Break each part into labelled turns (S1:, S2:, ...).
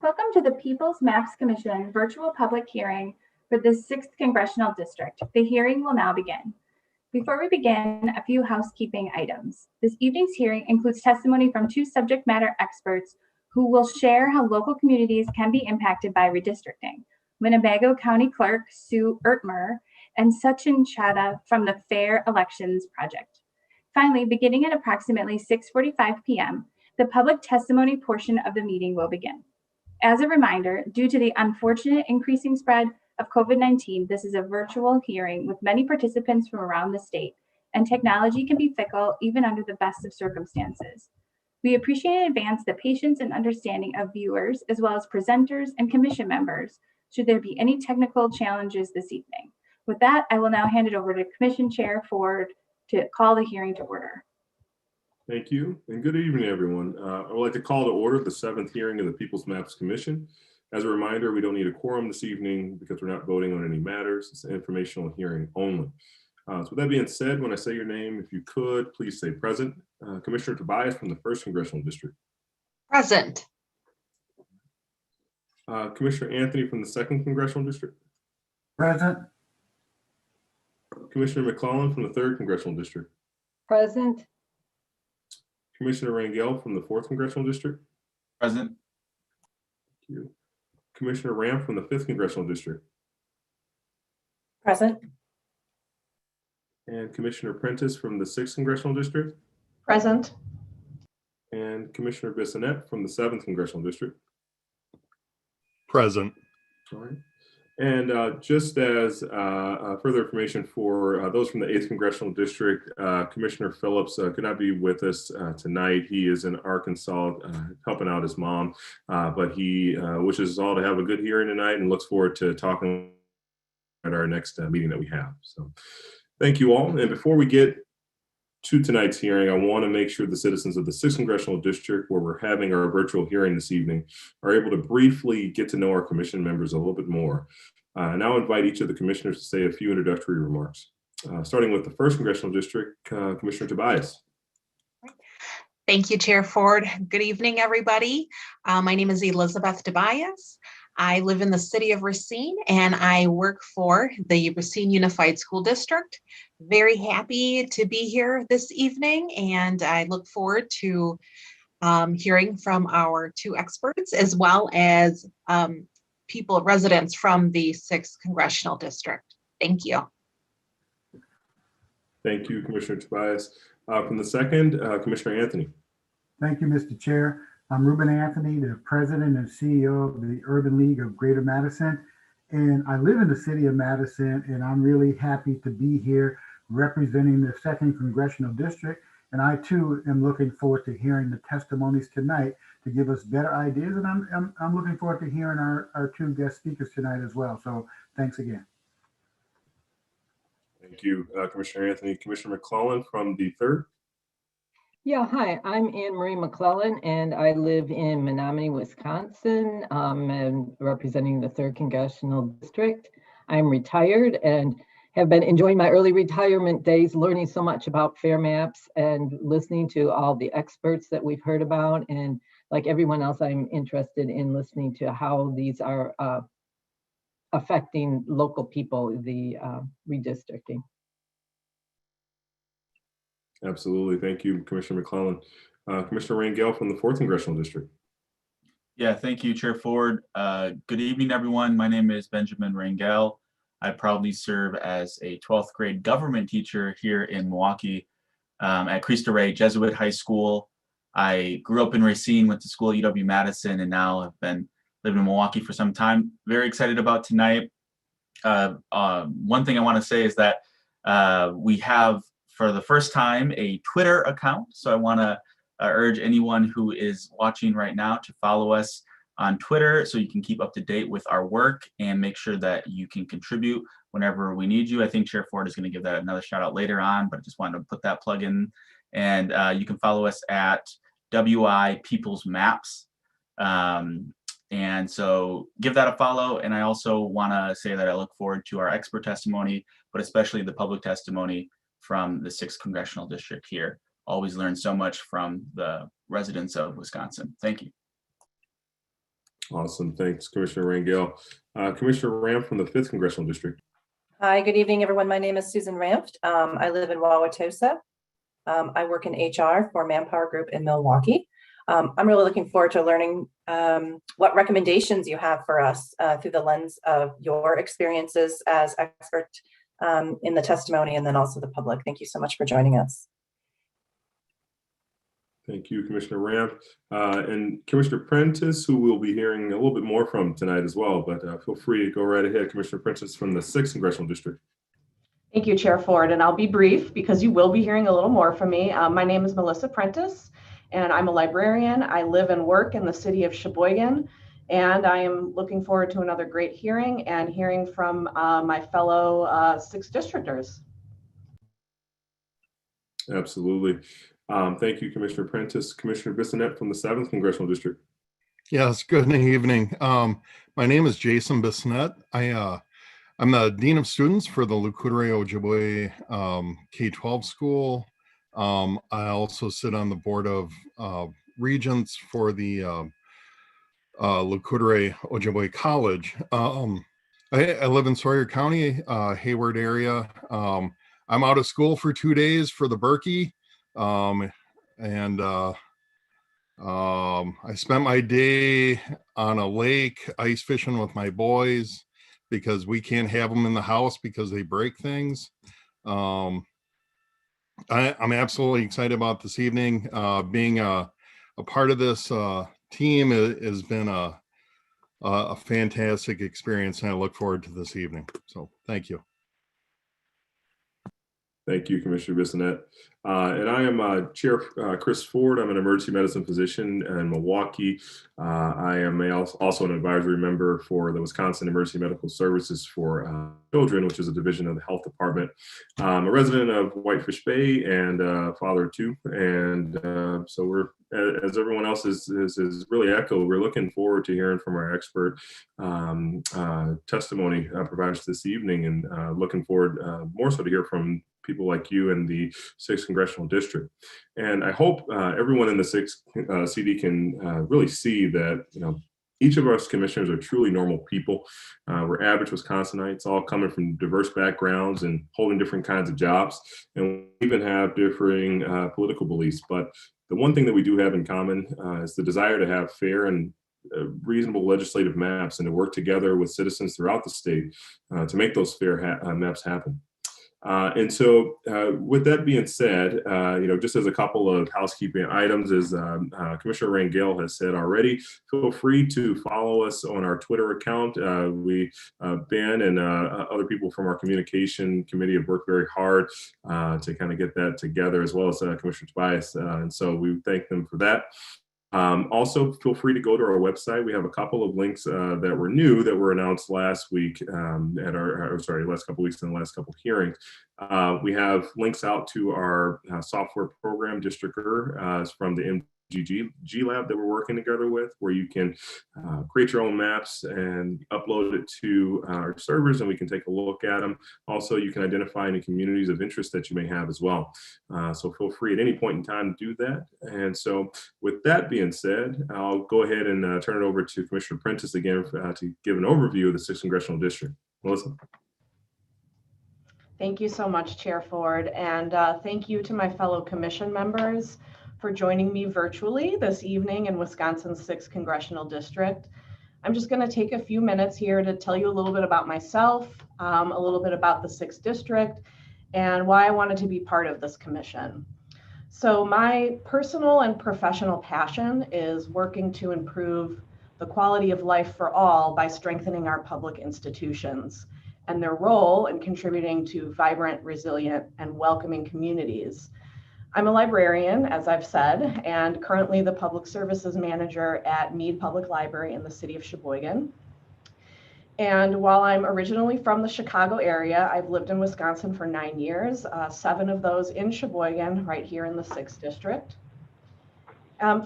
S1: Welcome to the People's Maps Commission virtual public hearing for the 6th Congressional District. The hearing will now begin. Before we begin, a few housekeeping items. This evening's hearing includes testimony from two subject matter experts who will share how local communities can be impacted by redistricting. Winnebago County Clerk Sue Ertmer and Sachin Chadha from the Fair Elections Project. Finally, beginning at approximately 6:45 p.m., the public testimony portion of the meeting will begin. As a reminder, due to the unfortunate increasing spread of COVID-19, this is a virtual hearing with many participants from around the state, and technology can be fickle even under the best of circumstances. We appreciate in advance the patience and understanding of viewers, as well as presenters and commission members, should there be any technical challenges this evening. With that, I will now hand it over to Commission Chair Ford to call the hearing to order.
S2: Thank you, and good evening, everyone. I would like to call to order the 7th hearing of the People's Maps Commission. As a reminder, we don't need a quorum this evening because we're not voting on any matters. It's an informational hearing only. So with that being said, when I say your name, if you could, please say present. Commissioner Tobias from the 1st Congressional District.
S3: Present.
S2: Commissioner Anthony from the 2nd Congressional District.
S4: Present.
S2: Commissioner McClellan from the 3rd Congressional District.
S3: Present.
S2: Commissioner Rangel from the 4th Congressional District.
S5: Present.
S2: Thank you. Commissioner Ram from the 5th Congressional District.
S3: Present.
S2: And Commissioner Prentice from the 6th Congressional District.
S3: Present.
S2: And Commissioner Bissonnette from the 7th Congressional District.
S6: Present.
S2: All right. And just as further information for those from the 8th Congressional District, Commissioner Phillips could not be with us tonight. He is in Arkansas helping out his mom, but he wishes us all to have a good hearing tonight and looks forward to talking at our next meeting that we have. So thank you all. And before we get to tonight's hearing, I want to make sure the citizens of the 6th Congressional District, where we're having our virtual hearing this evening, are able to briefly get to know our commission members a little bit more. Now invite each of the commissioners to say a few introductory remarks. Starting with the 1st Congressional District, Commissioner Tobias.
S3: Thank you, Chair Ford. Good evening, everybody. My name is Elizabeth Tobias. I live in the city of Racine and I work for the Racine Unified School District. Very happy to be here this evening, and I look forward to hearing from our two experts as well as residents from the 6th Congressional District. Thank you.
S2: Thank you, Commissioner Tobias. From the 2nd, Commissioner Anthony.
S4: Thank you, Mr. Chair. I'm Ruben Anthony, the President and CEO of the Urban League of Greater Madison. And I live in the city of Madison, and I'm really happy to be here representing the 2nd Congressional District. And I too am looking forward to hearing the testimonies tonight to give us better ideas. And I'm looking forward to hearing our two guest speakers tonight as well. So thanks again.
S2: Thank you, Commissioner Anthony. Commissioner McClellan from the 3rd.
S7: Yeah, hi, I'm Anne Marie McClellan, and I live in Menominee, Wisconsin, and representing the 3rd Congressional District. I'm retired and have been enjoying my early retirement days, learning so much about fair maps and listening to all the experts that we've heard about. And like everyone else, I'm interested in listening to how these are affecting local people, the redistricting.
S2: Absolutely. Thank you, Commissioner McClellan. Commissioner Rangel from the 4th Congressional District.
S5: Yeah, thank you, Chair Ford. Good evening, everyone. My name is Benjamin Rangel. I proudly serve as a 12th grade government teacher here in Milwaukee at Cristo Rey Jesuit High School. I grew up in Racine, went to school at UW-Madison, and now have been living in Milwaukee for some time. Very excited about tonight. One thing I want to say is that we have, for the first time, a Twitter account. So I want to urge anyone who is watching right now to follow us on Twitter so you can keep up to date with our work and make sure that you can contribute whenever we need you. I think Chair Ford is going to give that another shout out later on, but I just wanted to put that plug in. And you can follow us at WI People's Maps. And so give that a follow. And I also want to say that I look forward to our expert testimony, but especially the public testimony from the 6th Congressional District here. Always learn so much from the residents of Wisconsin. Thank you.
S2: Awesome. Thanks, Commissioner Rangel. Commissioner Ram from the 5th Congressional District.
S6: Hi, good evening, everyone. My name is Susan Ramft. I live in Wauwatosa. I work in HR for Manpower Group in Milwaukee. I'm really looking forward to learning what recommendations you have for us through the lens of your experiences as expert in the testimony and then also the public. Thank you so much for joining us.
S2: Thank you, Commissioner Ram. And Commissioner Prentice, who we'll be hearing a little bit more from tonight as well, but feel free to go right ahead. Commissioner Prentice from the 6th Congressional District.
S8: Thank you, Chair Ford, and I'll be brief because you will be hearing a little more from me. My name is Melissa Prentice, and I'm a librarian. I live and work in the city of Sheboygan, and I am looking forward to another great hearing and hearing from my fellow 6th districtors.
S2: Absolutely. Thank you, Commissioner Prentice. Commissioner Bissonnette from the 7th Congressional District.
S9: Yes, good evening. My name is Jason Bissonnette. I'm the Dean of Students for the Lucudere Ojibwe K-12 school. I also sit on the Board of Regents for the Lucudere Ojibwe College. I live in Sawyer County, Hayward area. I'm out of school for 2 days for the Berkey. I spent my day on a lake ice fishing with my boys because we can't have them in the house because they break things. I'm absolutely excited about this evening. Being a part of this team has been a fantastic experience, and I look forward to this evening. So thank you.
S2: Thank you, Commissioner Bissonnette. And I am Chair Chris Ford. I'm an emergency medicine physician in Milwaukee. I am also an advisory member for the Wisconsin Emergency Medical Services for Children, which is a division of the health department. I'm a resident of Whitefish Bay and father of 2. And so we're, as everyone else is really echoed, we're looking forward to hearing from our expert testimony providers this evening, and looking forward more so to hear from people like you in the 6th Congressional District. And I hope everyone in the 6th CD can really see that, each of us commissioners are truly normal people. We're average Wisconsinites, all coming from diverse backgrounds and holding different kinds of jobs, and we even have differing political beliefs. But the one thing that we do have in common is the desire to have fair and reasonable legislative maps and to work together with citizens throughout the state to make those fair maps happen. And so with that being said, just as a couple of housekeeping items, as Commissioner Rangel has said already, feel free to follow us on our Twitter account. Ben and other people from our communication committee have worked very hard to kind of get that together, as well as Commissioner Tobias. And so we thank them for that. Also, feel free to go to our website. We have a couple of links that were new that were announced last week at last couple of weeks in the last couple of hearings. We have links out to our software program, Districter, from the MGG lab that we're working together with, where you can create your own maps and upload it to our servers, and we can take a look at them. Also, you can identify any communities of interest that you may have as well. So feel free at any point in time to do that. And so with that being said, I'll go ahead and turn it over to Commissioner Prentice again to give an overview of the 6th Congressional District. Melissa.
S8: Thank you so much, Chair Ford, and thank you to my fellow commission members for joining me virtually this evening in Wisconsin's 6th Congressional District. I'm just going to take a few minutes here to tell you a little bit about myself, a little bit about the 6th District, and why I wanted to be part of this commission. So my personal and professional passion is working to improve the quality of life for all by strengthening our public institutions and their role in contributing to vibrant, resilient, and welcoming communities. I'm a librarian, as I've said, and currently the Public Services Manager at Mead Public Library in the city of Sheboygan. And while I'm originally from the Chicago area, I've lived in Wisconsin for 9 years, 7 of those in Sheboygan, right here in the 6th District.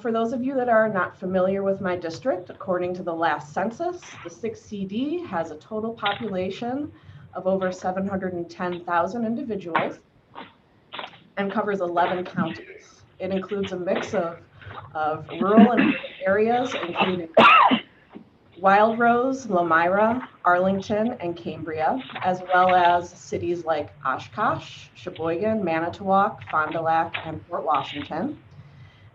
S8: For those of you that are not familiar with my district, according to the last census, the 6th CD has a total population of over 710,000 individuals and covers 11 counties. It includes a mix of rural and urban areas, including Wild Rose, Lomira, Arlington, and Cambria, as well as cities like Oshkosh, Sheboygan, Manitowoc, Fond du Lac, and Port Washington.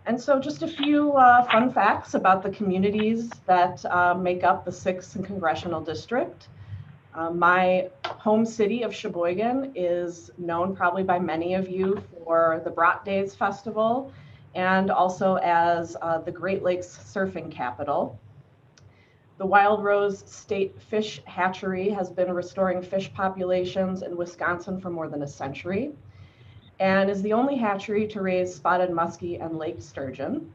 S8: And so just a few fun facts about the communities that make up the 6th Congressional District. My home city of Sheboygan is known probably by many of you for the Brat Days Festival and also as the Great Lakes surfing capital. The Wild Rose State Fish Hatchery has been restoring fish populations in Wisconsin for more than a century and is the only hatchery to raise spotted muskie and lake sturgeon.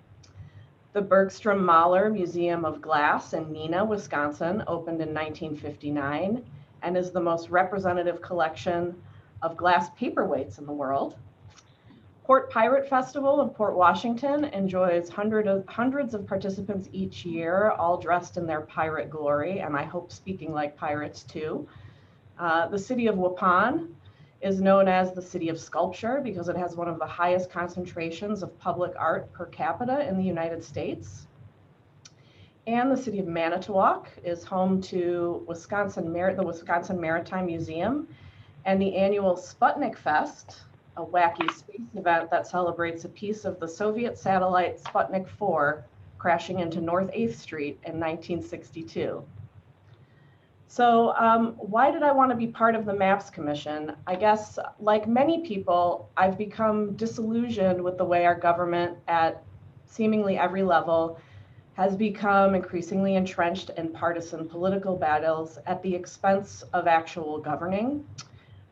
S8: The Bergstrom Mahler Museum of Glass in Neenah, Wisconsin, opened in 1959 and is the most representative collection of glass paperweights in the world. Port Pirate Festival in Port Washington enjoys hundreds of participants each year, all dressed in their pirate glory, and I hope speaking like pirates too. The city of Waupun is known as the City of Sculpture because it has one of the highest concentrations of public art per capita in the United States. And the city of Manitowoc is home to the Wisconsin Maritime Museum and the annual Sputnik Fest, a wacky space event that celebrates a piece of the Soviet satellite Sputnik 4 crashing into North 8th Street in 1962. So why did I want to be part of the MAPS Commission? I guess, like many people, I've become disillusioned with the way our government at seemingly every level has become increasingly entrenched in partisan political battles at the expense of actual governing.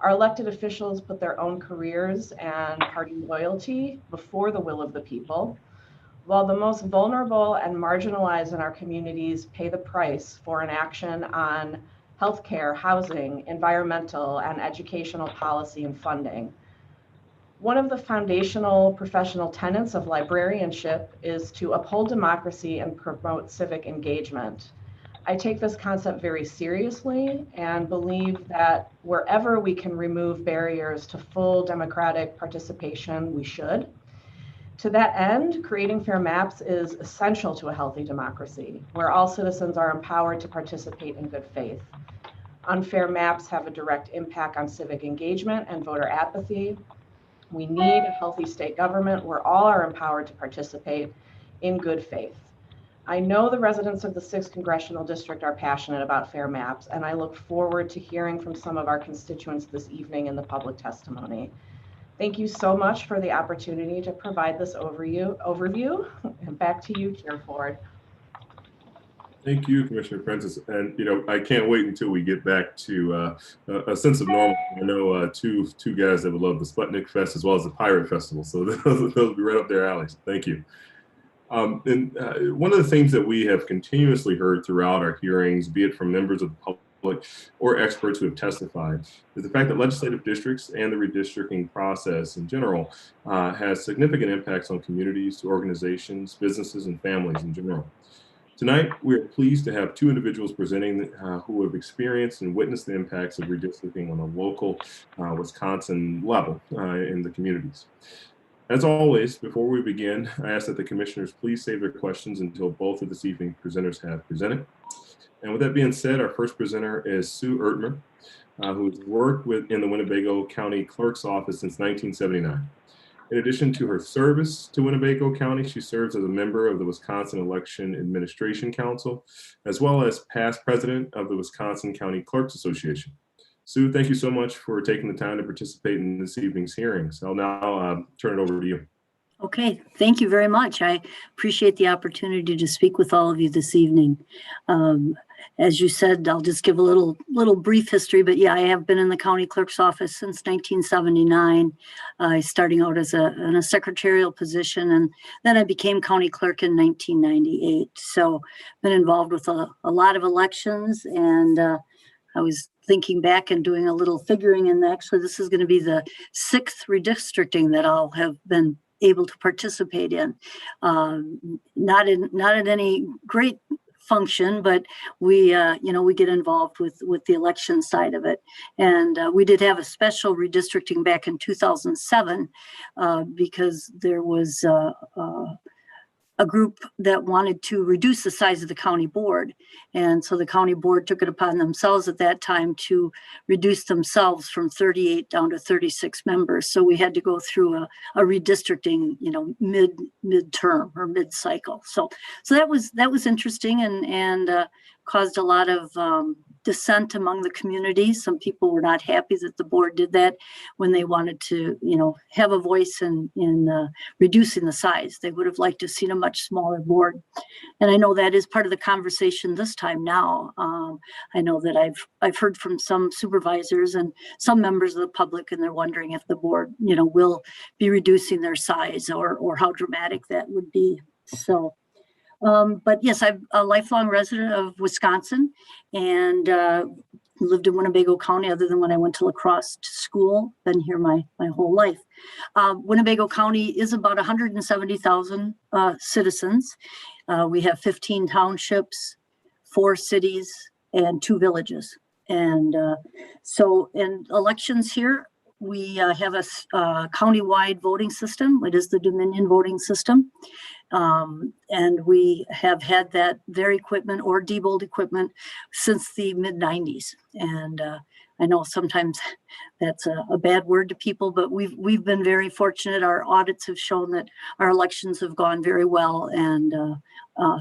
S8: Our elected officials put their own careers and party loyalty before the will of the people, while the most vulnerable and marginalized in our communities pay the price for inaction on healthcare, housing, environmental, and educational policy and funding. One of the foundational professional tenets of librarianship is to uphold democracy and promote civic engagement. I take this concept very seriously and believe that wherever we can remove barriers to full democratic participation, we should. To that end, creating fair maps is essential to a healthy democracy, where all citizens are empowered to participate in good faith. Unfair maps have a direct impact on civic engagement and voter apathy. We need a healthy state government where all are empowered to participate in good faith. I know the residents of the 6th Congressional District are passionate about fair maps, and I look forward to hearing from some of our constituents this evening in the public testimony. Thank you so much for the opportunity to provide this overview. And back to you, Chair Ford.
S2: Thank you, Commissioner Prentice. And I can't wait until we get back to a sense of normal. I know two guys that would love the Sputnik Fest as well as the Pirate Festival, so those will be right up their alleys. Thank you. One of the things that we have continuously heard throughout our hearings, be it from members of the public or experts who have testified, is the fact that legislative districts and the redistricting process in general has significant impacts on communities, organizations, businesses, and families in general. Tonight, we are pleased to have two individuals presenting who have experienced and witnessed the impacts of redistricting on a local Wisconsin level in the communities. As always, before we begin, I ask that the commissioners please save their questions until both of this evening's presenters have presented. And with that being said, our first presenter is Sue Ertmer, who has worked in the Winnebago County Clerk's Office since 1979. In addition to her service to Winnebago County, she serves as a member of the Wisconsin Election Administration Council, as well as past president of the Wisconsin County Clerks Association. Sue, thank you so much for taking the time to participate in this evening's hearings. I'll now turn it over to you.
S10: Okay, thank you very much. I appreciate the opportunity to speak with all of you this evening. As you said, I'll just give a little brief history, but yeah, I have been in the county clerk's office since 1979, starting out in a secretarial position, and then I became county clerk in 1998. So been involved with a lot of elections, and I was thinking back and doing a little figuring, and actually this is going to be the 6th redistricting that I'll have been able to participate in. Not in any great function, but we get involved with the election side of it. And we did have a special redistricting back in 2007 because there was a group that wanted to reduce the size of the county board. And so the county board took it upon themselves at that time to reduce themselves from 38 down to 36 members. So we had to go through a redistricting, mid-term or mid-cycle. So that was interesting and caused a lot of dissent among the community. Some people were not happy that the board did that when they wanted to, have a voice in reducing the size. They would have liked to have seen a much smaller board. And I know that is part of the conversation this time now. I know that I've heard from some supervisors and some members of the public, and they're wondering if the board, will be reducing their size or how dramatic that would be. So, but yes, I'm a lifelong resident of Wisconsin and lived in Winnebago County other than when I went to La Crosse school. Been here my whole life. Winnebago County is about 170,000 citizens. We have 15 townships, 4 cities, and 2 villages. And so in elections here, we have a county-wide voting system. It is the Dominion voting system. And we have had their equipment or Diebold equipment since the mid-90s. And I know sometimes that's a bad word to people, but we've been very fortunate. Our audits have shown that our elections have gone very well, and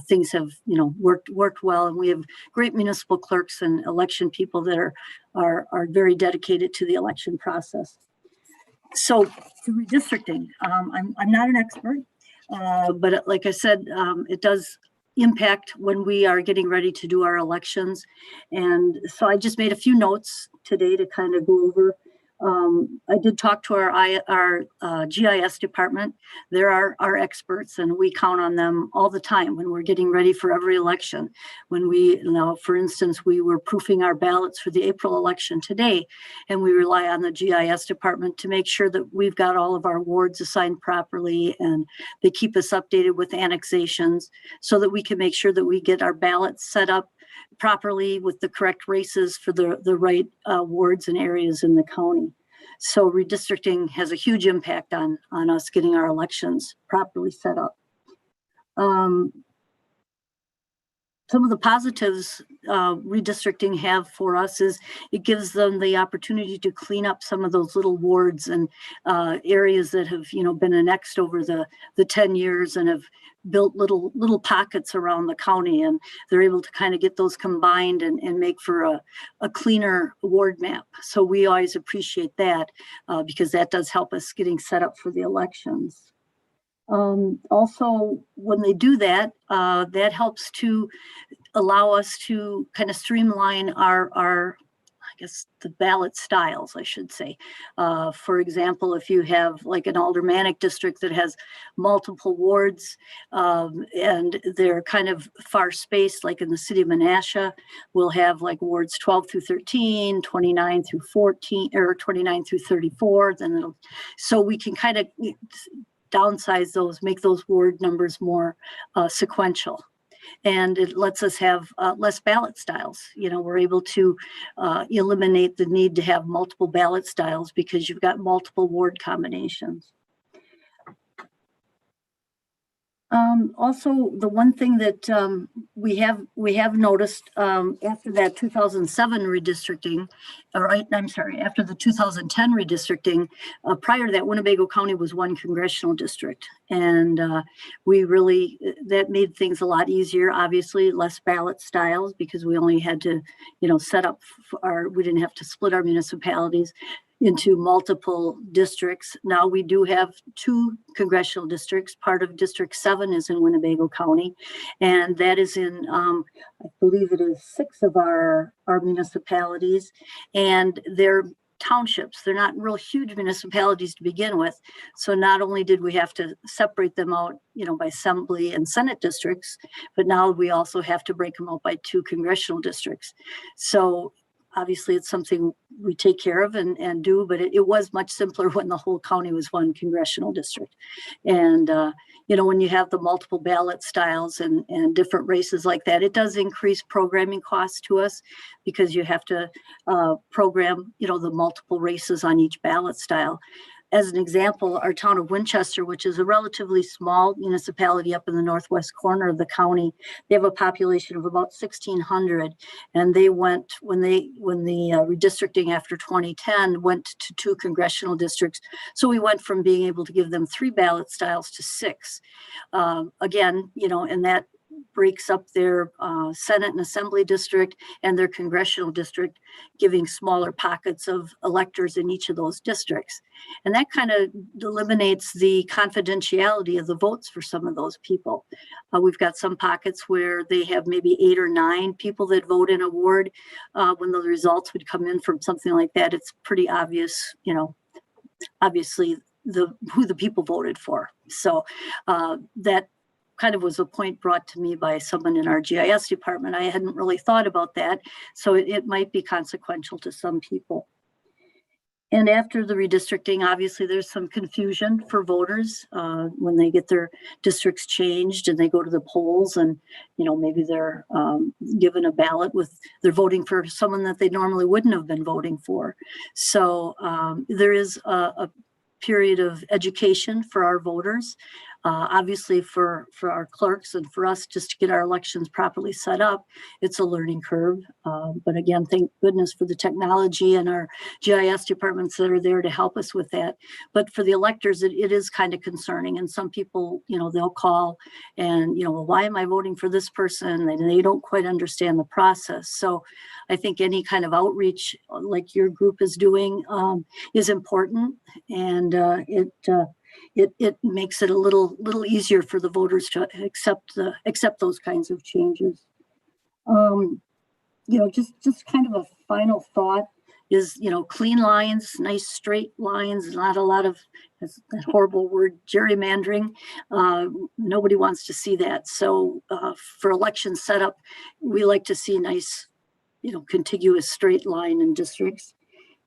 S10: things have worked well. And we have great municipal clerks and election people that are very dedicated to the election process. So to redistricting, I'm not an expert. But like I said, it does impact when we are getting ready to do our elections. And so I just made a few notes today to kind of go over. I did talk to our GIS department. They're our experts, and we count on them all the time when we're getting ready for every election. When for instance, we were proofing our ballots for the April election today, and we rely on the GIS department to make sure that we've got all of our wards assigned properly, and they keep us updated with annexations so that we can make sure that we get our ballots set up properly with the correct races for the right wards and areas in the county. So redistricting has a huge impact on us getting our elections properly set up. Some of the positives redistricting have for us is it gives them the opportunity to clean up some of those little wards and areas that have been annexed over the 10 years and have built little pockets around the county, and they're able to kind of get those combined and make for a cleaner ward map. So we always appreciate that because that does help us getting set up for the elections. Also, when they do that, that helps to allow us to kind of streamline our I guess the ballot styles, I should say. For example, if you have like an aldermanic district that has multiple wards and they're kind of far spaced, like in the city of Menasha, we'll have like wards 12 through 13, 29 through 14, or 29 through 34. So we can kind of downsize those, make those ward numbers more sequential. And it lets us have less ballot styles. We're able to eliminate the need to have multiple ballot styles because you've got multiple ward combinations. Also, the one thing that we have noticed after that 2007 redistricting, after the 2010 redistricting, prior to that, Winnebago County was one congressional district, and that made things a lot easier. Obviously, less ballot styles because we only had to, set up we didn't have to split our municipalities into multiple districts. Now we do have 2 congressional districts. Part of District 7 is in Winnebago County, and that is in, I believe it is 6 of our municipalities, and they're townships. They're not real huge municipalities to begin with. So not only did we have to separate them out, by assembly and Senate districts, but now we also have to break them out by 2 congressional districts. So obviously, it's something we take care of and do, but it was much simpler when the whole county was one congressional district. And, when you have the multiple ballot styles and different races like that, it does increase programming costs to us because you have to program, the multiple races on each ballot style. as an example, our town of Winchester, which is a relatively small municipality up in the northwest corner of the county, they have a population of about 1,600, and they went when the redistricting after 2010 went to 2 congressional districts. So we went from being able to give them 3 ballot styles to 6. Again, and that breaks up their Senate and Assembly district and their congressional district, giving smaller pockets of electors in each of those districts. And that kind of eliminates the confidentiality of the votes for some of those people. We've got some pockets where they have maybe 8 or 9 people that vote in a ward. When the results would come in from something like that, it's pretty obvious, obviously who the people voted for. So that kind of was a point brought to me by someone in our GIS department. I hadn't really thought about that. So it might be consequential to some people. And after the redistricting, obviously there's some confusion for voters when they get their districts changed and they go to the polls, and maybe they're given a ballot they're voting for someone that they normally wouldn't have been voting for. So there is a period of education for our voters. Obviously for our clerks and for us just to get our elections properly set up, it's a learning curve. But again, thank goodness for the technology and our GIS departments that are there to help us with that. But for the electors, it is kind of concerning. And some people, they'll call and, well, why am I voting for this person? And they don't quite understand the process. So I think any kind of outreach like your group is doing is important. And it makes it a little easier for the voters to accept those kinds of changes. Just kind of a final thought is, clean lines, nice straight lines, not a lot of that horrible word gerrymandering. Nobody wants to see that. So for election setup, we like to see nice, contiguous straight line in districts.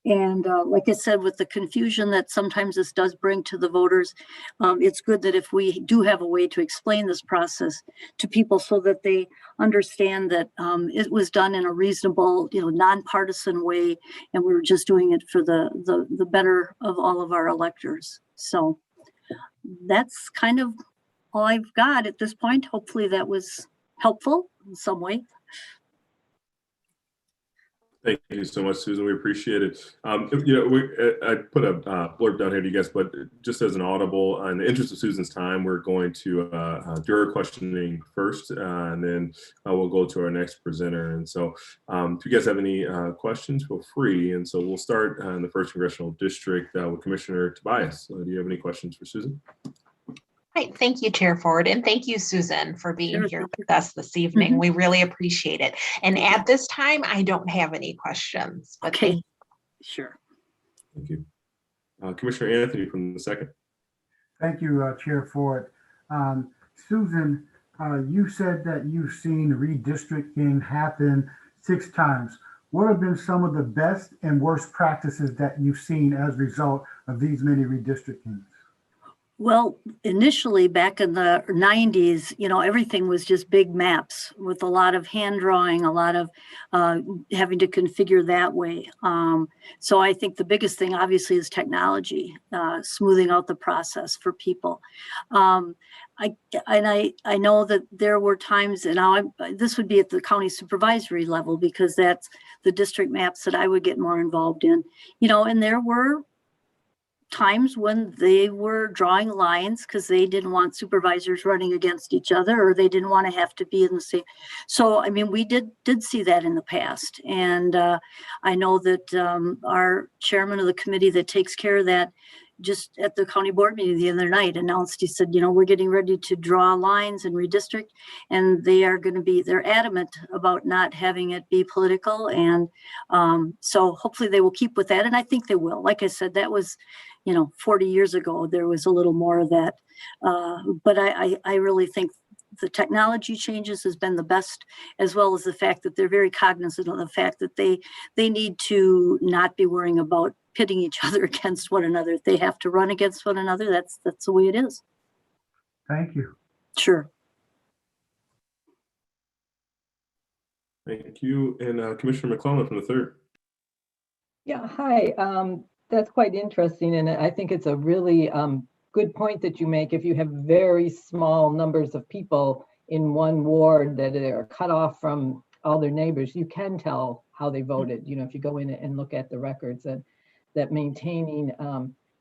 S10: And like I said, with the confusion that sometimes this does bring to the voters, it's good that if we do have a way to explain this process to people so that they understand that it was done in a reasonable, nonpartisan way, and we were just doing it for the better of all of our electors. So that's kind of all I've got at this point. Hopefully that was helpful in some way.
S2: Thank you so much, Susan. We appreciate it. I put a blurb down here to you guys, but just as an audible, in the interest of Susan's time, we're going to do her questioning first, and then we'll go to our next presenter. And so if you guys have any questions, feel free. And so we'll start in the 1st Congressional District with Commissioner Tobias. Do you have any questions for Susan?
S3: Right. Thank you, Chair Ford, and thank you, Susan, for being here with us this evening. Mm-hmm. We really appreciate it. And at this time, I don't have any questions. But
S10: okay. Sure.
S2: Thank you. Commissioner Anthony from the 2nd.
S4: Thank you, Chair Ford. Susan, you said that you've seen redistricting happen 6 times. What have been some of the best and worst practices that you've seen as a result of these many redistrictings?
S10: Well, initially back in the 90s, everything was just big maps with a lot of hand drawing, a lot of having to configure that way. So I think the biggest thing obviously is technology, smoothing out the process for people. I know that there were times, and this would be at the county supervisory level because that's the district maps that I would get more involved in, and there were times when they were drawing lines because they didn't want supervisors running against each other, or they didn't want to have to be in the same. So, we did see that in the past. And I know that our chairman of the committee that takes care of that just at the county board meeting the other night announced, he said, we're getting ready to draw lines and redistrict, and they're adamant about not having it be political. And so hopefully they will keep with that. And I think they will. Like I said, that was, 40 years ago, there was a little more of that. But I really think the technology changes has been the best, as well as the fact that they're very cognizant of the fact that they need to not be worrying about pitting each other against one another. If they have to run against one another, that's the way it is.
S4: Thank you.
S10: Sure.
S2: Thank you. And Commissioner McClellan from the 3rd.
S7: Yeah, hi. That's quite interesting, and I think it's a really good point that you make. If you have very small numbers of people in one ward that are cut off from all their neighbors, you can tell how they voted. You know, if you go in and look at the records, and that maintaining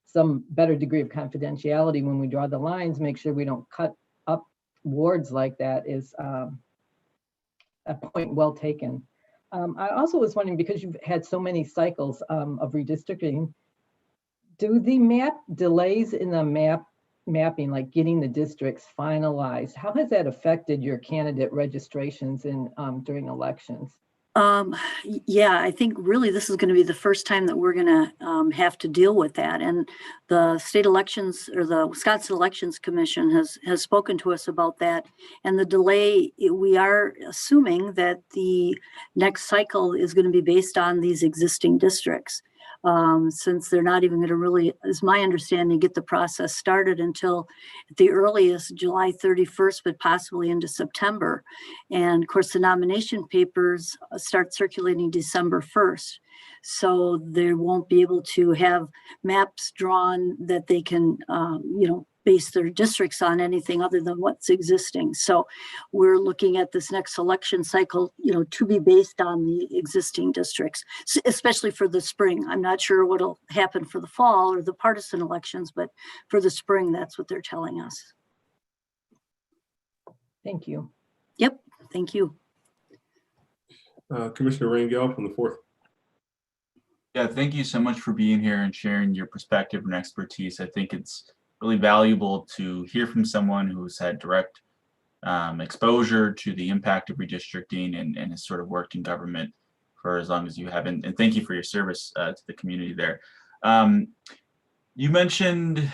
S7: some better degree of confidentiality when we draw the lines, make sure we don't cut up wards like that, is a point well taken. I also was wondering, because you've had so many cycles of redistricting, do the delays in the mapping, like getting the districts finalized, how has that affected your candidate registrations during elections?
S10: Yeah, I think really this is going to be the first time that we're going to have to deal with that. And the state elections, or the Wisconsin Elections Commission has spoken to us about that. And the delay, we are assuming that the next cycle is going to be based on these existing districts. Since they're not even going to really, is my understanding, get the process started until at the earliest July 31st, but possibly into September. And of course, the nomination papers start circulating December 1st. So they won't be able to have maps drawn that they can, base their districts on anything other than what's existing. So we're looking at this next election cycle, to be based on the existing districts, especially for the spring. I'm not sure what'll happen for the fall or the partisan elections, but for the spring, that's what they're telling us.
S7: Thank you.
S10: Yep, thank you.
S2: Commissioner Rangel from the 4th.
S5: Yeah, thank you so much for being here and sharing your perspective and expertise. I think it's really valuable to hear from someone who's had direct exposure to the impact of redistricting and has sort of worked in government for as long as you have. And thank you for your service to the community there. You mentioned,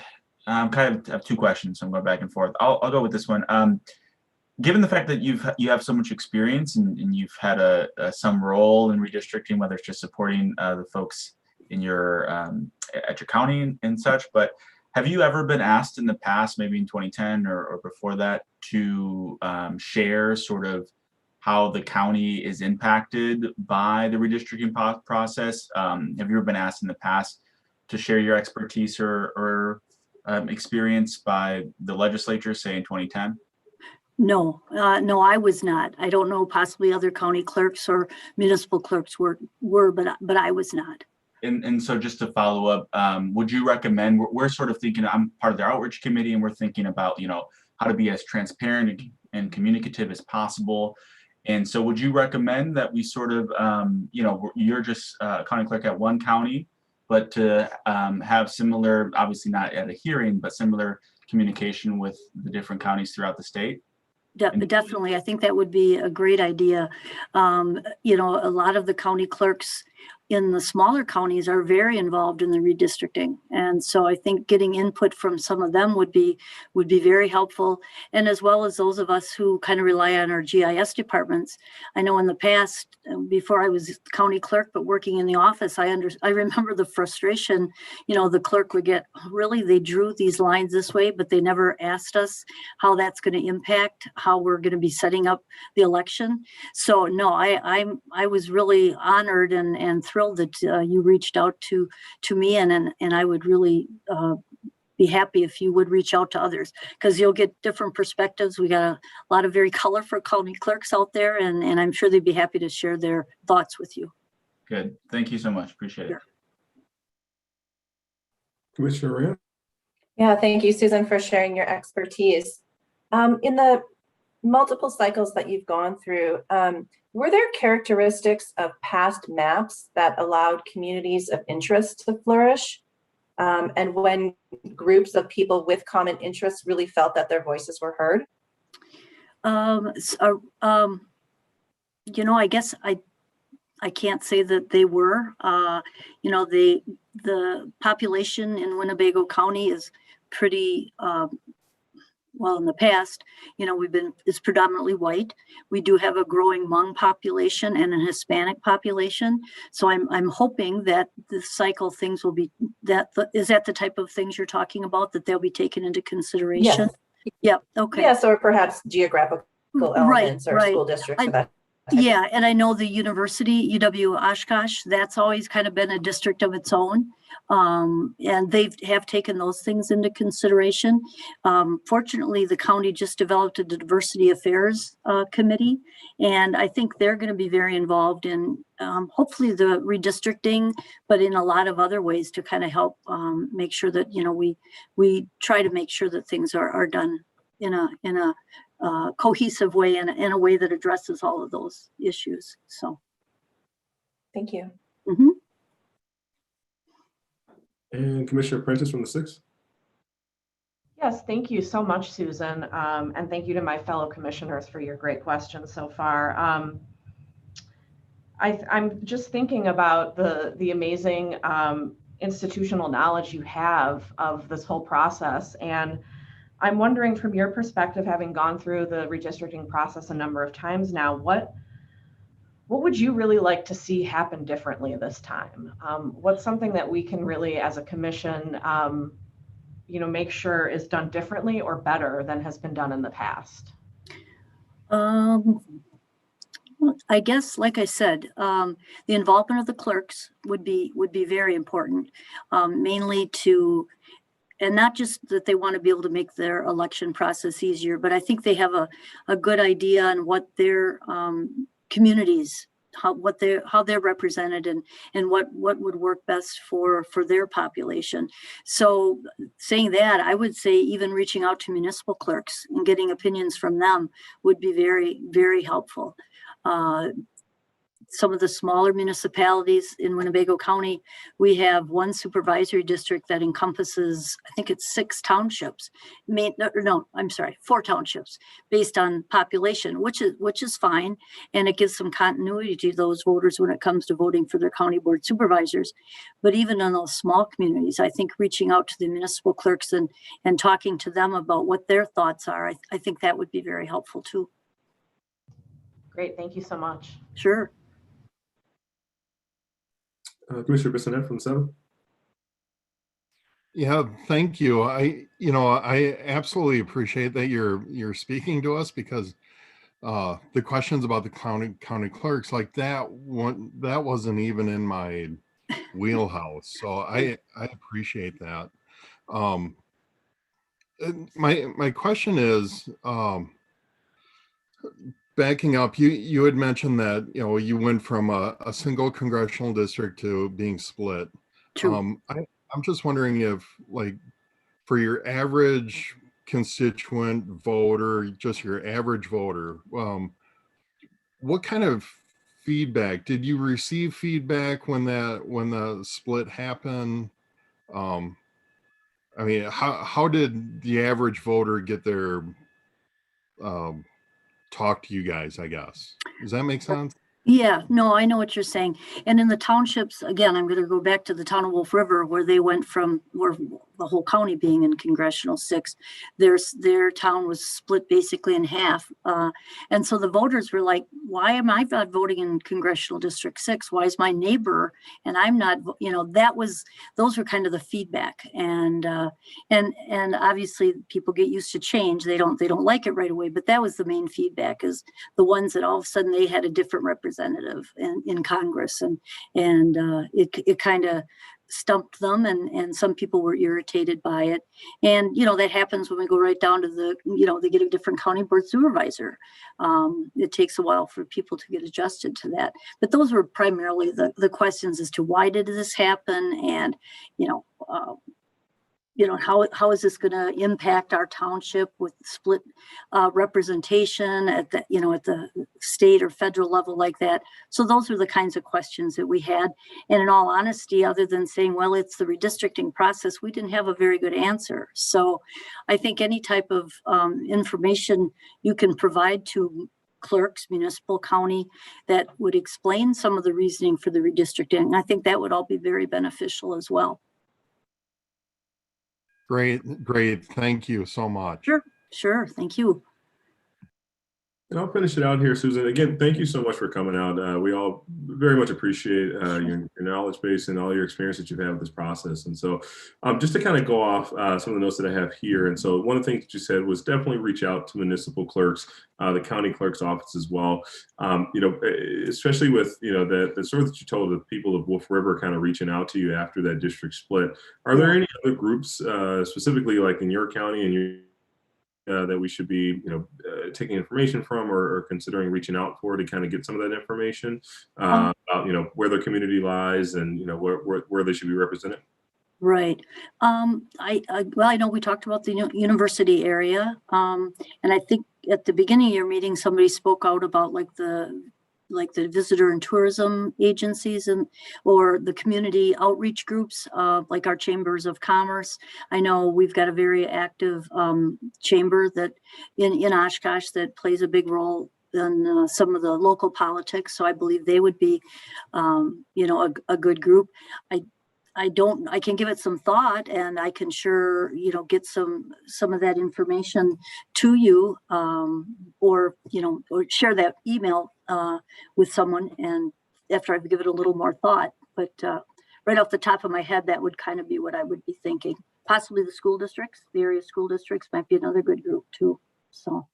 S5: kind of have two questions, so I'm going back and forth. I'll go with this one. Given the fact that you have so much experience and you've had some role in redistricting, whether it's just supporting the folks in your at your county and such, but have you ever been asked in the past, maybe in 2010 or before that, to share sort of how the county is impacted by the redistricting process? Have you ever been asked in the past to share your expertise or experience by the legislature, say in 2010?
S10: No, I was not. I don't know, possibly other county clerks or municipal clerks were, but I was not.
S5: And so just to follow up, would you recommend, we're sort of thinking, I'm part of the outreach committee, and we're thinking about, how to be as transparent and communicative as possible. And so would you recommend that we sort of, you're just a county clerk at one county, but to have similar, obviously not at a hearing, but similar communication with the different counties throughout the state?
S10: Definitely. I think that would be a great idea. A lot of the county clerks in the smaller counties are very involved in the redistricting. And so I think getting input from some of them would be very helpful. And as well as those of us who kind of rely on our GIS departments. I know in the past, before I was county clerk, but working in the office, I remember the frustration, the clerk would get, really, they drew these lines this way, but they never asked us how that's going to impact how we're going to be setting up the election. So no, I was really honored and thrilled that you reached out to me, and I would really be happy if you would reach out to others, because you'll get different perspectives. We got a lot of very colorful county clerks out there, and I'm sure they'd be happy to share their thoughts with you.
S5: Good. Thank you so much. Appreciate it.
S2: Commissioner Rand?
S6: Yeah, thank you, Susan, for sharing your expertise. In the multiple cycles that you've gone through, were there characteristics of past maps that allowed communities of interest to flourish? And when groups of people with common interests really felt that their voices were heard?
S10: I guess I can't say that they were. The population in Winnebago County is pretty well, in the past, it's predominantly white. We do have a growing Hmong population and an Hispanic population. So I'm hoping that this cycle things will be, is that the type of things you're talking about, that they'll be taken into consideration?
S6: Yes.
S10: Yeah. Okay.
S6: Yes, or perhaps geographical elements or school districts.
S10: Yeah, and I know the university, UW Oshkosh, that's always kind of been a district of its own. And they have taken those things into consideration. Fortunately, the county just developed a diversity affairs committee, and I think they're going to be very involved in hopefully the redistricting, but in a lot of other ways to kind of help make sure that, you know, we try to make sure that things are done in a cohesive way and in a way that addresses all of those issues. So,
S6: Thank you.
S10: mhm.
S2: And Commissioner Prentice from the 6th.
S8: Yes, thank you so much, Susan. And thank you to my fellow commissioners for your great questions so far. I'm just thinking about the amazing institutional knowledge you have of this whole process. And I'm wondering, from your perspective, having gone through the redistricting process a number of times now, what would you really like to see happen differently this time? What's something that we can really, as a commission, you know, make sure is done differently or better than has been done in the past?
S10: I guess, like I said, the involvement of the clerks would be very important, mainly to, and not just that they want to be able to make their election process easier, but I think they have a good idea on what their communities, how they're represented, and what would work best for their population. So saying that, I would say even reaching out to municipal clerks and getting opinions from them would be very, very helpful. Some of the smaller municipalities in Winnebago County, we have one supervisory district that encompasses, I think it's 6 townships. No, I'm sorry, 4 townships based on population, which is fine. And it gives some continuity to those voters when it comes to voting for their county board supervisors. But even in those small communities, I think reaching out to the municipal clerks and talking to them about what their thoughts are, I think that would be very helpful too.
S8: Great, thank you so much.
S10: Sure.
S2: Commissioner Bissonnette from the 7th.
S9: Yeah, thank you. I absolutely appreciate that you're speaking to us, because the questions about the county clerks, like that wasn't even in my wheelhouse. So I appreciate that. My question is, backing up, you had mentioned that, you know, you went from a single congressional district to being split.
S10: True.
S9: I'm just wondering if, like, for your average constituent voter, just your average voter, what kind of feedback did you receive? Feedback when the split happened? I mean, how did the average voter get their talk to you guys, I guess? Does that make sense?
S10: Yeah, no, I know what you're saying. And in the townships, again, I'm going to go back to the town of Wolf River, where they went from where the whole county being in Congressional 6, their town was split basically in half. And so the voters were like, why am I not voting in Congressional District 6? Why is my neighbor and I'm not, you know, those were kind of the feedback. And obviously people get used to change. They don't like it right away, but that was the main feedback, is the ones that all of a sudden they had a different representative in Congress, and it kind of stumped them, and some people were irritated by it. And you know, that happens when we go right down to they get a different county board supervisor. It takes a while for people to get adjusted to that, but those were primarily the questions as to why did this happen, and how is this going to impact our township with split representation at the state or federal level like that. So those are the kinds of questions that we had. And in all honesty, other than saying, well, it's the redistricting process, we didn't have a very good answer. So I think any type of information you can provide to clerks, municipal, county, that would explain some of the reasoning for the redistricting, I think that would all be very beneficial as well.
S9: Great. Thank you so much.
S10: Sure. Thank you.
S2: And I'll finish it out here, Susan. Again, thank you so much for coming out. We all very much appreciate your knowledge base and all your experience that you've had with this process. And so just to kind of go off some of the notes that I have here. And so one of the things that you said was definitely reach out to municipal clerks, the county clerk's office as well. Especially with, the story that you told of the people of Wolf River kind of reaching out to you after that district split. Are there any other groups specifically like in your county and your that we should be, taking information from or considering reaching out for to kind of get some of that information about, where their community lies and, where they should be represented?
S10: Right. I know we talked about the university area. And I think at the beginning of your meeting, somebody spoke out about like the visitor and tourism agencies or the community outreach groups, like our chambers of commerce. I know we've got a very active chamber that in Oshkosh that plays a big role in some of the local politics. So I believe they would be, a good group. I can give it some thought, and I can sure, get some of that information to you, or share that email with someone, and after I give it a little more thought. But right off the top of my head, that would kind of be what I would be thinking. Possibly the school districts, the area school districts might be another good group too. So.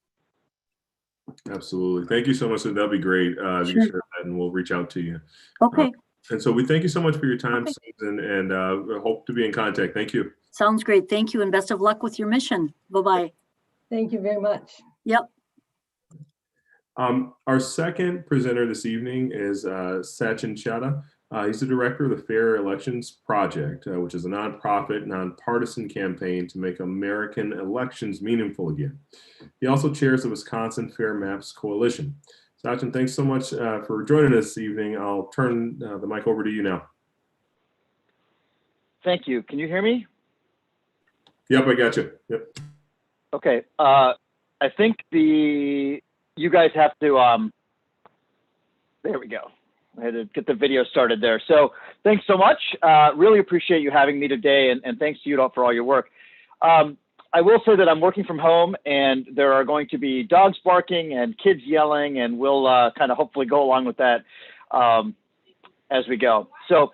S2: Absolutely. Thank you so much. That'd be great. You can share that and we'll reach out to you.
S10: Okay.
S2: And so we thank you so much for your time, Susan, and hope to be in contact. Thank you.
S10: Sounds great. Thank you, and best of luck with your mission. Bye-bye.
S7: Thank you very much.
S10: Yep.
S2: Our second presenter this evening is Sachin Chadha. He's the director of the Fair Elections Project, which is a nonprofit, nonpartisan campaign to make American elections meaningful again. He also chairs the Wisconsin Fair Maps Coalition. Sachin, thanks so much for joining us this evening. I'll turn the mic over to you now.
S11: Thank you. Can you hear me?
S2: Yep, I got you. Yep.
S11: Okay. I think you guys have to, there we go. I had to get the video started there. So thanks so much. Really appreciate you having me today, and thanks to you for all your work. I will say that I'm working from home, and there are going to be dogs barking and kids yelling, and we'll kind of hopefully go along with that as we go. So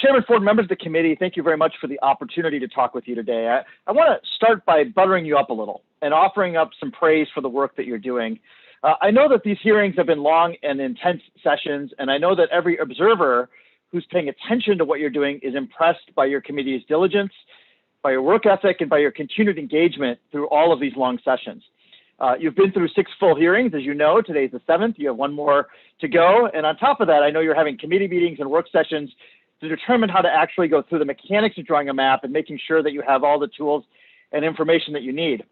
S11: Chairman Ford, members of the committee, thank you very much for the opportunity to talk with you today. I want to start by buttering you up a little and offering up some praise for the work that you're doing. I know that these hearings have been long and intense sessions, and I know that every observer who's paying attention to what you're doing is impressed by your committee's diligence, by your work ethic, and by your continued engagement through all of these long sessions. You've been through 6 full hearings, as you know. Today's the 7th. You have 1 more to go. And on top of that, I know you're having committee meetings and work sessions to determine how to actually go through the mechanics of drawing a map and making sure that you have all the tools and information that you need.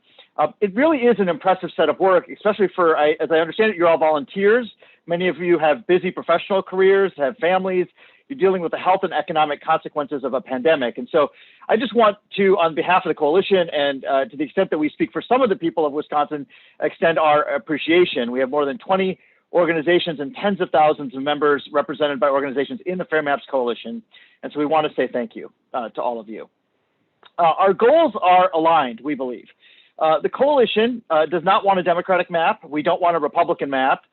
S11: It really is an impressive set of work, especially for, as I understand it, you're all volunteers. Many of you have busy professional careers, have families. You're dealing with the health and economic consequences of a pandemic. And so I just want to, on behalf of the coalition and to the extent that we speak for some of the people of Wisconsin, extend our appreciation. We have more than 20 organizations and tens of thousands of members represented by organizations in the Fair Maps Coalition. And so we want to say thank you to all of you. Our goals are aligned, we believe. The coalition does not want a Democratic map. We don't want a Republican map.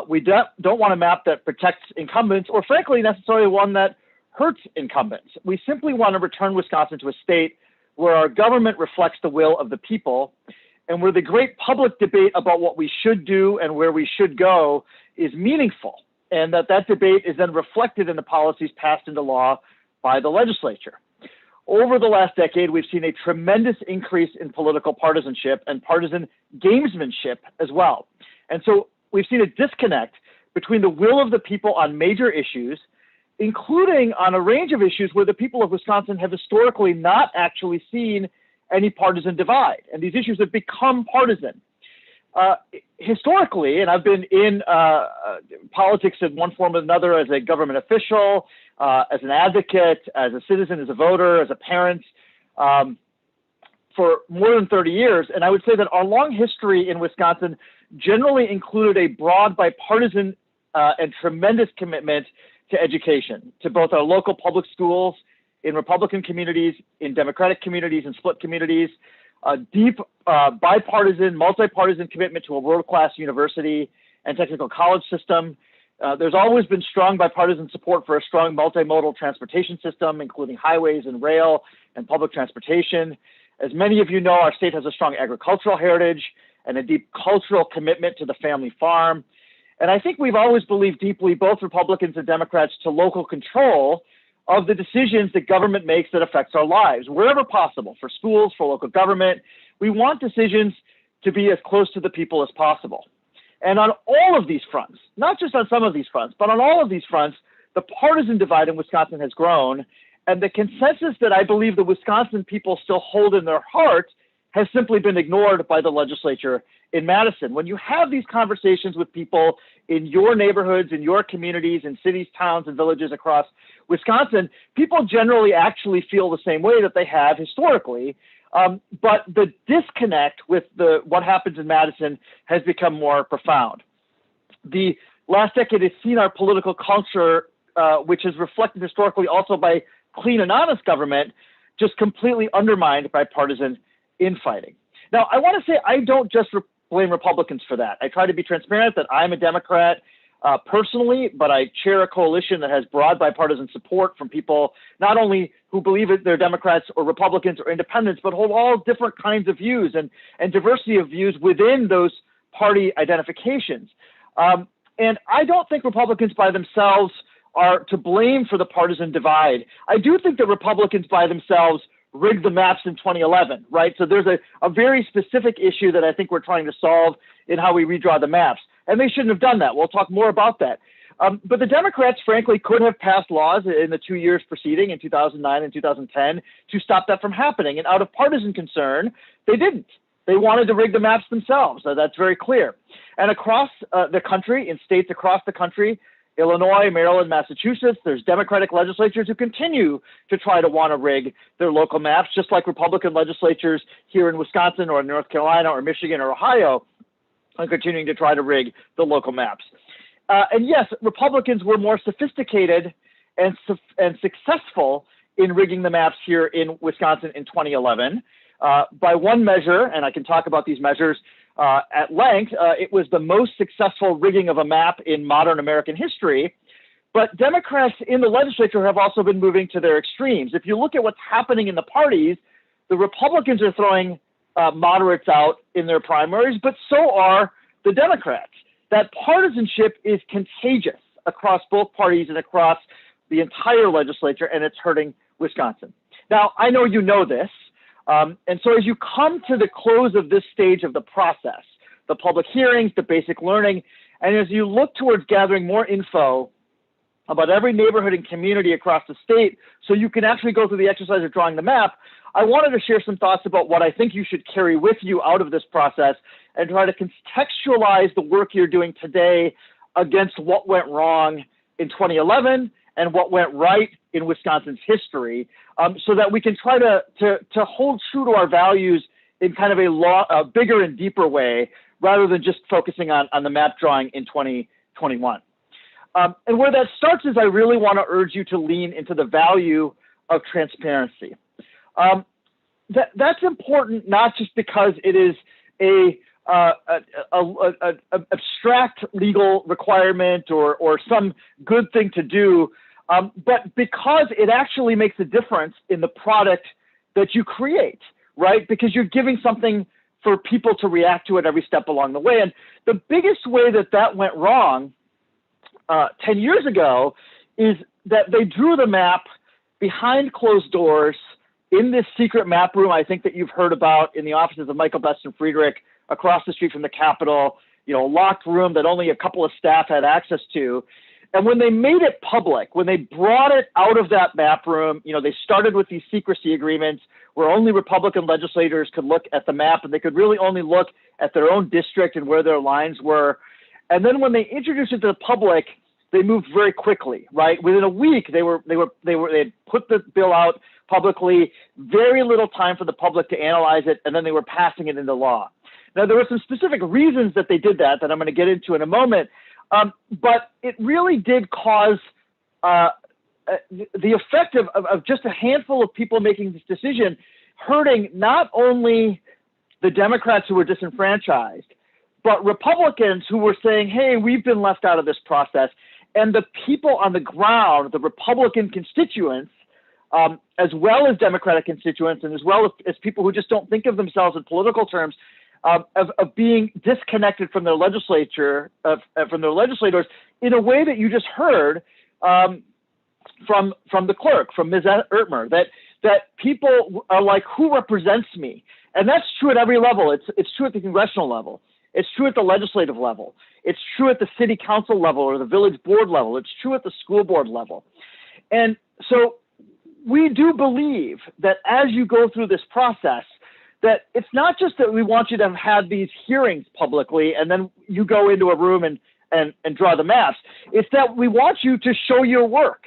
S11: We don't want a map that protects incumbents or, frankly, necessarily one that hurts incumbents. We simply want to return Wisconsin to a state where our government reflects the will of the people and where the great public debate about what we should do and where we should go is meaningful, and that debate is then reflected in the policies passed into law by the legislature. Over the last decade, we've seen a tremendous increase in political partisanship and partisan gamesmanship as well. And so we've seen a disconnect between the will of the people on major issues, including on a range of issues where the people of Wisconsin have historically not actually seen any partisan divide. And these issues have become partisan. Historically, and I've been in politics in one form or another as a government official, as an advocate, as a citizen, as a voter, as a parent, for more than 30 years. And I would say that our long history in Wisconsin generally included a broad bipartisan and tremendous commitment to education, to both our local public schools, in Republican communities, in Democratic communities, and split communities. a deep bipartisan, multi-partisan commitment to a world-class university and technical college system. There's always been strong bipartisan support for a strong multimodal transportation system, including highways and rail and public transportation. As many of you know, our state has a strong agricultural heritage and a deep cultural commitment to the family farm. And I think we've always believed deeply, both Republicans and Democrats, to local control of the decisions that government makes that affects our lives, wherever possible, for schools, for local government. We want decisions to be as close to the people as possible. And on all of these fronts, not just on some of these fronts, but on all of these fronts, the partisan divide in Wisconsin has grown. And the consensus that I believe the Wisconsin people still hold in their heart has simply been ignored by the legislature in Madison. When you have these conversations with people in your neighborhoods, in your communities, in cities, towns, and villages across Wisconsin, people generally actually feel the same way that they have historically. But the disconnect with what happens in Madison has become more profound. The last decade has seen our political culture, which is reflected historically also by clean and honest government, just completely undermined by partisan infighting. Now, I want to say I don't just blame Republicans for that. I try to be transparent that I'm a Democrat personally, but I chair a coalition that has broad bipartisan support from people not only who believe they're Democrats or Republicans or independents, but hold all different kinds of views and diversity of views within those party identifications. And I don't think Republicans by themselves are to blame for the partisan divide. I do think that Republicans by themselves rigged the maps in 2011, right? So there's a very specific issue that I think we're trying to solve in how we redraw the maps. And they shouldn't have done that. We'll talk more about that. But the Democrats, frankly, could have passed laws in the 2 years preceding, in 2009 and 2010, to stop that from happening. And out of partisan concern, they didn't. They wanted to rig the maps themselves. So that's very clear. And across the country, in states across the country, Illinois, Maryland, Massachusetts, there's Democratic legislatures who continue to try to want to rig their local maps, just like Republican legislatures here in Wisconsin or North Carolina or Michigan or Ohio are continuing to try to rig the local maps. And yes, Republicans were more sophisticated and successful in rigging the maps here in Wisconsin in 2011. By one measure, and I can talk about these measures at length, it was the most successful rigging of a map in modern American history. But Democrats in the legislature have also been moving to their extremes. If you look at what's happening in the parties, the Republicans are throwing moderates out in their primaries, but so are the Democrats. That partisanship is contagious across both parties and across the entire legislature, and it's hurting Wisconsin. Now, I know you know this. And so as you come to the close of this stage of the process, the public hearings, the basic learning, and as you look towards gathering more info about every neighborhood and community across the state, so you can actually go through the exercise of drawing the map, I wanted to share some thoughts about what I think you should carry with you out of this process and try to contextualize the work you're doing today against what went wrong in 2011 and what went right in Wisconsin's history, so that we can try to hold true to our values in kind of a bigger and deeper way, rather than just focusing on the map drawing in 2021. And where that starts is I really want to urge you to lean into the value of transparency. That's important, not just because it is a abstract legal requirement or some good thing to do, but because it actually makes a difference in the product that you create, right? Because you're giving something for people to react to at every step along the way. And the biggest way that went wrong 10 years ago is that they drew the map behind closed doors in this secret map room, I think that you've heard about in the offices of Michael Best and Friedrich across the street from the Capitol, a locked room that only a couple of staff had access to. And when they made it public, when they brought it out of that map room, they started with these secrecy agreements where only Republican legislators could look at the map, and they could really only look at their own district and where their lines were. And then when they introduced it to the public, they moved very quickly, right? Within a week, they had put the bill out publicly, very little time for the public to analyze it, and then they were passing it into law. Now, there were some specific reasons that they did that I'm going to get into in a moment, but it really did cause the effect of just a handful of people making this decision, hurting not only the Democrats who were disenfranchised, but Republicans who were saying, hey, we've been left out of this process. And the people on the ground, the Republican constituents, as well as Democratic constituents, and as well as people who just don't think of themselves in political terms, of being disconnected from their legislature, from their legislators, in a way that you just heard from the clerk, from Ms. Ertmer, that people are like, who represents me? And that's true at every level. It's true at the congressional level. It's true at the legislative level. It's true at the city council level or the village board level. It's true at the school board level. And so we do believe that as you go through this process, that it's not just that we want you to have had these hearings publicly and then you go into a room and draw the maps. It's that we want you to show your work.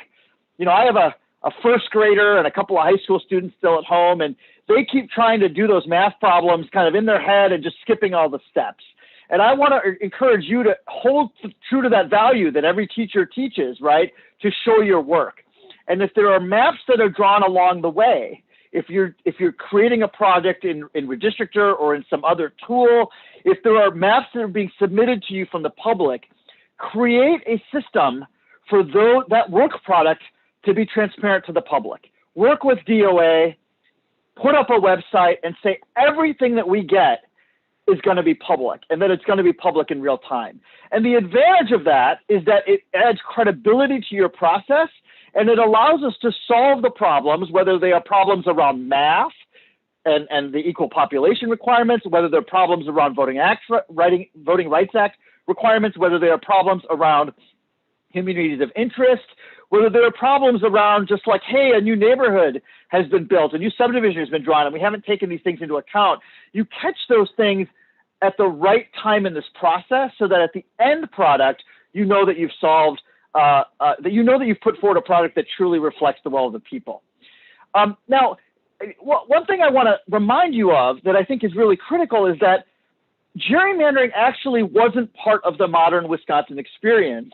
S11: You know, I have a first grader and a couple of high school students still at home, and they keep trying to do those math problems kind of in their head and just skipping all the steps. And I want to encourage you to hold true to that value that every teacher teaches, right? To show your work. And if there are maps that are drawn along the way, if you're creating a project in Redistrictor or in some other tool, if there are maps that are being submitted to you from the public, create a system for that work product to be transparent to the public. Work with DOA, put up a website and say everything that we get is going to be public, and that it's going to be public in real time. And the advantage of that is that it adds credibility to your process, and it allows us to solve the problems, whether they are problems around math and the equal population requirements, whether they're problems around Voting Rights Act requirements, whether they are problems around communities of interest, whether there are problems around just like, hey, a new neighborhood has been built, a new subdivision has been drawn, and we haven't taken these things into account. You catch those things at the right time in this process so that at the end product, you know that you've solved, that you've put forward a product that truly reflects the will of the people. Now, one thing I want to remind you of that I think is really critical is that gerrymandering actually wasn't part of the modern Wisconsin experience.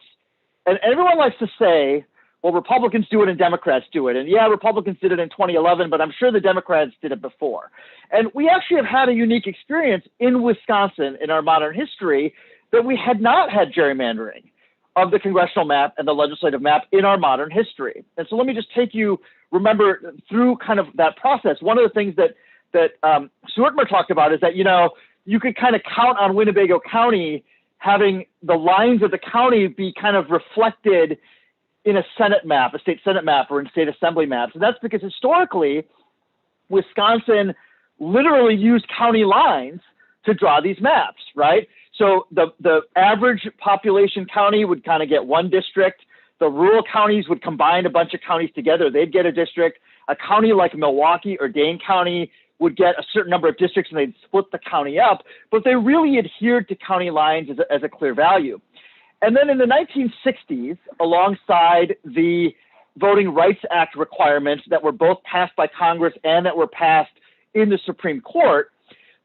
S11: And everyone likes to say, well, Republicans do it and Democrats do it. And yeah, Republicans did it in 2011, but I'm sure the Democrats did it before. And we actually have had a unique experience in Wisconsin in our modern history that we had not had gerrymandering of the congressional map and the legislative map in our modern history. And so let me just take you, remember, through kind of that process. One of the things that Sue Ertmer talked about is that, you know, you could kind of count on Winnebago County having the lines of the county be kind of reflected in a Senate map, a state Senate map, or in state assembly maps. And that's because historically, Wisconsin literally used county lines to draw these maps, right? So the average population county would kind of get one district. The rural counties would combine a bunch of counties together. They'd get a district. A county like Milwaukee or Dane County would get a certain number of districts and they'd split the county up, but they really adhered to county lines as a clear value. And then in the 1960s, alongside the Voting Rights Act requirements that were both passed by Congress and that were passed in the Supreme Court,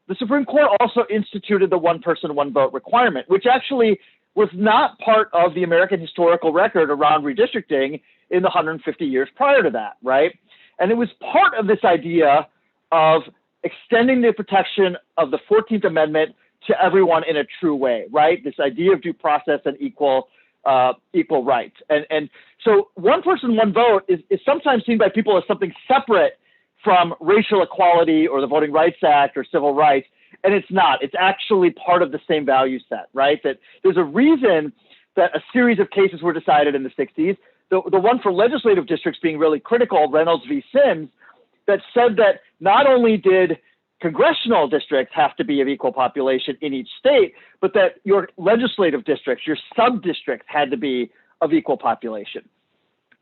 S11: the Supreme Court also instituted the one person, one vote requirement, which actually was not part of the American historical record around redistricting in the 150 years prior to that, right? And it was part of this idea of extending the protection of the 14th Amendment to everyone in a true way, right? This idea of due process and equal rights. And so one person, one vote is sometimes seen by people as something separate from racial equality or the Voting Rights Act or civil rights, and it's not. It's actually part of the same value set, right? That there's a reason that a series of cases were decided in the 60s, the one for legislative districts being really critical, Reynolds v. Sims, that said that not only did congressional districts have to be of equal population in each state, but that your legislative districts, your sub-districts had to be of equal population.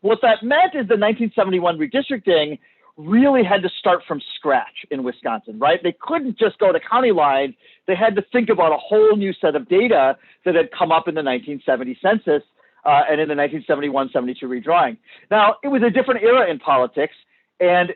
S11: What that meant is the 1971 redistricting really had to start from scratch in Wisconsin, right? They couldn't just go to county lines. They had to think about a whole new set of data that had come up in the 1970 census and in the 1971-72 redrawing. Now, it was a different era in politics, and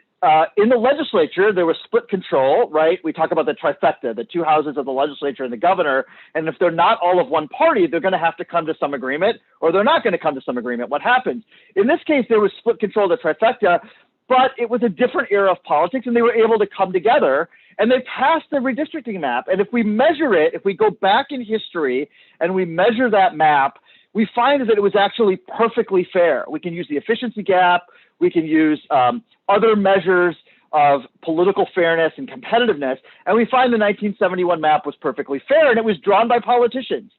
S11: in the legislature, there was split control, right? We talk about the trifecta, the two houses of the legislature and the governor. And if they're not all of one party, they're going to have to come to some agreement, or they're not going to come to some agreement. What happens? In this case, there was split control of the trifecta, but it was a different era of politics, and they were able to come together. And they passed the redistricting map. And if we measure it, if we go back in history and we measure that map, we find that it was actually perfectly fair. We can use the efficiency gap. We can use other measures of political fairness and competitiveness. And we find the 1971 map was perfectly fair, and it was drawn by politicians.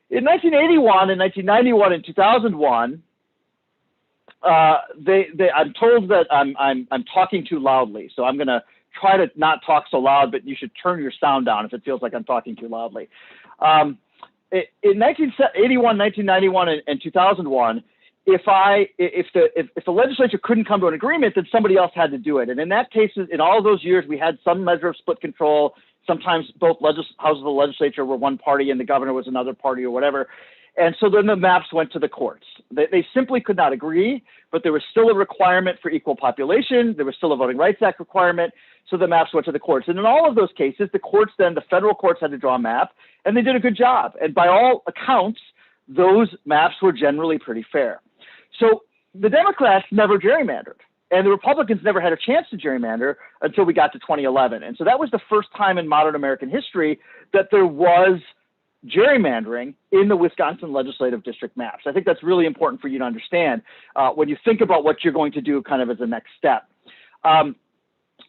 S11: In 1981 and 1991 and 2001, I'm told that I'm talking too loudly. So I'm going to try to not talk so loud, but you should turn your sound down if it feels like I'm talking too loudly. In 1981, 1991, and 2001, if the legislature couldn't come to an agreement, then somebody else had to do it. And in that case, in all of those years, we had some measure of split control. Sometimes both houses of the legislature were one party and the governor was another party or whatever. And so then the maps went to the courts. They simply could not agree, but there was still a requirement for equal population. There was still a Voting Rights Act requirement. So the maps went to the courts. And in all of those cases, the federal courts had to draw a map, and they did a good job. And by all accounts, those maps were generally pretty fair. So the Democrats never gerrymandered, and the Republicans never had a chance to gerrymander until we got to 2011. And so that was the first time in modern American history that there was gerrymandering in the Wisconsin legislative district maps. I think that's really important for you to understand when you think about what you're going to do kind of as a next step.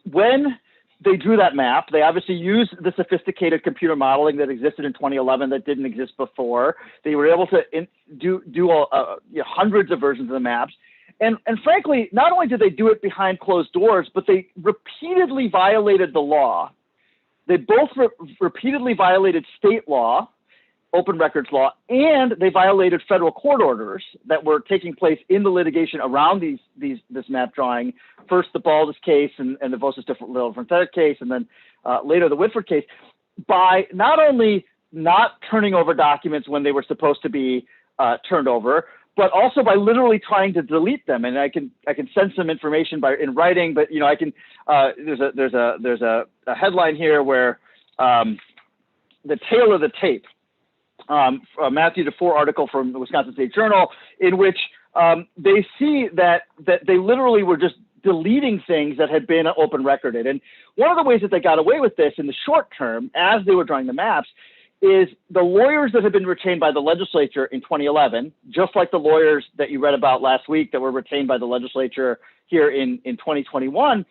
S11: When they drew that map, they obviously used the sophisticated computer modeling that existed in 2011 that didn't exist before. They were able to do hundreds of versions of the maps. And frankly, not only did they do it behind closed doors, but they repeatedly violated the law. They both repeatedly violated state law, open records law, and they violated federal court orders that were taking place in the litigation around this map drawing. First, the Baldus case and the Voces de la Frontera case, and then later the Whitford case, by not only not turning over documents when they were supposed to be turned over, but also by literally trying to delete them. And I can send some information in writing, but I can there's a headline here where the tale of the tape. A Matthew DeFore article from the Wisconsin State Journal, in which they see that they literally were just deleting things that had been open recorded. And one of the ways that they got away with this in the short term, as they were drawing the maps, is the lawyers that had been retained by the legislature in 2011, just like the lawyers that you read about last week that were retained by the legislature here in 2021,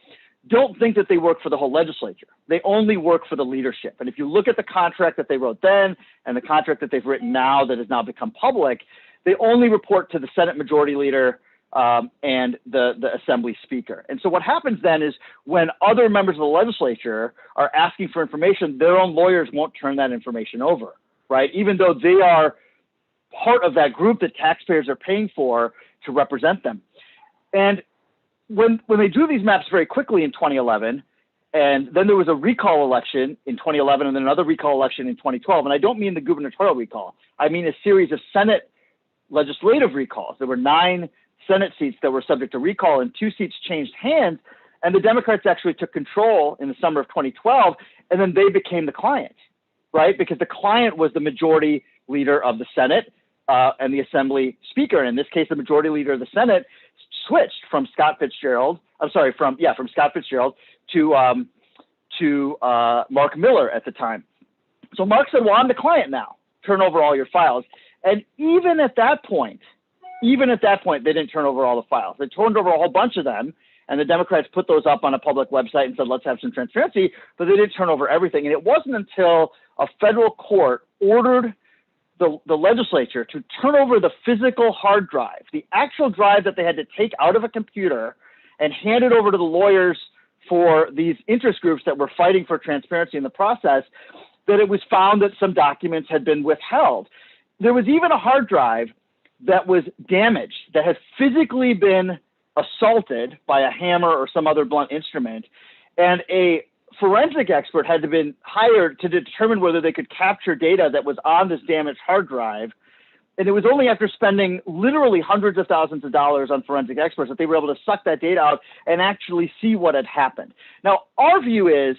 S11: don't think that they work for the whole legislature. They only work for the leadership. And if you look at the contract that they wrote then and the contract that they've written now that has now become public, they only report to the Senate Majority Leader and the Assembly Speaker. And so what happens then is when other members of the legislature are asking for information, their own lawyers won't turn that information over, right? Even though they are part of that group that taxpayers are paying for to represent them. And when they drew these maps very quickly in 2011, and then there was a recall election in 2011 and then another recall election in 2012. And I don't mean the gubernatorial recall. I mean a series of Senate legislative recalls. There were 9 Senate seats that were subject to recall and 2 seats changed hands. And the Democrats actually took control in the summer of 2012, and then they became the client, right? Because the client was the majority leader of the Senate and the Assembly Speaker. And in this case, the majority leader of the Senate switched from Scott Fitzgerald. I'm sorry, from Scott Fitzgerald to Mark Miller at the time. So Mark said, well, I'm the client now. Turn over all your files. And even at that point, they didn't turn over all the files. They turned over a whole bunch of them, and the Democrats put those up on a public website and said, let's have some transparency, but they didn't turn over everything. And it wasn't until a federal court ordered the legislature to turn over the physical hard drive, the actual drive that they had to take out of a computer and hand it over to the lawyers for these interest groups that were fighting for transparency in the process, that it was found that some documents had been withheld. There was even a hard drive that was damaged, that had physically been assaulted by a hammer or some other blunt instrument, and a forensic expert had to been hired to determine whether they could capture data that was on this damaged hard drive. And it was only after spending literally hundreds of thousands of dollars on forensic experts that they were able to suck that data out and actually see what had happened. Now, our view is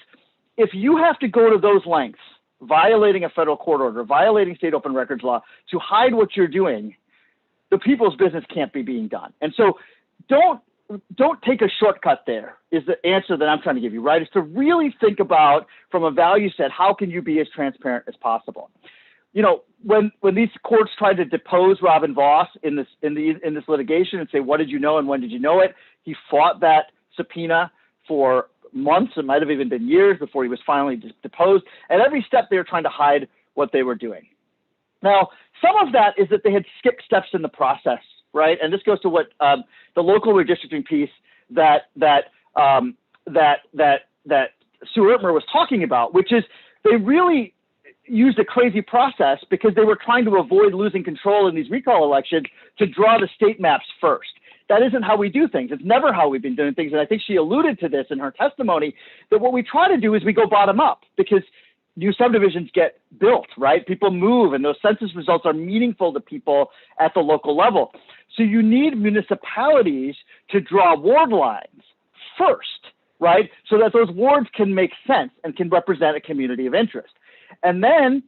S11: if you have to go to those lengths, violating a federal court order, violating state open records law to hide what you're doing, the people's business can't be being done. And so don't don't take a shortcut there is the answer that I'm trying to give you, right? Is to really think about, from a value set, how can you be as transparent as possible? You know, when these courts tried to depose Robin Vos in this litigation and say, what did you know and when did you know it? He fought that subpoena for months. It might have even been years before he was finally deposed. At every step, they were trying to hide what they were doing. Now, some of that is that they had skipped steps in the process, right? And this goes to what the local redistricting piece that Sue Ertmer was talking about, which is they really used a crazy process because they were trying to avoid losing control in these recall elections to draw the state maps first. That isn't how we do things. It's never how we've been doing things. And I think she alluded to this in her testimony, that what we try to do is we go bottom up because new subdivisions get built, right? People move, and those census results are meaningful to people at the local level. So you need municipalities to draw ward lines first, right? So that those wards can make sense and can represent a community of interest. And then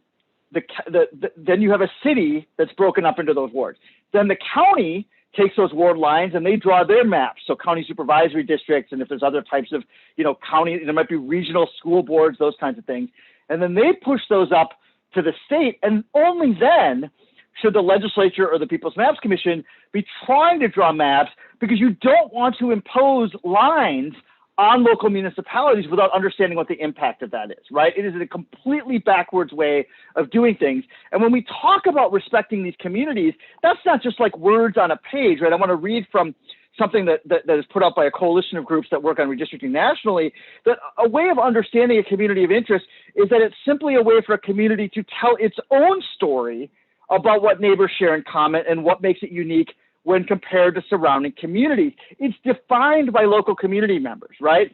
S11: then you have a city that's broken up into those wards. Then the county takes those ward lines and they draw their maps. So county supervisory districts, and if there's other types of, you know, county, there might be regional school boards, those kinds of things. And then they push those up to the state. And only then should the legislature or the People's Maps Commission be trying to draw maps, because you don't want to impose lines on local municipalities without understanding what the impact of that is, right? It is a completely backwards way of doing things. And when we talk about respecting these communities, that's not just like words on a page, right? I want to read from something that is put out by a coalition of groups that work on redistricting nationally, that a way of understanding a community of interest is that it's simply a way for a community to tell its own story about what neighbors share in common and what makes it unique when compared to surrounding communities. It's defined by local community members, right?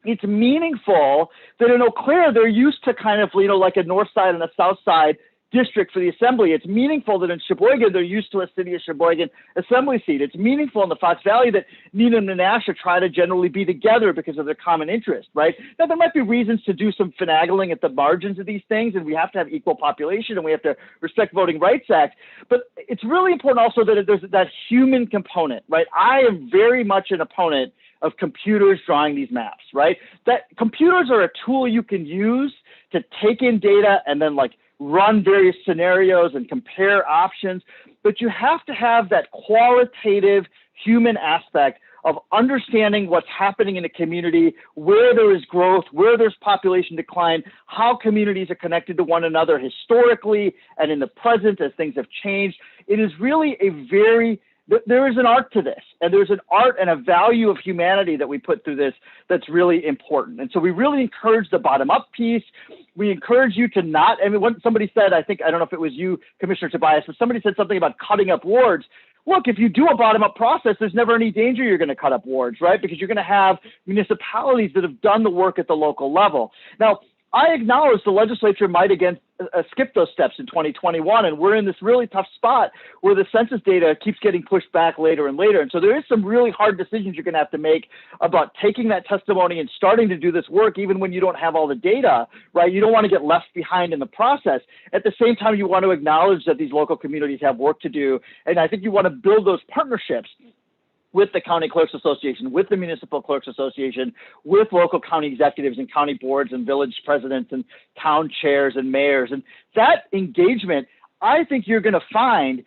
S11: It's meaningful that in Eau Claire, they're used to kind of, you know, like a north side and a south side district for the assembly. It's meaningful that in Sheboygan, they're used to a city of Sheboygan assembly seat. It's meaningful in the Fox Valley that Neenah and Menasha try to generally be together because of their common interest, right? Now, there might be reasons to do some finagling at the margins of these things, and we have to have equal population, and we have to respect Voting Rights Act. But it's really important also that there's that human component, right? I am very much an opponent of computers drawing these maps, right? That computers are a tool you can use to take in data and then like run various scenarios and compare options, but you have to have that qualitative human aspect of understanding what's happening in a community, where there is growth, where there's population decline, how communities are connected to one another historically and in the present as things have changed. It is really there is an art to this, and there's an art and a value of humanity that we put through this that's really important. And so we really encourage the bottom-up piece. We encourage you to not, I mean, when somebody said, I don't know if it was you, Commissioner Tobias, but somebody said something about cutting up wards. Look, if you do a bottom-up process, there's never any danger you're going to cut up wards, right? Because you're going to have municipalities that have done the work at the local level. Now, I acknowledge the legislature might again skip those steps in 2021, and we're in this really tough spot where the census data keeps getting pushed back later and later. And so there is some really hard decisions you're going to have to make about taking that testimony and starting to do this work even when you don't have all the data, right? You don't want to get left behind in the process. At the same time, you want to acknowledge that these local communities have work to do, and I think you want to build those partnerships with the County Clerks Association, with the Municipal Clerks Association, with local county executives and county boards and village presidents and town chairs and mayors. And that engagement, I think you're going to find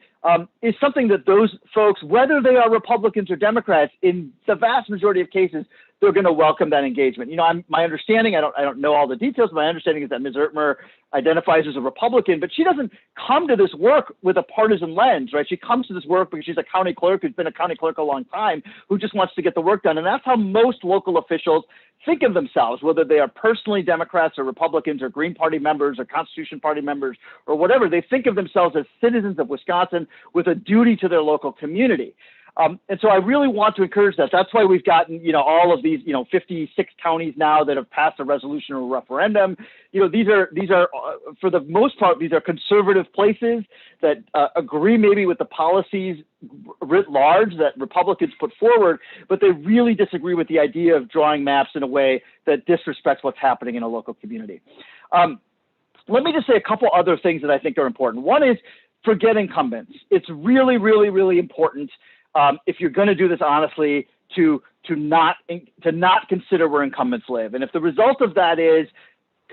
S11: is something that those folks, whether they are Republicans or Democrats, in the vast majority of cases, they're going to welcome that engagement. You know, my understanding, I don't know all the details, but my understanding is that Ms. Ertmer identifies as a Republican, but she doesn't come to this work with a partisan lens, right? She comes to this work because she's a county clerk who's been a county clerk a long time, who just wants to get the work done. And that's how most local officials think of themselves, whether they are personally Democrats or Republicans or Green Party members or Constitution Party members or whatever. They think of themselves as citizens of Wisconsin with a duty to their local community. And so I really want to encourage that. That's why we've gotten, you know, all of these, you know, 56 counties now that have passed a resolution or referendum. You know, these are for the most part, these are conservative places that agree maybe with the policies writ large that Republicans put forward, but they really disagree with the idea of drawing maps in a way that disrespects what's happening in a local community. Let me just say a couple other things that I think are important. One is forget incumbents. It's really, really, really important if you're going to do this honestly, to not consider where incumbents live. And if the result of that is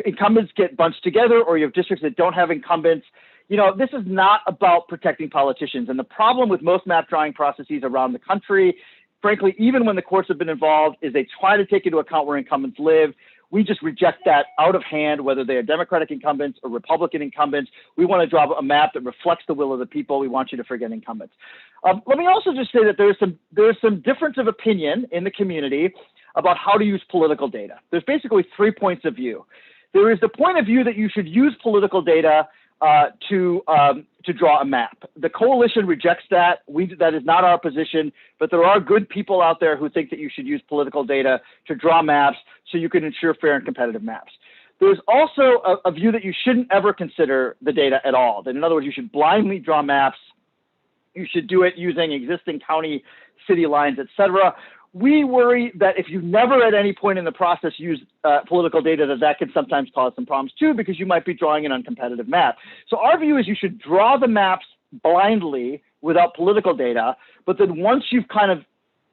S11: incumbents get bunched together, or you have districts that don't have incumbents, this is not about protecting politicians. And the problem with most map drawing processes around the country, frankly, even when the courts have been involved, is they try to take into account where incumbents live. We just reject that out of hand, whether they are Democratic incumbents or Republican incumbents. We want to draw a map that reflects the will of the people. We want you to forget incumbents. Let me also just say that there's some difference of opinion in the community about how to use political data. There's basically 3 points of view. There is the point of view that you should use political data to draw a map. The coalition rejects that. That is not our position, but there are good people out there who think that you should use political data to draw maps so you can ensure fair and competitive maps. There's also a view that you shouldn't ever consider the data at all. That in other words, you should blindly draw maps. You should do it using existing county, city lines, et cetera. We worry that if you never at any point in the process use political data, that can sometimes cause some problems too, because you might be drawing an uncompetitive map. So our view is you should draw the maps blindly without political data, but then once you've kind of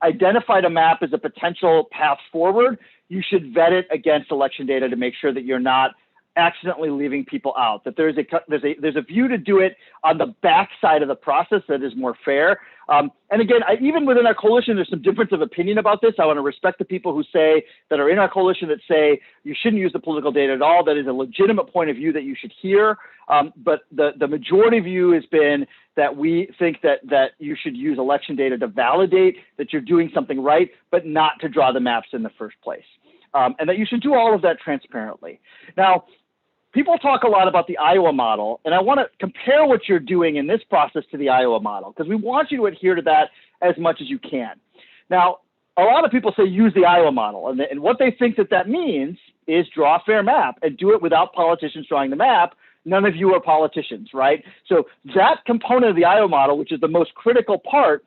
S11: identified a map as a potential path forward, you should vet it against election data to make sure that you're not accidentally leaving people out, that there's a view to do it on the back side of the process that is more fair. And again, even within our coalition, there's some difference of opinion about this. I want to respect the people who say that are in our coalition that say you shouldn't use the political data at all. That is a legitimate point of view that you should hear. But the majority view has been that we think that you should use election data to validate that you're doing something right, but not to draw the maps in the first place. And that you should do all of that transparently. Now, people talk a lot about the Iowa model, and I want to compare what you're doing in this process to the Iowa model, because we want you to adhere to that as much as you can. Now, a lot of people say use the Iowa model, and what they think that means is draw a fair map and do it without politicians drawing the map. None of you are politicians, right? So that component of the Iowa model, which is the most critical part,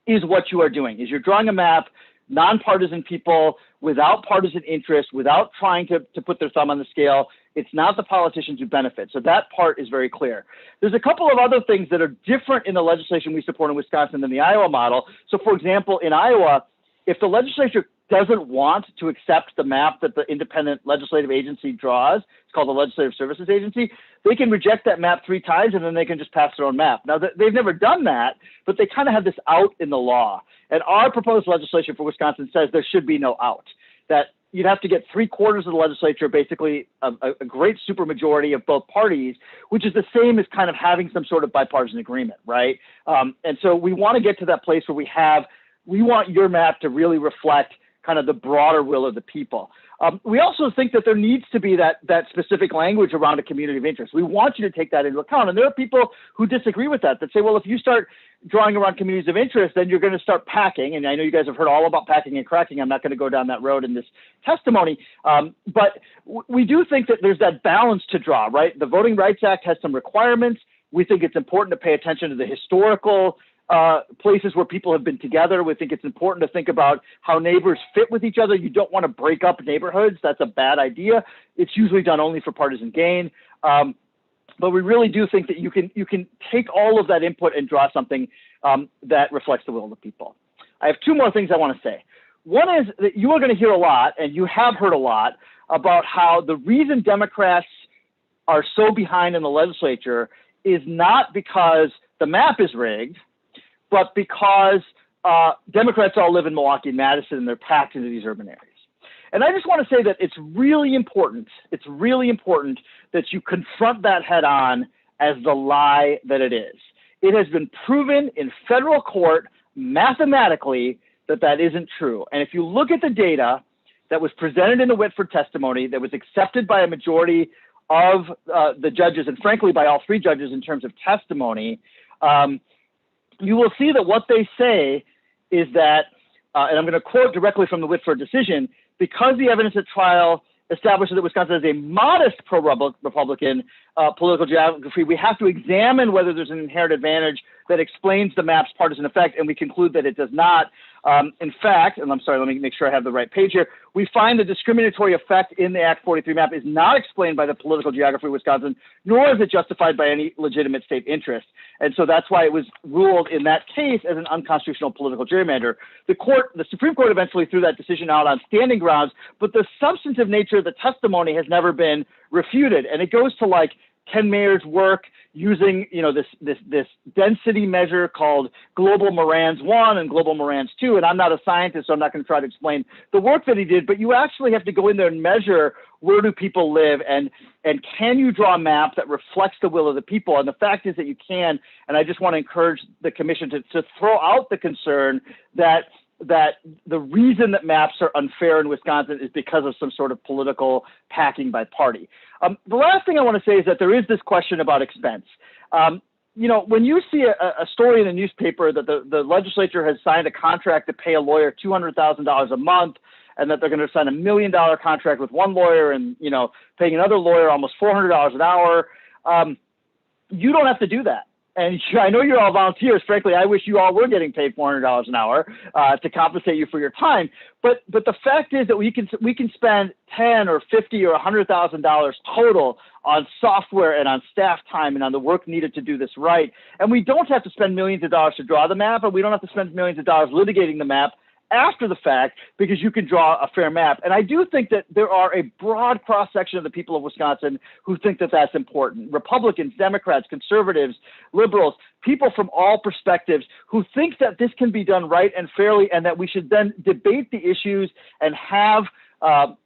S11: is what you are doing, is you're drawing a map, nonpartisan people, without partisan interest, without trying to put their thumb on the scale. It's not the politicians who benefit. So that part is very clear. There's a couple of other things that are different in the legislation we support in Wisconsin than the Iowa model. So for example, in Iowa, if the legislature doesn't want to accept the map that the independent legislative agency draws, it's called the Legislative Services Agency, they can reject that map 3 times and then they can just pass their own map. Now, they've never done that, but they kind of have this out in the law. And our proposed legislation for Wisconsin says there should be no out, that you'd have to get 3/4 of the legislature, basically a great supermajority of both parties, which is the same as kind of having some sort of bipartisan agreement, right? And so we want to get to that place where we want your map to really reflect kind of the broader will of the people. We also think that there needs to be that specific language around a community of interest. We want you to take that into account. And there are people who disagree with that say, well, if you start drawing around communities of interest, then you're going to start packing. And I know you guys have heard all about packing and cracking. I'm not going to go down that road in this testimony. But we do think that there's that balance to draw, right? The Voting Rights Act has some requirements. We think it's important to pay attention to the historical places where people have been together. We think it's important to think about how neighbors fit with each other. You don't want to break up neighborhoods. That's a bad idea. It's usually done only for partisan gain. But we really do think that you can take all of that input and draw something that reflects the will of the people. I have 2 more things I want to say. One is that you are going to hear a lot, and you have heard a lot, about how the reason Democrats are so behind in the legislature is not because the map is rigged, but because Democrats all live in Milwaukee and Madison, and they're packed into these urban areas. And I just want to say that it's really important that you confront that head on as the lie that it is. It has been proven in federal court mathematically that isn't true. And if you look at the data that was presented in the Whitford testimony, that was accepted by a majority of the judges, and frankly by all 3 judges in terms of testimony, you will see that what they say is that, and I'm going to quote directly from the Whitford decision, because the evidence at trial establishes that Wisconsin has a modest pro-Republican political geography, we have to examine whether there's an inherent advantage that explains the map's partisan effect, and we conclude that it does not. In fact, and I'm sorry, let me make sure I have the right page here, we find the discriminatory effect in the Act 43 map is not explained by the political geography of Wisconsin, nor is it justified by any legitimate state interest. And so that's why it was ruled in that case as an unconstitutional political gerrymander. The Supreme Court eventually threw that decision out on standing grounds, but the substantive nature of the testimony has never been refuted. And it goes to like, can mayors work using, this density measure called Global Morands 1 and Global Morands 2? And I'm not a scientist, so I'm not going to try to explain the work that he did, but you actually have to go in there and measure where do people live, and can you draw a map that reflects the will of the people? And the fact is that you can, and I just want to encourage the commission to throw out the concern that the reason that maps are unfair in Wisconsin is because of some sort of political packing by party. The last thing I want to say is that there is this question about expense. When you see a story in the newspaper that the legislature has signed a contract to pay a lawyer $200,000 a month, and that they're going to sign $1 million contract with one lawyer and, paying another lawyer almost $400 an hour, you don't have to do that. And I know you're all volunteers. Frankly, I wish you all were getting paid $400 an hour to compensate you for your time. But the fact is that we can spend $10 or $50 or $100,000 total on software and on staff time and on the work needed to do this right. And we don't have to spend millions of dollars to draw the map, and we don't have to spend millions of dollars litigating the map after the fact, because you can draw a fair map. And I do think that there are a broad cross-section of the people of Wisconsin who think that that's important. Republicans, Democrats, conservatives, liberals, people from all perspectives who think that this can be done right and fairly, and that we should then debate the issues and have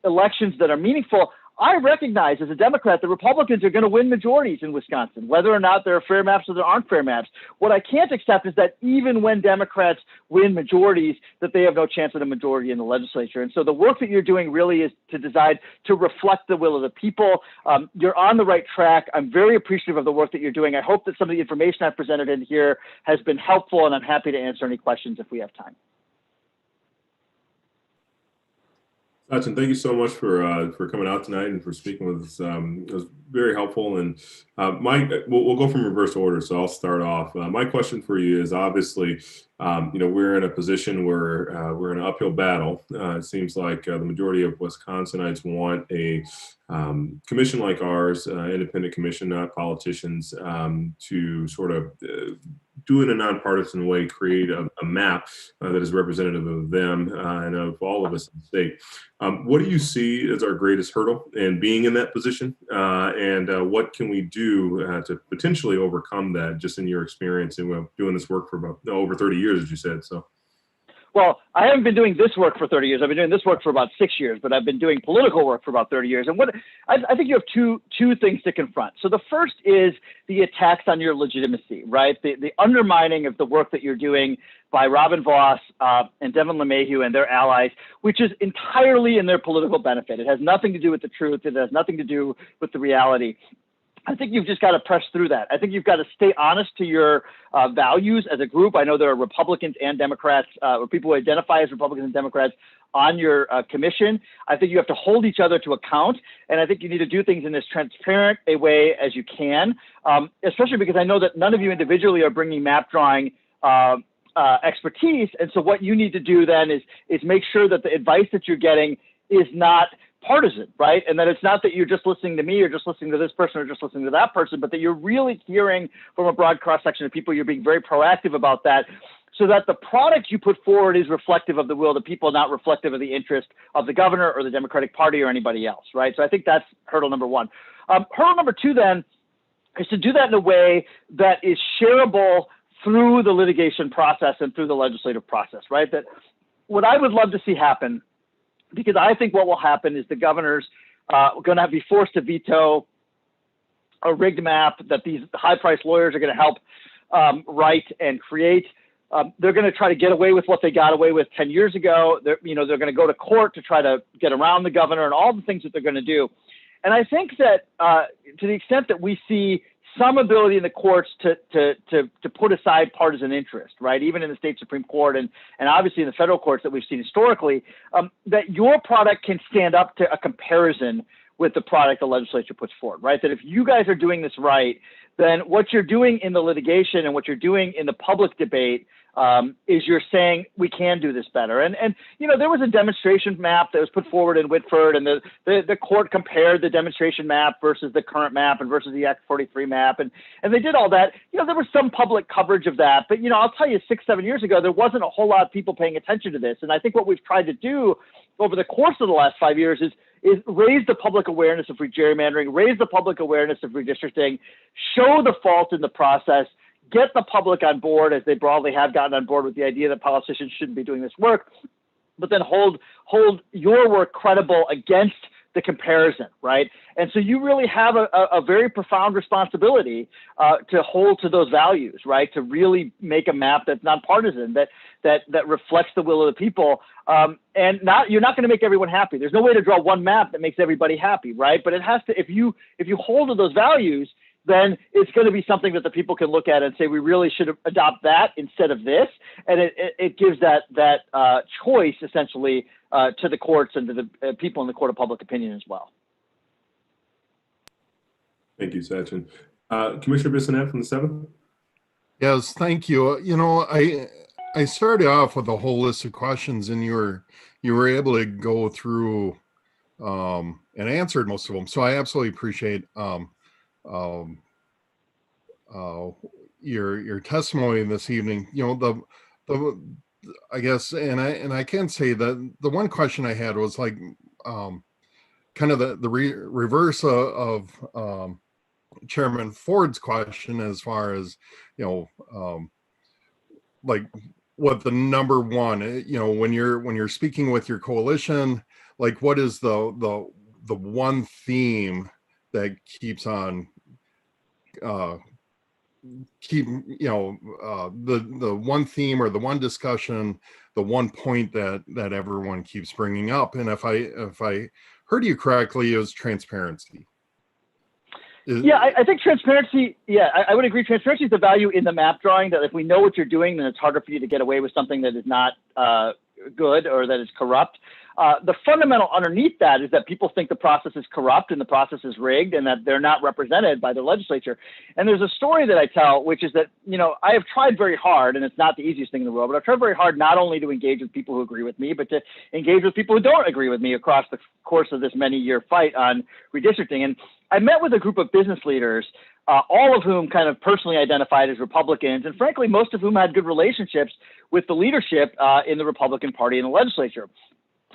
S11: elections that are meaningful. I recognize as a Democrat that Republicans are going to win majorities in Wisconsin, whether or not there are fair maps or there aren't fair maps. What I can't accept is that even when Democrats win majorities, that they have no chance at a majority in the legislature. And so the work that you're doing really is to decide to reflect the will of the people. You're on the right track. I'm very appreciative of the work that you're doing. I hope that some of the information I've presented in here has been helpful, and I'm happy to answer any questions if we have time.
S2: Sachin, thank you so much for coming out tonight and for speaking with us. It was very helpful. And we'll go from reverse order. So I'll start off. My question for you is obviously, we're in a position where we're in an uphill battle. It seems like the majority of Wisconsinites want a commission like ours, independent commission, not politicians, to sort of do it in a nonpartisan way, create a map that is representative of them and of all of us in the state. What do you see as our greatest hurdle in being in that position? And what can we do to potentially overcome that, just in your experience in doing this work for about over 30 years, as you said? So.
S11: Well, I haven't been doing this work for 30 years. I've been doing this work for about 6 years, but I've been doing political work for about 30 years. And what I think you have two things to confront. So the first is the attacks on your legitimacy, right? The undermining of the work that you're doing by Robin Voss and Devin LeMahieu and their allies, which is entirely in their political benefit. It has nothing to do with the truth. It has nothing to do with the reality. I think you've just got to press through that. I think you've got to stay honest to your values as a group. I know there are Republicans and Democrats, or people who identify as Republicans and Democrats on your commission. I think you have to hold each other to account, and I think you need to do things in as transparent a way as you can, especially because I know that none of you individually are bringing map drawing expertise. And so what you need to do then is make sure that the advice that you're getting is not partisan, right? And that it's not that you're just listening to me or just listening to this person or just listening to that person, but that you're really hearing from a broad cross-section of people. You're being very proactive about that, so that the product you put forward is reflective of the will of the people, not reflective of the interest of the governor or the Democratic Party or anybody else, right? So I think that's hurdle number one. Hurdle number two then is to do that in a way that is shareable through the litigation process and through the legislative process, right? That what I would love to see happen, because I think what will happen is the governor's going to be forced to veto a rigged map that these high-priced lawyers are going to help write and create. They're going to try to get away with what they got away with 10 years ago. They're going to go to court to try to get around the governor and all the things that they're going to do. And I think that to the extent that we see some ability in the courts to put aside partisan interest, right? Even in the state Supreme Court and obviously in the federal courts that we've seen historically, that your product can stand up to a comparison with the product the legislature puts forward, right? That if you guys are doing this right, then what you're doing in the litigation and what you're doing in the public debate is you're saying we can do this better. And you know, there was a demonstration map that was put forward in Whitford, and the court compared the demonstration map versus the current map and versus the Act 43 map, and they did all that. You know, there was some public coverage of that, but you know, I'll tell you, 6-7 years ago, there wasn't a whole lot of people paying attention to this. And I think what we've tried to do over the course of the last 5 years is raise the public awareness of gerrymandering, raise the public awareness of redistricting, show the fault in the process, get the public on board, as they broadly have gotten on board with the idea that politicians shouldn't be doing this work, but then hold your work credible against the comparison, right? And so you really have a very profound responsibility to hold to those values, right? To really make a map that's nonpartisan, that reflects the will of the people. And you're not going to make everyone happy. There's no way to draw one map that makes everybody happy, right? But it has to, if you hold to those values, then it's going to be something that the people can look at and say, we really should adopt that instead of this. And it gives that choice essentially to the courts and to the people in the court of public opinion as well.
S2: Thank you, Sachin. Commissioner Bissonnette from the 7th.
S9: Yes, thank you. You know, I started off with a whole list of questions, and you were able to go through and answered most of them. So I absolutely appreciate your testimony this evening. You know, I guess, and I can say that the one question I had was like kind of the reverse of Chairman Ford's question, as far as, you know, like what the number one, you know, when you're speaking with your coalition, like what is the one theme that keeps on the one theme or the one discussion, the one point that everyone keeps bringing up? And if I heard you correctly, it was transparency.
S11: Yeah, I think transparency, I would agree. Transparency is the value in the map drawing, that if we know what you're doing, then it's harder for you to get away with something that is not good or that is corrupt. The fundamental underneath that is that people think the process is corrupt and the process is rigged and that they're not represented by the legislature. And there's a story that I tell, which is that, you know, I have tried very hard, and it's not the easiest thing in the world, but I've tried very hard not only to engage with people who agree with me, but to engage with people who don't agree with me across the course of this many-year fight on redistricting. And I met with a group of business leaders, all of whom kind of personally identified as Republicans, and frankly, most of whom had good relationships with the leadership in the Republican Party in the legislature.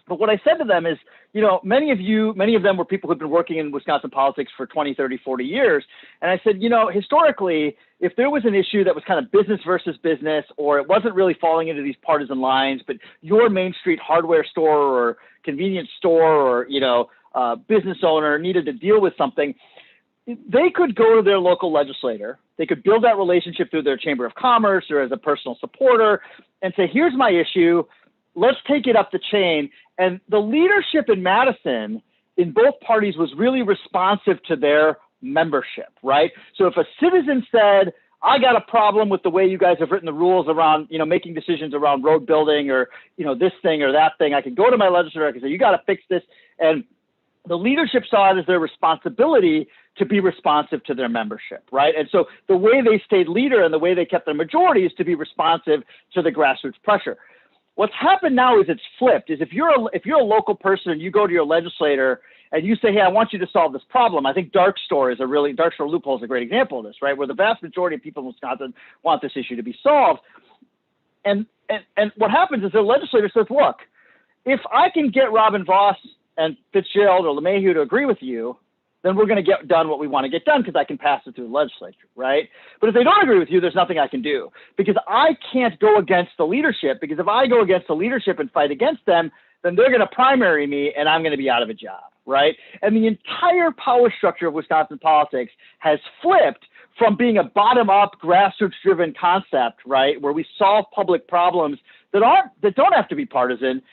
S11: But what I said to them is, you know, many of them were people who've been working in Wisconsin politics for 20, 30, 40 years. And I said, you know, historically, if there was an issue that was kind of business versus business, or it wasn't really falling into these partisan lines, but your Main Street hardware store or convenience store or, you know, business owner needed to deal with something, they could go to their local legislator. They could build that relationship through their Chamber of Commerce or as a personal supporter and say, here's my issue. Let's take it up the chain. And the leadership in Madison in both parties was really responsive to their membership, right? So if a citizen said, I got a problem with the way you guys have written the rules around, you know, making decisions around road building or, you know, this thing or that thing, I could go to my legislator, I could say, you got to fix this. And the leadership saw it as their responsibility to be responsive to their membership, right? And so the way they stayed leader and the way they kept their majority is to be responsive to the grassroots pressure. What's happened now is it's flipped. Is if you're a local person and you go to your legislator and you say, hey, I want you to solve this problem. I think dark store loophole is a great example of this, right? Where the vast majority of people in Wisconsin want this issue to be solved. And what happens is the legislator says, look, if I can get Robin Voss and Fitzgerald or LeMahieu to agree with you, then we're going to get done what we want to get done because I can pass it through the legislature, right? But if they don't agree with you, there's nothing I can do because I can't go against the leadership, because if I go against the leadership and fight against them, then they're going to primary me and I'm going to be out of a job, right? And the entire power structure of Wisconsin politics has flipped from being a bottom-up, grassroots-driven concept, right, where we solve public problems that don't have to be partisan,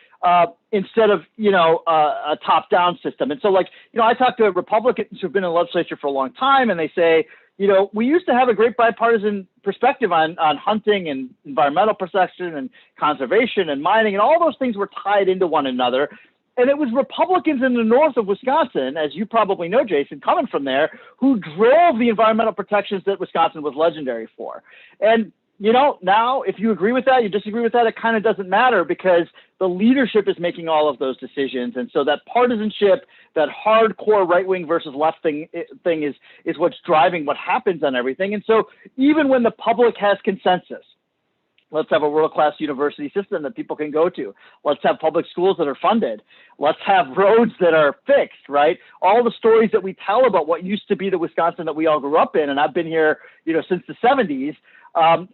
S11: instead of, you know, a top-down system. And so, like, you know, I talk to Republicans who've been in the legislature for a long time, and they say, you know, we used to have a great bipartisan perspective on hunting and environmental protection and conservation and mining, and all those things were tied into one another. And it was Republicans in the north of Wisconsin, as you probably know, Jason, coming from there, who drove the environmental protections that Wisconsin was legendary for. And you know, now if you agree with that, you disagree with that, it kind of doesn't matter because the leadership is making all of those decisions. And so that partisanship, that hardcore right-wing versus left thing is what's driving what happens on everything. And so even when the public has consensus, let's have a world-class university system that people can go to. Let's have public schools that are funded. Let's have roads that are fixed, right? All the stories that we tell about what used to be the Wisconsin that we all grew up in, and I've been here, you know, since the 70s. As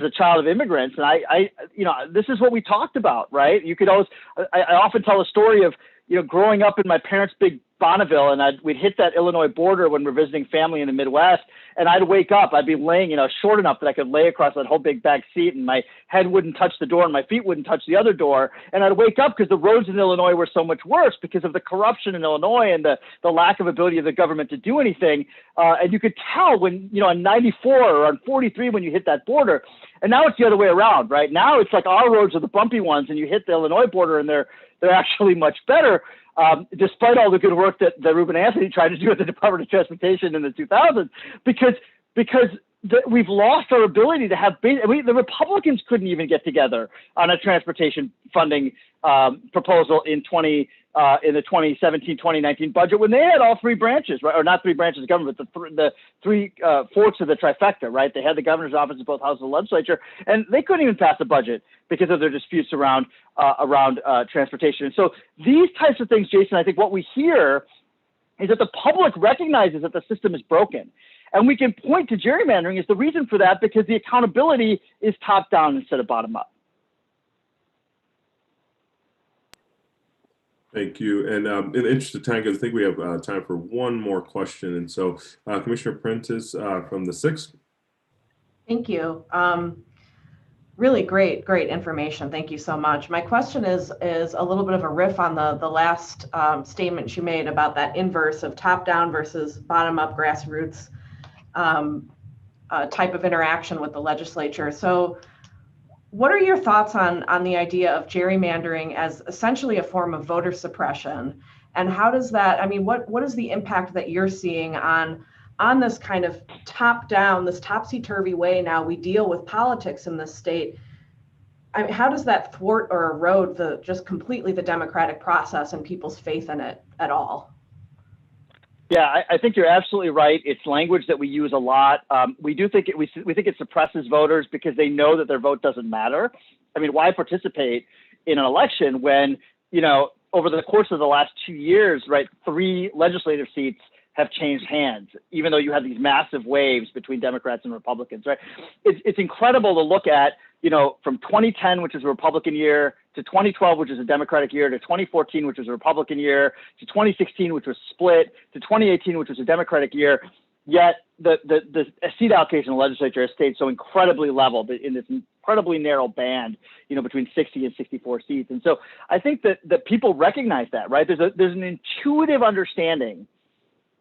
S11: a child of immigrants, and I, you know, this is what we talked about, right? You could always, I often tell a story of, you know, growing up in my parents' big Bonneville, and we'd hit that Illinois border when we're visiting family in the Midwest, and I'd wake up, I'd be laying, you know, short enough that I could lay across that whole big back seat, and my head wouldn't touch the door, and my feet wouldn't touch the other door, and I'd wake up because the roads in Illinois were so much worse because of the corruption in Illinois and the lack of ability of the government to do anything, and you could tell when, you know, on 94 or on 43 when you hit that border, and now it's the other way around, right? Now it's like our roads are the bumpy ones, and you hit the Illinois border, and they're actually much better. Despite all the good work that Ruben Anthony tried to do at the Department of Transportation in the 2000s, because we've lost our ability to have the Republicans couldn't even get together on a transportation funding proposal in the 2017-2019 budget when they had all three branches, right? Or not three branches of government, the three forks of the trifecta, right? They had the governor's office in both houses of the legislature, and they couldn't even pass a budget because of their disputes around transportation. And so these types of things, Jason, I think what we hear is that the public recognizes that the system is broken. And we can point to gerrymandering as the reason for that because the accountability is top down instead of bottom up.
S2: Thank you. And in the interest of time, because I think we have time for one more question. And so Commissioner Prentice from the 6th.
S8: Thank you. Really great information. Thank you so much. My question is a little bit of a riff on the last statement you made about that inverse of top down versus bottom up grassroots type of interaction with the legislature. So what are your thoughts on the idea of gerrymandering as essentially a form of voter suppression? And how does that, I mean, what is the impact that you're seeing on this kind of top down, this topsy-turvy way now we deal with politics in this state? I mean, how does that thwart or erode just completely the democratic process and people's faith in it at all?
S11: Yeah, I think you're absolutely right. It's language that we use a lot. We do think we think it suppresses voters because they know that their vote doesn't matter. I mean, why participate in an election when, you know, over the course of the last 2 years, right, 3 legislative seats have changed hands, even though you have these massive waves between Democrats and Republicans, right? It's incredible to look at, you know, from 2010, which is a Republican year, to 2012, which is a Democratic year, to 2014, which was a Republican year, to 2016, which was split, to 2018, which was a Democratic year. Yet the seat allocation in the legislature has stayed so incredibly level in this incredibly narrow band, you know, between 60 and 64 seats. And so I think that people recognize that, right? There's an intuitive understanding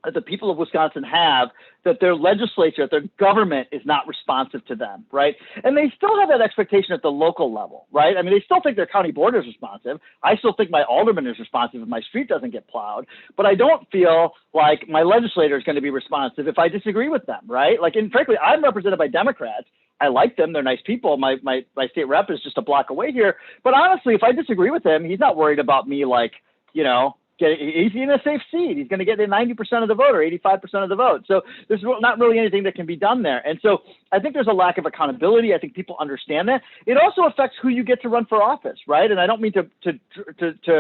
S11: that the people of Wisconsin have that their legislature, their government is not responsive to them, right? And they still have that expectation at the local level, right? I mean, they still think their county board is responsive. I still think my alderman is responsive if my street doesn't get plowed, but I don't feel like my legislator is going to be responsive if I disagree with them, right? Like, and frankly, I'm represented by Democrats. I like them. They're nice people. My state rep is just a block away here. But honestly, if I disagree with him, he's not worried about me, like, you know, he's in a safe seat. He's going to get 90% of the vote or 85% of the vote. So there's not really anything that can be done there. And so I think there's a lack of accountability. I think people understand that. It also affects who you get to run for office, right? And I don't mean to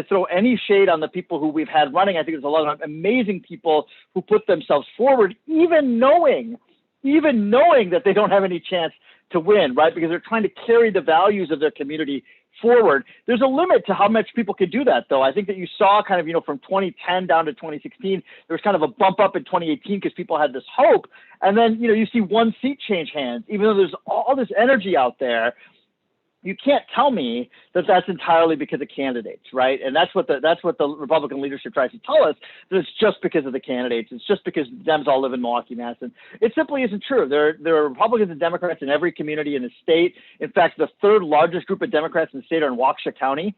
S11: throw any shade on the people who we've had running. I think there's a lot of amazing people who put themselves forward, even knowing that they don't have any chance to win, right? Because they're trying to carry the values of their community forward. There's a limit to how much people can do that, though. I think that you saw kind of, you know, from 2010 down to 2016, there was kind of a bump up in 2018 because people had this hope. And then, you know, you see one seat change hands, even though there's all this energy out there. You can't tell me that that's entirely because of candidates, right? And that's what the Republican leadership tries to tell us, that it's just because of the candidates. It's just because Dems all live in Milwaukee, Madison. It simply isn't true. There are Republicans and Democrats in every community in the state. In fact, the 3rd largest group of Democrats in the state are in Waukesha County.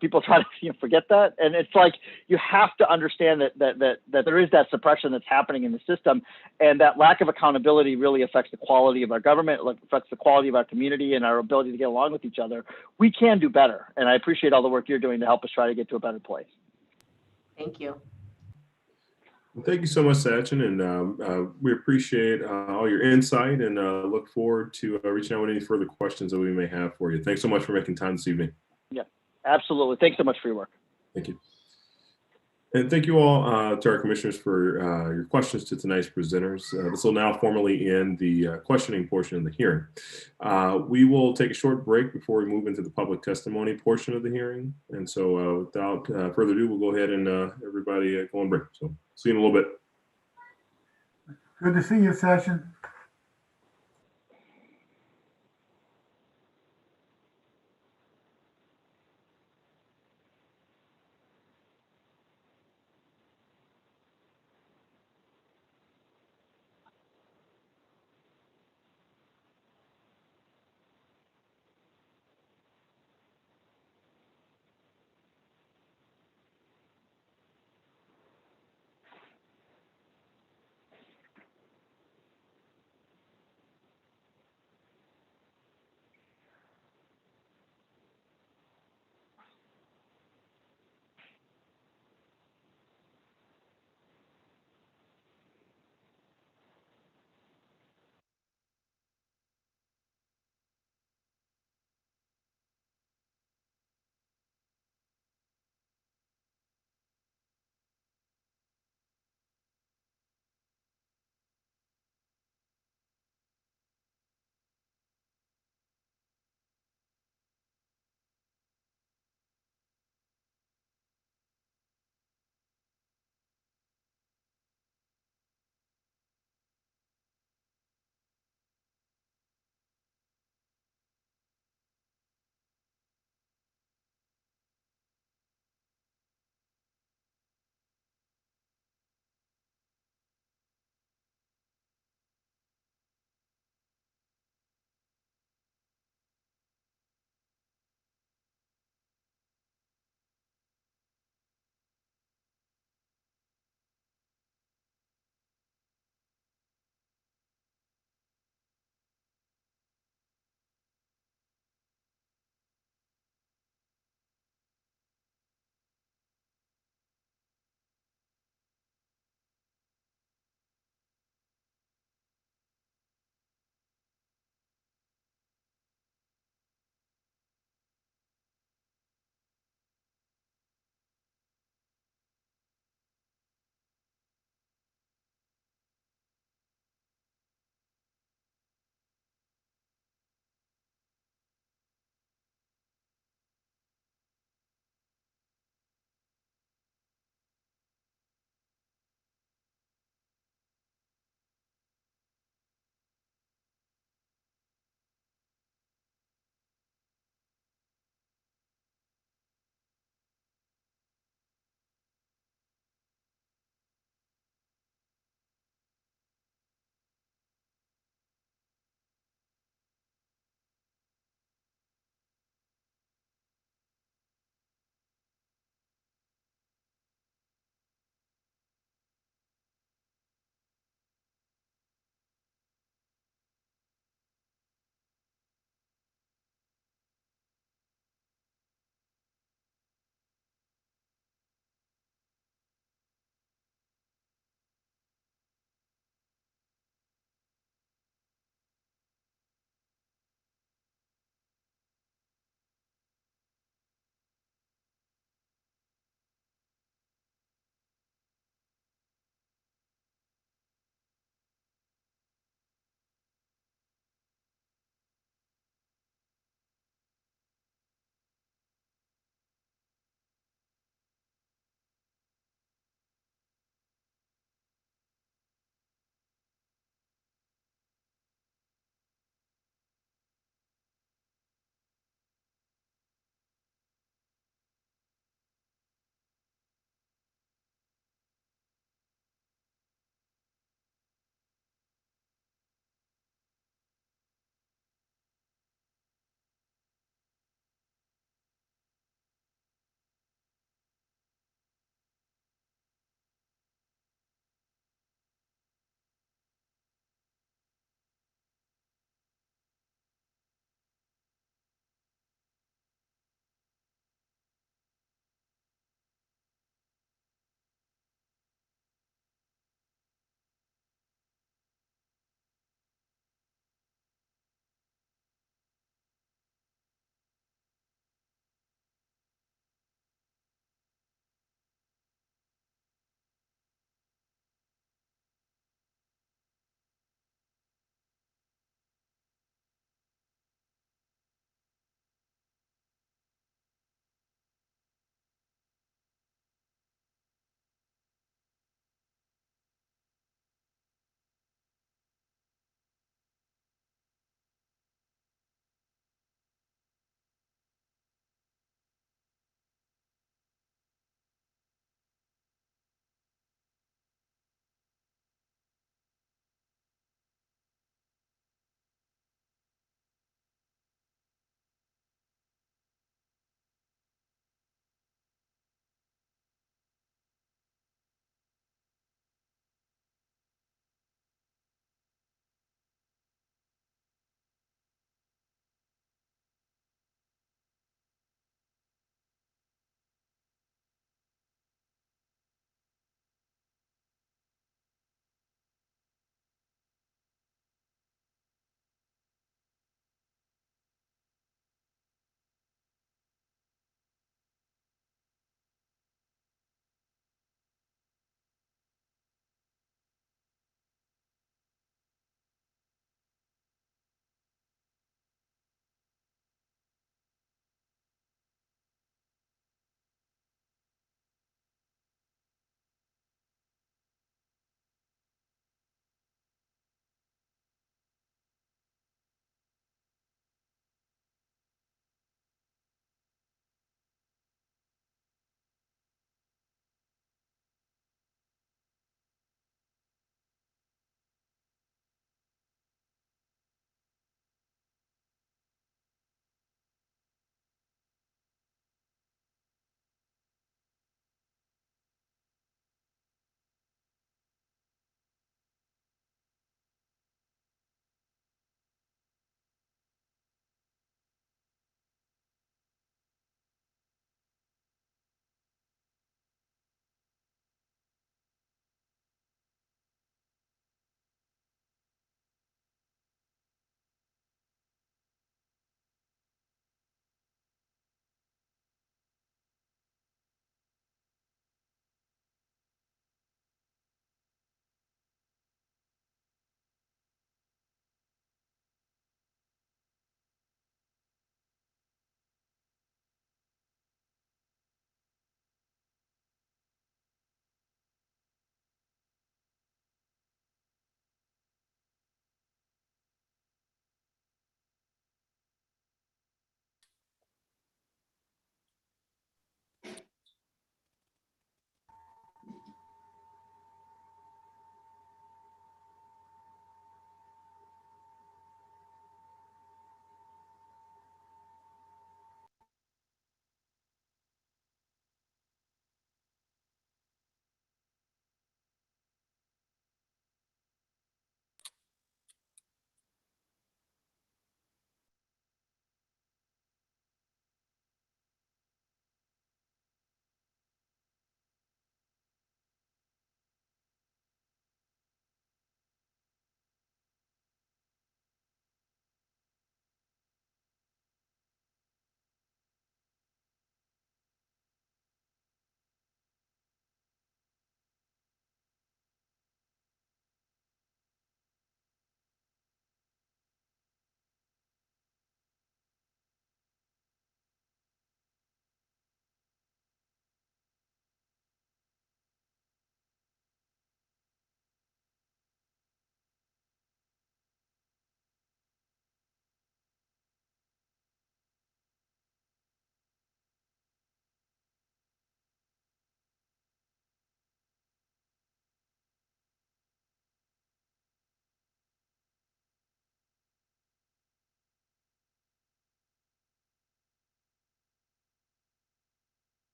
S11: People try to forget that, and it's like you have to understand that there is that suppression that's happening in the system, and that lack of accountability really affects the quality of our government, it affects the quality of our community and our ability to get along with each other. We can do better, and I appreciate all the work you're doing to help us try to get to a better place.
S8: Thank you.
S2: Well, thank you so much, Sachin, and we appreciate all your insight and look forward to reaching out with any further questions that we may have for you. Thanks so much for making time this evening.
S11: Yeah, absolutely. Thanks so much for your work.
S2: Thank you. And thank you all to our commissioners for your questions to tonight's presenters. This will now formally end the questioning portion of the hearing. We will take a short break before we move into the public testimony portion of the hearing. And so without further ado, we'll go ahead and everybody go on break. So see you in a little bit.
S4: Good to see you, Session.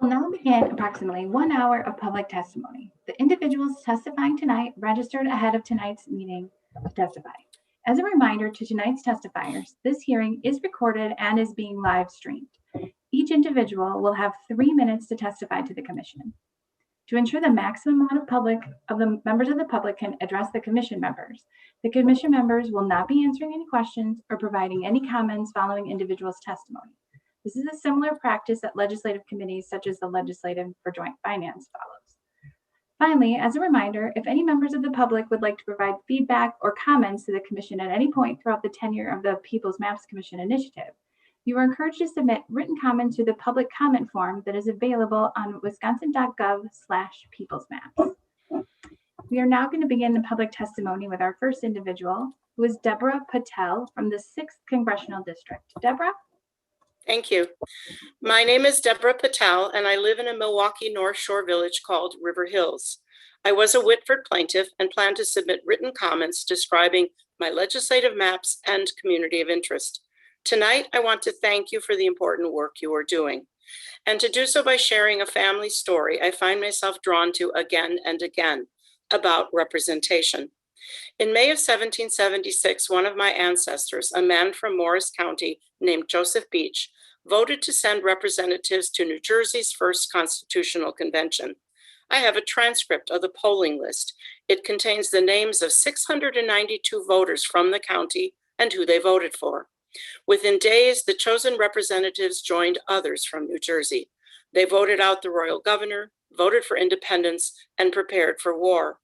S1: We'll now begin approximately 1 hour of public testimony. The individuals testifying tonight registered ahead of tonight's meeting to testify. As a reminder to tonight's testifiers, this hearing is recorded and is being live streamed. Each individual will have 3 minutes to testify to the commission. To ensure the maximum amount of the members of the public can address the commission members will not be answering any questions or providing any comments following individuals' testimony. This is a similar practice that legislative committees such as the Legislative for Joint Finance follows. Finally, as a reminder, if any members of the public would like to provide feedback or comments to the commission at any point throughout the tenure of the People's Maps Commission initiative, you are encouraged to submit written comments to the public comment form that is available on wisconsin.gov/peoplesmaps. We are now going to begin the public testimony with our first individual, who is Deborah Patel from the 6th Congressional District. Deborah?
S12: Thank you. My name is Deborah Patel, and I live in a Milwaukee North Shore village called River Hills. I was a Whitford plaintiff and plan to submit written comments describing my legislative maps and community of interest. Tonight, I want to thank you for the important work you are doing, and to do so by sharing a family story I find myself drawn to again and again about representation. In May of 1776, one of my ancestors, a man from Morris County named Joseph Beach, voted to send representatives to New Jersey's first constitutional convention. I have a transcript of the polling list. It contains the names of 692 voters from the county and who they voted for. Within days, the chosen representatives joined others from New Jersey. They voted out the royal governor, voted for independence, and prepared for war.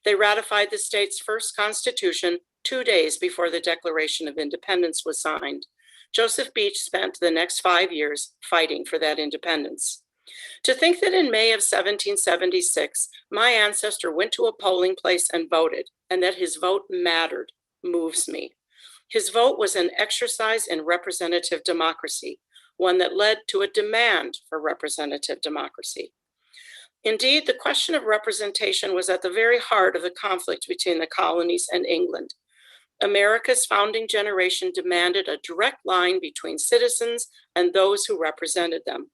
S12: They ratified the state's first constitution 2 days before the Declaration of Independence was signed. Joseph Beach spent the next 5 years fighting for that independence. To think that in May of 1776, my ancestor went to a polling place and voted, and that his vote mattered, moves me. His vote was an exercise in representative democracy, one that led to a demand for representative democracy. Indeed, the question of representation was at the very heart of the conflict between the colonies and England. America's founding generation demanded a direct line between citizens and those who represented them.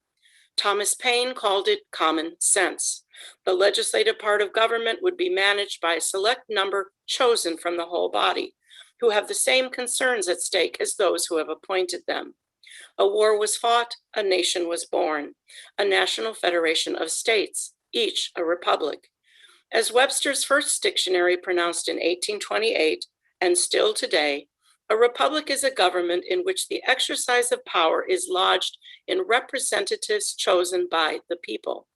S12: Thomas Paine called it common sense. The legislative part of government would be managed by a select number chosen from the whole body, who have the same concerns at stake as those who have appointed them. A war was fought, a nation was born, a national federation of states, each a republic. As Webster's first dictionary pronounced in 1828, and still today, a republic is a government in which the exercise of power is lodged in representatives chosen by the people.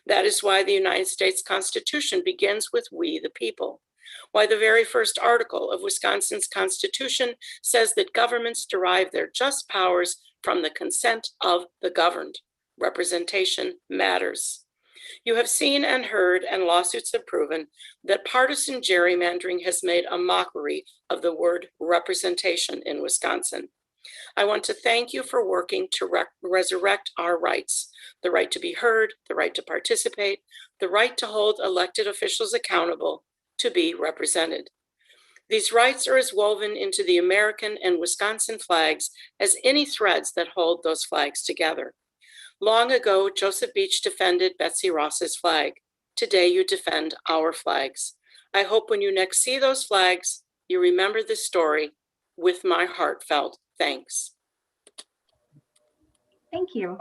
S12: That is why the United States Constitution begins with "we the people," why the very first article of Wisconsin's Constitution says that governments derive their just powers from the consent of the governed. Representation matters. You have seen and heard, and lawsuits have proven, that partisan gerrymandering has made a mockery of the word representation in Wisconsin. I want to thank you for working to resurrect our rights: the right to be heard, the right to participate, the right to hold elected officials accountable, to be represented. These rights are as woven into the American and Wisconsin flags as any threads that hold those flags together. Long ago, Joseph Beach defended Betsy Ross's flag. Today, you defend our flags. I hope when you next see those flags, you remember this story with my heartfelt thanks.
S1: Thank you.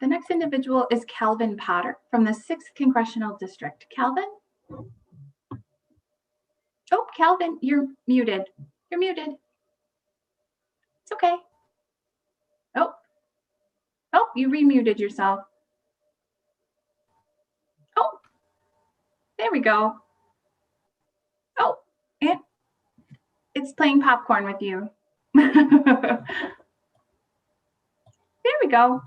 S1: The next individual is Calvin Potter from the 6th Congressional District. Calvin? Oh, Calvin, you're muted. You're muted. It's okay. Oh, you remuted yourself. Oh, there we go. Oh, and it's playing popcorn with you. There we go.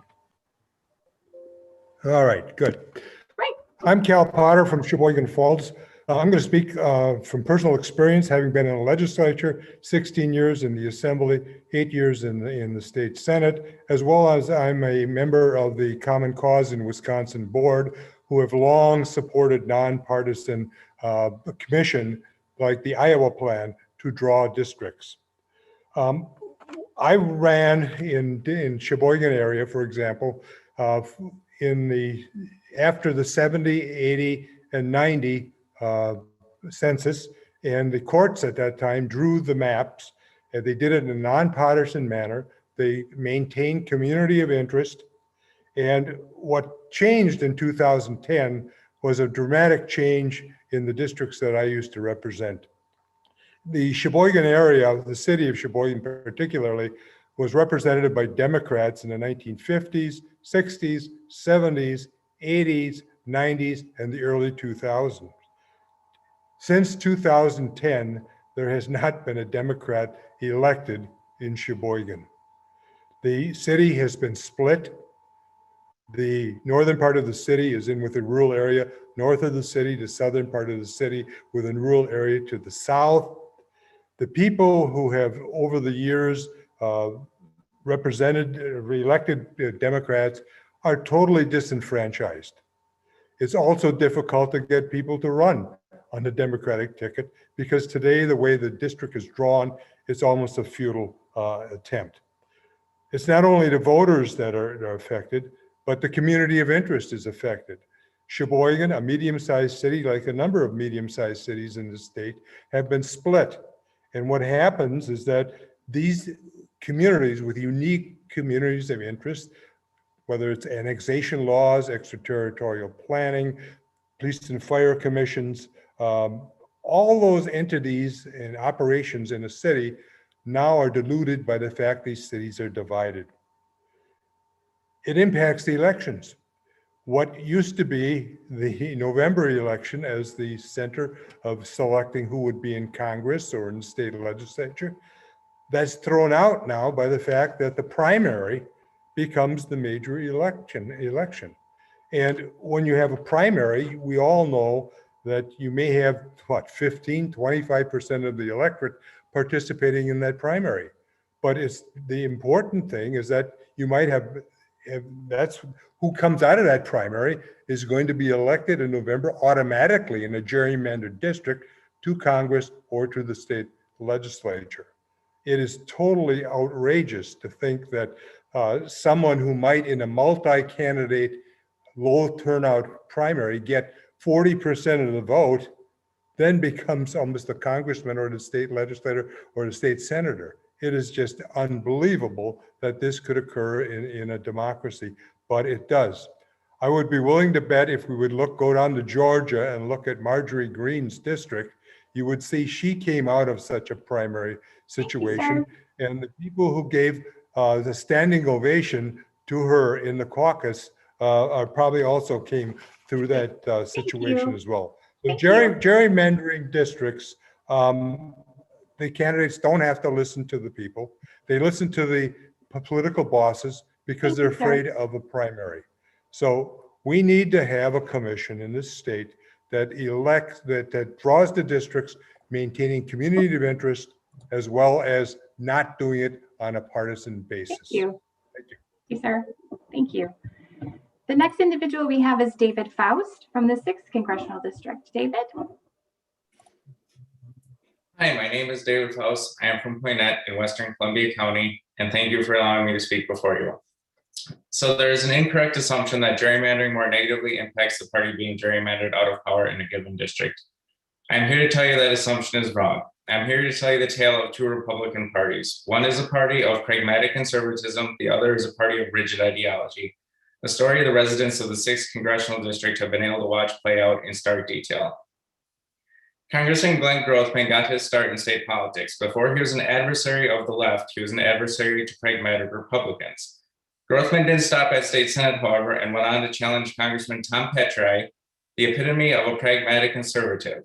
S13: All right, good.
S1: Right.
S13: I'm Cal Potter from Sheboygan Falls. I'm going to speak from personal experience, having been in the legislature, 16 years in the assembly, 8 years in the state senate, as well as I'm a member of the Common Cause in Wisconsin board, who have long supported nonpartisan commission like the Iowa plan to draw districts. I ran in Sheboygan area, for example, after the 70, 80, and 90 census, and the courts at that time drew the maps, and they did it in a nonpartisan manner. They maintained community of interest. And what changed in 2010 was a dramatic change in the districts that I used to represent. The Sheboygan area, the city of Sheboygan particularly, was represented by Democrats in the 1950s, 60s, 70s, 80s, 90s, and the early 2000s. Since 2010, there has not been a Democrat elected in Sheboygan. The city has been split. The northern part of the city is in within rural area, north of the city, the southern part of the city within rural area to the south. The people who have over the years elected Democrats are totally disenfranchised. It's also difficult to get people to run on the Democratic ticket because today, the way the district is drawn, it's almost a futile attempt. It's not only the voters that are affected, but the community of interest is affected. Sheboygan, a medium-sized city, like a number of medium-sized cities in the state, have been split. And what happens is that these communities with unique communities of interest, whether it's annexation laws, extraterritorial planning, police and fire commissions, all those entities and operations in a city now are diluted by the fact these cities are divided. It impacts the elections. What used to be the November election as the center of selecting who would be in Congress or in the state legislature, that's thrown out now by the fact that the primary becomes the major election. And when you have a primary, we all know that you may have, 15, 25% of the electorate participating in that primary. But it's the important thing is that you might have that's who comes out of that primary is going to be elected in November automatically in a gerrymandered district to Congress or to the state legislature. It is totally outrageous to think that someone who might in a multi-candidate, low turnout primary get 40% of the vote then becomes almost a congressman or the state legislator or the state senator. It is just unbelievable that this could occur in a democracy, but it does. I would be willing to bet if we would go down to Georgia and look at Marjorie Greene's district, you would see she came out of such a primary situation. And the people who gave the standing ovation to her in the caucus probably also came through that situation as well. So gerrymandering districts, the candidates don't have to listen to the people. They listen to the political bosses because they're afraid of a primary. So we need to have a commission in this state that elects, that draws the districts, maintaining community of interest, as well as not doing it on a partisan basis.
S1: Thank you.
S13: Thank you.
S1: Thank you, sir. Thank you. The next individual we have is David Faust from the 6th Congressional District. David?
S14: Hi, my name is David Faust. I am from Poynette in Western Columbia County, and thank you for allowing me to speak before you. So there is an incorrect assumption that gerrymandering more negatively impacts the party being gerrymandered out of power in a given district. I'm here to tell you that assumption is wrong. I'm here to tell you the tale of two Republican parties. One is a party of pragmatic conservatism. The other is a party of rigid ideology. The story the residents of the 6th Congressional District have been able to watch play out in stark detail. Congressman Glenn Grothman got his start in state politics. Before he was an adversary of the left, he was an adversary to pragmatic Republicans. Grothman didn't stop at state senate, however, and went on to challenge Congressman Tom Petri, the epitome of a pragmatic conservative.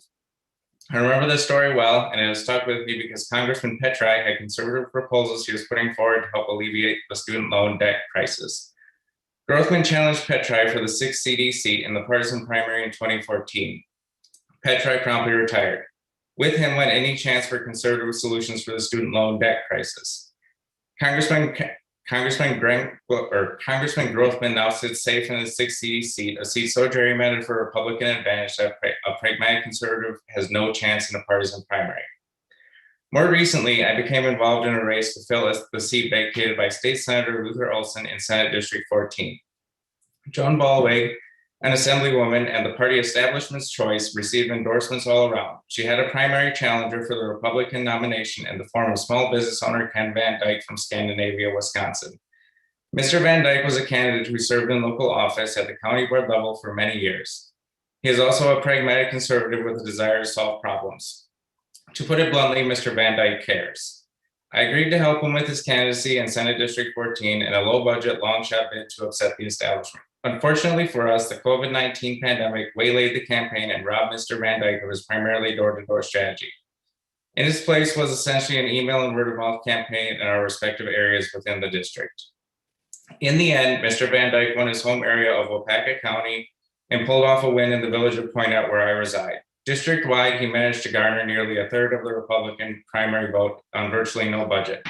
S14: I remember this story well, and it has stuck with me because Congressman Petri had conservative proposals he was putting forward to help alleviate the student loan debt crisis. Grothman challenged Petri for the 6th CD seat in the partisan primary in 2014. Petri promptly retired. With him went any chance for conservative solutions for the student loan debt crisis. Congressman Grothman now sits safe in his 6th CD seat, a seat so gerrymandered for Republican advantage that a pragmatic conservative has no chance in a partisan primary. More recently, I became involved in a race to fill the seat vacated by State Senator Luther Olson in Senate District 14. Joan Ballweg, an assemblywoman and the party establishment's choice, received endorsements all around. She had a primary challenger for the Republican nomination in the form of small business owner Ken Van Dyke from Scandinavia, Wisconsin. Mr. Van Dyke was a candidate who served in local office at the county board level for many years. He is also a pragmatic conservative with a desire to solve problems. To put it bluntly, Mr. Van Dyke cares. I agreed to help him with his candidacy in Senate District 14 in a low-budget, long-shot bid to upset the establishment. Unfortunately for us, the COVID-19 pandemic waylaid the campaign and robbed Mr. Van Dyke of his primarily door-to-door strategy. In his place was essentially an email and word-of-mouth campaign in our respective areas within the district. In the end, Mr. Van Dyke won his home area of Waupaca County and pulled off a win in the village of Poinette, where I reside. District-wide, he managed to garner nearly a third of the Republican primary vote on virtually no budget.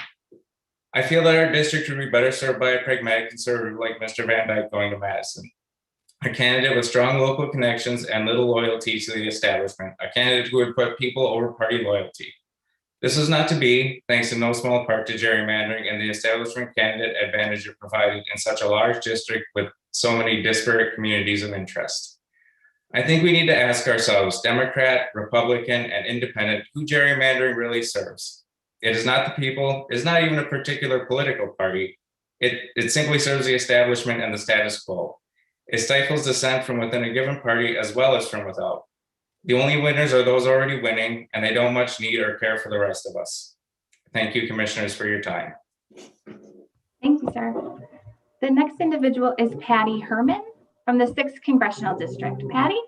S14: I feel that our district would be better served by a pragmatic conservative like Mr. Van Dyke going to Madison, a candidate with strong local connections and little loyalty to the establishment, a candidate who would put people over party loyalty. This was not to be, thanks in no small part to gerrymandering and the establishment candidate advantage it provided in such a large district with so many disparate communities of interest. I think we need to ask ourselves, Democrat, Republican, and Independent, who gerrymandering really serves. It is not the people, it is not even a particular political party. It simply serves the establishment and the status quo. It stifles dissent from within a given party as well as from without. The only winners are those already winning, and they don't much need or care for the rest of us. Thank you, commissioners, for your time.
S1: Thank you, sir. The next individual is Patty Herman from the 6th Congressional District. Patty?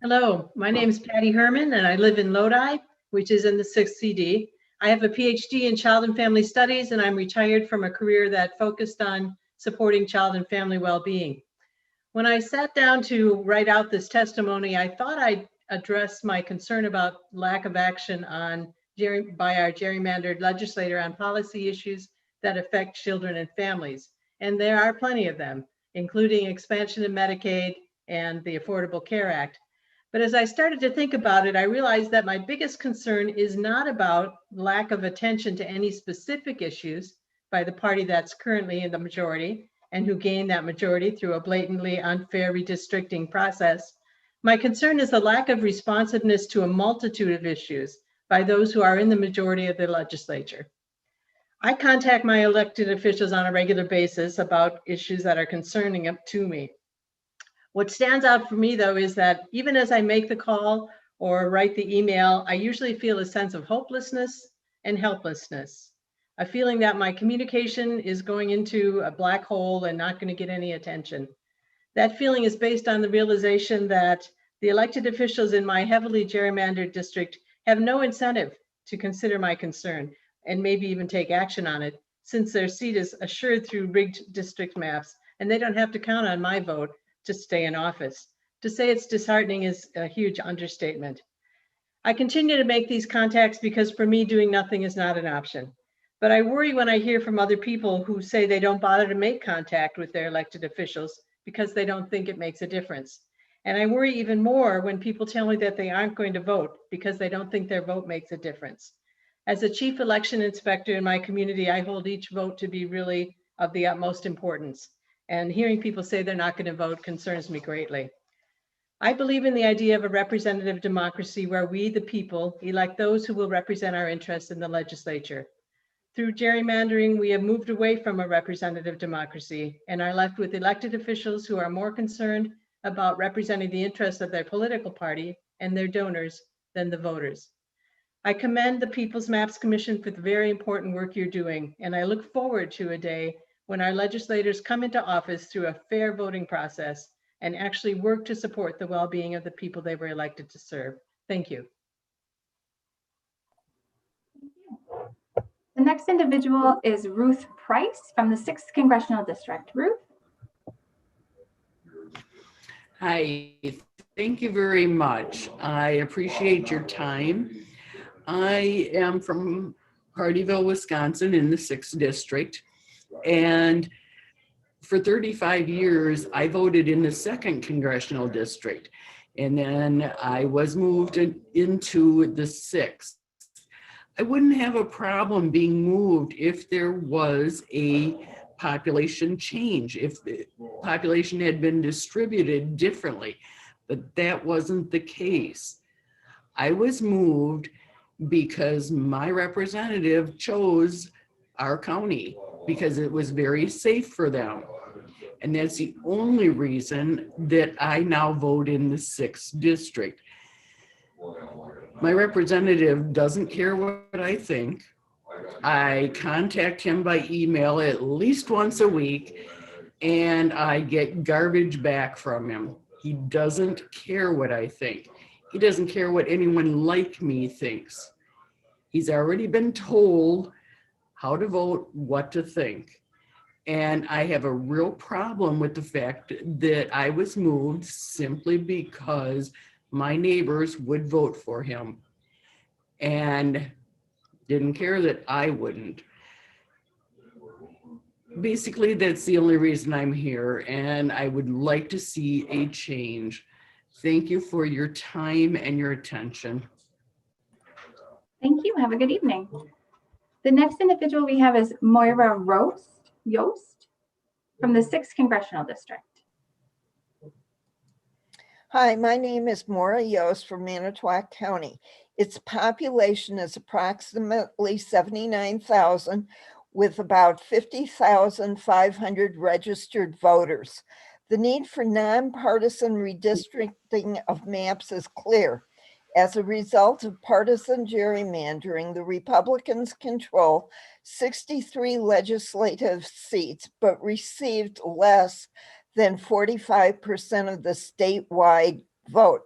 S15: Hello, my name is Patty Herman, and I live in Lodi, which is in the 6th CD. I have a PhD in child and family studies, and I'm retired from a career that focused on supporting child and family well-being. When I sat down to write out this testimony, I thought I'd address my concern about lack of action by our gerrymandered legislator on policy issues that affect children and families. And there are plenty of them, including expansion of Medicaid and the Affordable Care Act. But as I started to think about it, I realized that my biggest concern is not about lack of attention to any specific issues by the party that's currently in the majority and who gained that majority through a blatantly unfair redistricting process. My concern is the lack of responsiveness to a multitude of issues by those who are in the majority of the legislature. I contact my elected officials on a regular basis about issues that are concerning to me. What stands out for me, though, is that even as I make the call or write the email, I usually feel a sense of hopelessness and helplessness, a feeling that my communication is going into a black hole and not going to get any attention. That feeling is based on the realization that the elected officials in my heavily gerrymandered district have no incentive to consider my concern and maybe even take action on it, since their seat is assured through rigged district maps, and they don't have to count on my vote to stay in office. To say it's disheartening is a huge understatement. I continue to make these contacts because for me, doing nothing is not an option. But I worry when I hear from other people who say they don't bother to make contact with their elected officials because they don't think it makes a difference. And I worry even more when people tell me that they aren't going to vote because they don't think their vote makes a difference. As a chief election inspector in my community, I hold each vote to be really of the utmost importance. And hearing people say they're not going to vote concerns me greatly. I believe in the idea of a representative democracy where we, the people, elect those who will represent our interests in the legislature. Through gerrymandering, we have moved away from a representative democracy and are left with elected officials who are more concerned about representing the interests of their political party and their donors than the voters. I commend the People's Maps Commission for the very important work you're doing, and I look forward to a day when our legislators come into office through a fair voting process and actually work to support the well-being of the people they were elected to serve. Thank you.
S1: The next individual is Ruth Price from the 6th Congressional District. Ruth?
S16: Hi, thank you very much. I appreciate your time. I am from Hardyville, Wisconsin in the 6th District. And for 35 years, I voted in the 2nd Congressional District. And then I was moved into the 6th. I wouldn't have a problem being moved if there was a population change, if the population had been distributed differently, but that wasn't the case. I was moved because my representative chose our county because it was very safe for them. And that's the only reason that I now vote in the 6th district. My representative doesn't care what I think. I contact him by email at least once a week, and I get garbage back from him. He doesn't care what I think. He doesn't care what anyone like me thinks. He's already been told how to vote, what to think. And I have a real problem with the fact that I was moved simply because my neighbors would vote for him and didn't care that I wouldn't. Basically, that's the only reason I'm here, and I would like to see a change. Thank you for your time and your attention.
S1: Thank you. Have a good evening. The next individual we have is Moira Yost from the 6th Congressional District.
S17: Hi, my name is Moira Yost from Manitowoc County. Its population is approximately 79,000 with about 50,500 registered voters. The need for nonpartisan redistricting of maps is clear. As a result of partisan gerrymandering, the Republicans control 63 legislative seats, but received less than 45% of the statewide vote.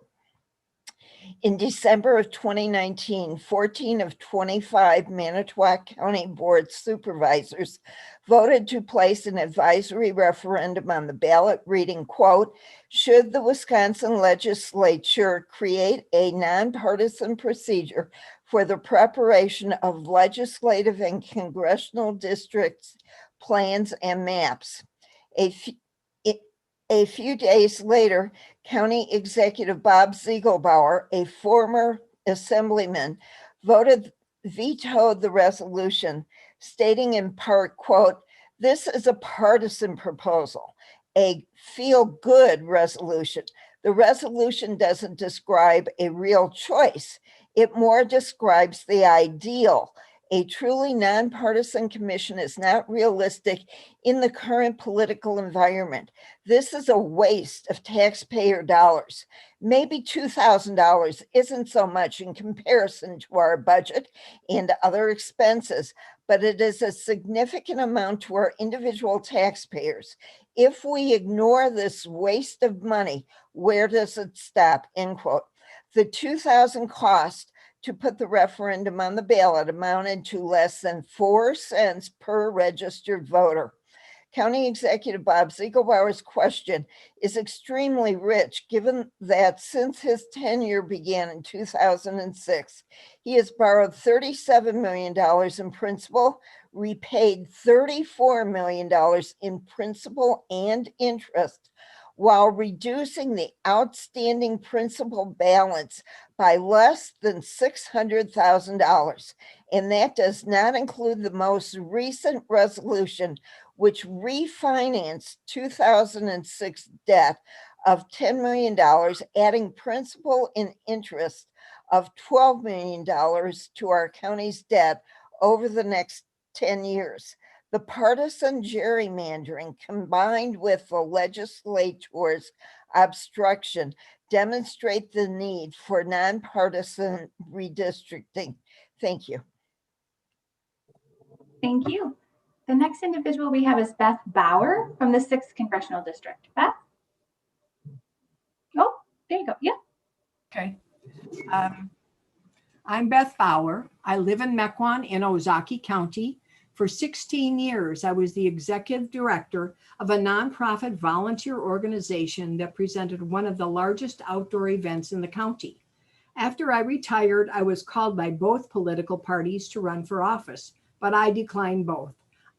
S17: In December of 2019, 14 of 25 Manitowoc County Board Supervisors voted to place an advisory referendum on the ballot reading, quote, should the Wisconsin Legislature create a nonpartisan procedure for the preparation of legislative and congressional districts, plans, and maps. A few days later, County Executive Bob Ziegelbauer, a former assemblyman, vetoed the resolution, stating in part, quote, this is a partisan proposal, a feel-good resolution. The resolution doesn't describe a real choice. It more describes the ideal. A truly nonpartisan commission is not realistic in the current political environment. This is a waste of taxpayer dollars. Maybe $2,000 isn't so much in comparison to our budget and other expenses, but it is a significant amount to our individual taxpayers. If we ignore this waste of money, where does it stop? End quote. The $2,000 cost to put the referendum on the ballot amounted to less than 4 cents per registered voter. County Executive Bob Ziegelbauer's question is extremely rich, given that since his tenure began in 2006, he has borrowed $37 million in principal, repaid $34 million in principal and interest, while reducing the outstanding principal balance by less than $600,000. And that does not include the most recent resolution, which refinanced 2006 debt of $10 million, adding principal and interest of $12 million to our county's debt over the next 10 years. The partisan gerrymandering combined with the legislature's obstruction demonstrate the need for nonpartisan redistricting. Thank you.
S1: Thank you. The next individual we have is Beth Bauer from the 6th Congressional District. Beth? Oh, there you go. Yeah.
S18: Okay. I'm Beth Bauer. I live in Mequon in Ozaukee County. For 16 years, I was the executive director of a nonprofit volunteer organization that presented one of the largest outdoor events in the county. After I retired, I was called by both political parties to run for office, but I declined both.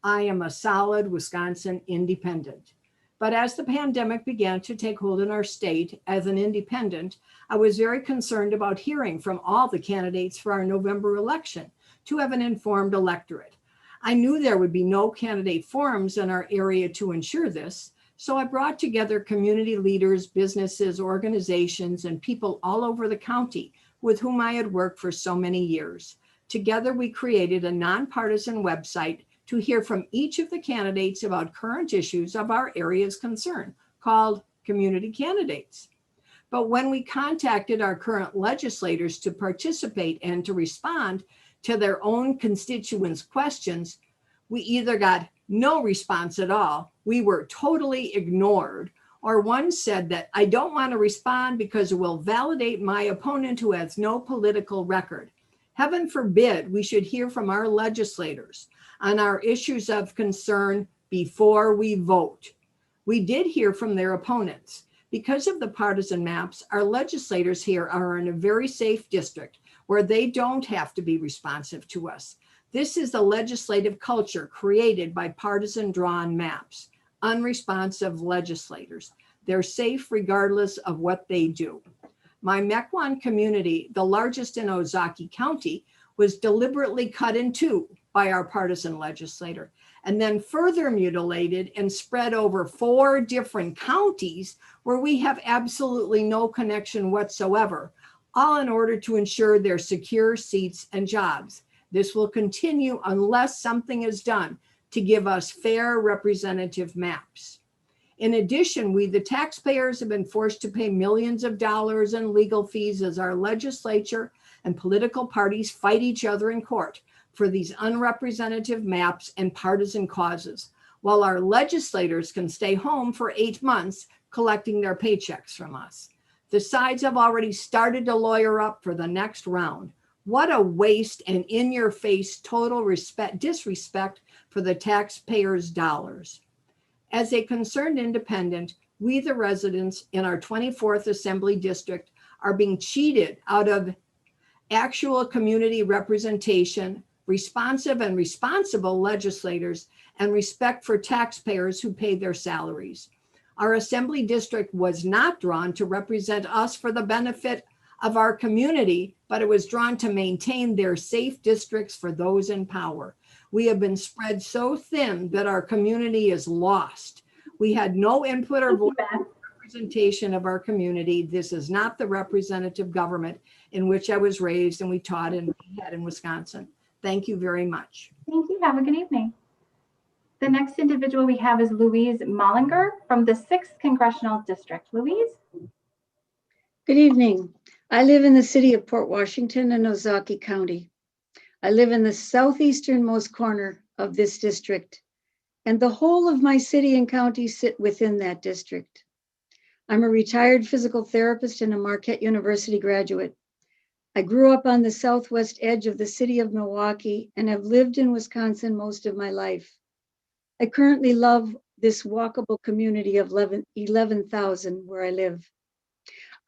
S18: I am a solid Wisconsin independent. But as the pandemic began to take hold in our state, as an independent, I was very concerned about hearing from all the candidates for our November election to have an informed electorate. I knew there would be no candidate forums in our area to ensure this, so I brought together community leaders, businesses, organizations, and people all over the county with whom I had worked for so many years. Together, we created a nonpartisan website to hear from each of the candidates about current issues of our area's concern, called Community Candidates. But when we contacted our current legislators to participate and to respond to their own constituents' questions, we either got no response at all, we were totally ignored, or one said that I don't want to respond because it will validate my opponent who has no political record. Heaven forbid we should hear from our legislators on our issues of concern before we vote. We did hear from their opponents. Because of the partisan maps, our legislators here are in a very safe district where they don't have to be responsive to us. This is the legislative culture created by partisan drawn maps, unresponsive legislators. They're safe regardless of what they do. My Mequon community, the largest in Ozaukee County, was deliberately cut in two by our partisan legislator, and then further mutilated and spread over 4 different counties where we have absolutely no connection whatsoever, all in order to ensure their secure seats and jobs. This will continue unless something is done to give us fair representative maps. In addition, we, the taxpayers, have been forced to pay millions of dollars in legal fees as our legislature and political parties fight each other in court for these unrepresentative maps and partisan causes, while our legislators can stay home for 8 months collecting their paychecks from us. The sides have already started to lawyer up for the next round. What a waste and in-your-face total disrespect for the taxpayers' dollars. As a concerned independent, we, the residents in our 24th Assembly District, are being cheated out of actual community representation, responsive and responsible legislators, and respect for taxpayers who pay their salaries. Our Assembly District was not drawn to represent us for the benefit of our community, but it was drawn to maintain their safe districts for those in power. We have been spread so thin that our community is lost. We had no input or voice representation of our community. This is not the representative government in which I was raised and we taught and we had in Wisconsin. Thank you very much.
S1: Thank you. Have a good evening. The next individual we have is Louise Mollinger from the 6th Congressional District. Louise?
S19: Good evening. I live in the city of Port Washington in Ozaukee County. I live in the southeasternmost corner of this district, and the whole of my city and county sit within that district. I'm a retired physical therapist and a Marquette University graduate. I grew up on the southwest edge of the city of Milwaukee and have lived in Wisconsin most of my life. I currently love this walkable community of 11,000 where I live.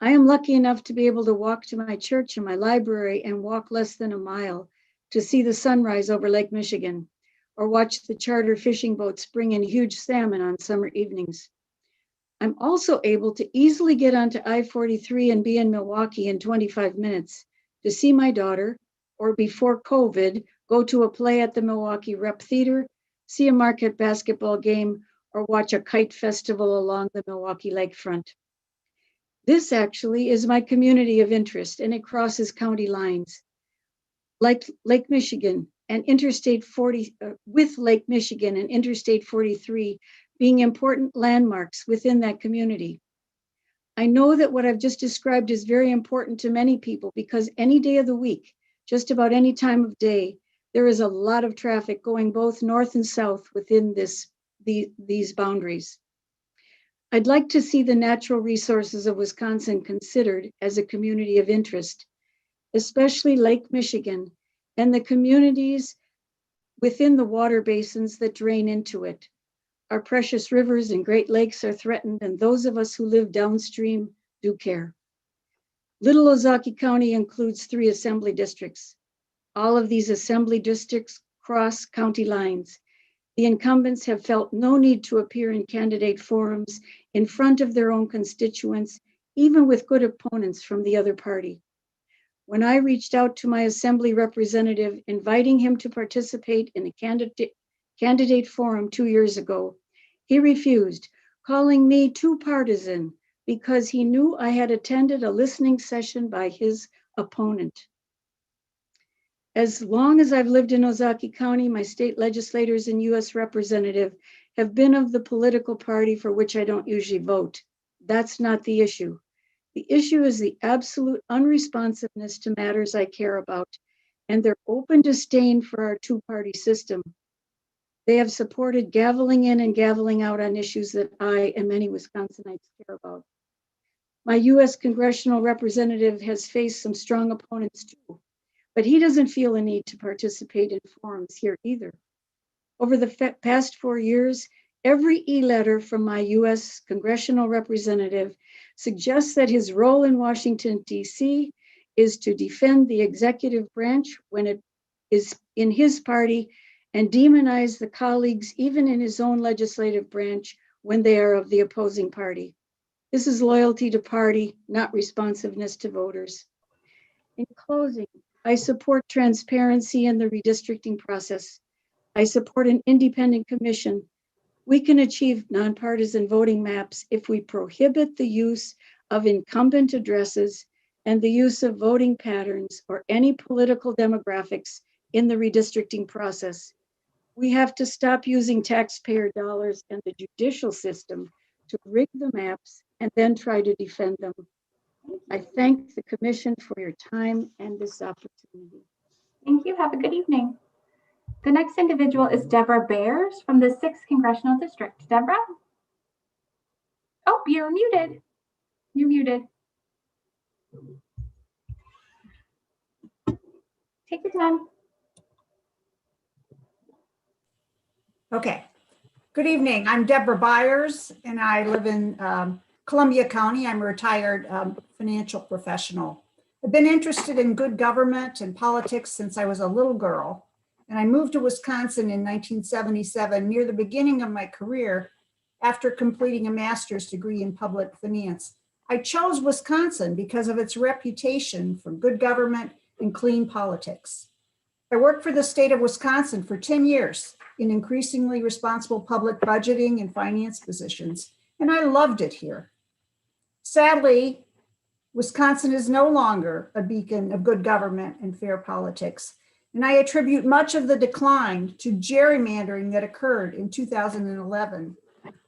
S19: I am lucky enough to be able to walk to my church and my library and walk less than a mile to see the sunrise over Lake Michigan, or watch the charter fishing boats bring in huge salmon on summer evenings. I'm also able to easily get onto I-43 and be in Milwaukee in 25 minutes to see my daughter, or before COVID, go to a play at the Milwaukee Rep Theater, see a Marquette basketball game, or watch a kite festival along the Milwaukee lakefront. This actually is my community of interest, and it crosses county lines. Like Lake Michigan and Interstate 40, with Lake Michigan and Interstate 43 being important landmarks within that community. I know that what I've just described is very important to many people because any day of the week, just about any time of day, there is a lot of traffic going both north and south within these boundaries. I'd like to see the natural resources of Wisconsin considered as a community of interest, especially Lake Michigan and the communities within the water basins that drain into it. Our precious rivers and Great Lakes are threatened, and those of us who live downstream do care. Little Ozaukee County includes 3 assembly districts. All of these assembly districts cross county lines. The incumbents have felt no need to appear in candidate forums in front of their own constituents, even with good opponents from the other party. When I reached out to my assembly representative, inviting him to participate in a candidate forum 2 years ago, he refused, calling me too partisan because he knew I had attended a listening session by his opponent. As long as I've lived in Ozaukee County, my state legislators and US representative have been of the political party for which I don't usually vote. That's not the issue. The issue is the absolute unresponsiveness to matters I care about and their open disdain for our two-party system. They have supported gaveling in and gaveling out on issues that I and many Wisconsinites care about. My US congressional representative has faced some strong opponents too, but he doesn't feel a need to participate in forums here either. Over the past 4 years, every e-letter from my US congressional representative suggests that his role in Washington, D.C. is to defend the executive branch when it is in his party and demonize the colleagues even in his own legislative branch when they are of the opposing party. This is loyalty to party, not responsiveness to voters. In closing, I support transparency in the redistricting process. I support an independent commission. We can achieve nonpartisan voting maps if we prohibit the use of incumbent addresses and the use of voting patterns or any political demographics in the redistricting process. We have to stop using taxpayer dollars and the judicial system to rig the maps and then try to defend them. I thank the commission for your time and this opportunity.
S1: Thank you. Have a good evening. The next individual is Deborah Bears from the 6th Congressional District. Deborah? Oh, you're muted. You're muted. Take your time.
S20: Okay. Good evening. I'm Deborah Byers, and I live in Columbia County. I'm a retired financial professional. I've been interested in good government and politics since I was a little girl. And I moved to Wisconsin in 1977, near the beginning of my career, after completing a master's degree in public finance. I chose Wisconsin because of its reputation for good government and clean politics. I worked for the state of Wisconsin for 10 years in increasingly responsible public budgeting and finance positions, and I loved it here. Sadly, Wisconsin is no longer a beacon of good government and fair politics. And I attribute much of the decline to gerrymandering that occurred in 2011.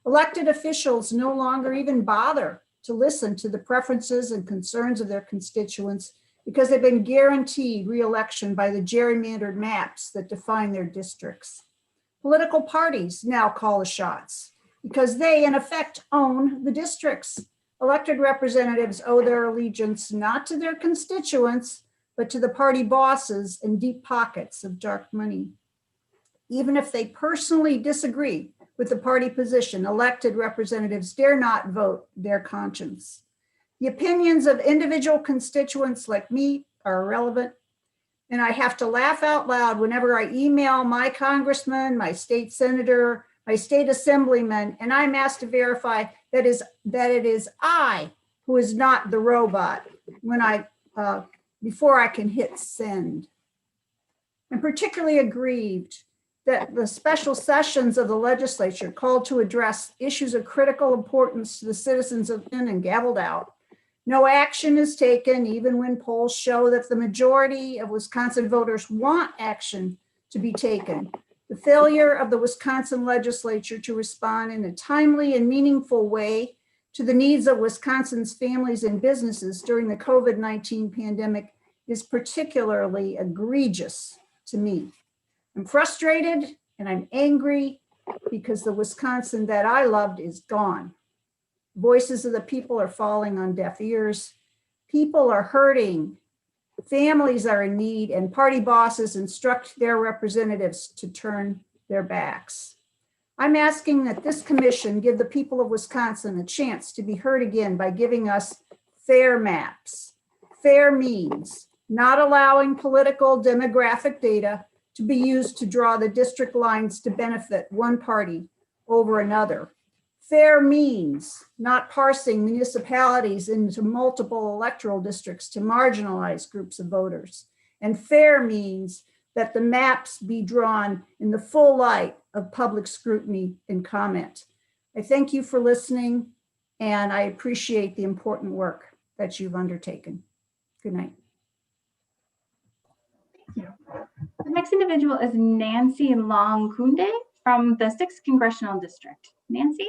S20: Elected officials no longer even bother to listen to the preferences and concerns of their constituents because they've been guaranteed re-election by the gerrymandered maps that define their districts. Political parties now call the shots because they, in effect, own the districts. Elected representatives owe their allegiance not to their constituents, but to the party bosses and deep pockets of dark money. Even if they personally disagree with the party position, elected representatives dare not vote their conscience. The opinions of individual constituents like me are irrelevant, and I have to laugh out loud whenever I email my congressman, my state senator, my state assemblyman, and I'm asked to verify that it is I who is not the robot before I can hit send. I'm particularly aggrieved that the special sessions of the legislature called to address issues of critical importance to the citizens have been and gavelled out. No action is taken, even when polls show that the majority of Wisconsin voters want action to be taken. The failure of the Wisconsin legislature to respond in a timely and meaningful way to the needs of Wisconsin's families and businesses during the COVID-19 pandemic is particularly egregious to me. I'm frustrated and I'm angry because the Wisconsin that I loved is gone. Voices of the people are falling on deaf ears. People are hurting. Families are in need, and party bosses instruct their representatives to turn their backs. I'm asking that this commission give the people of Wisconsin a chance to be heard again by giving us fair maps. Fair means not allowing political demographic data to be used to draw the district lines to benefit one party over another. Fair means not parsing municipalities into multiple electoral districts to marginalize groups of voters. And fair means that the maps be drawn in the full light of public scrutiny and comment. I thank you for listening, and I appreciate the important work that you've undertaken. Good night.
S1: Thank you. The next individual is Nancy Long-Kunde from the 6th Congressional District. Nancy?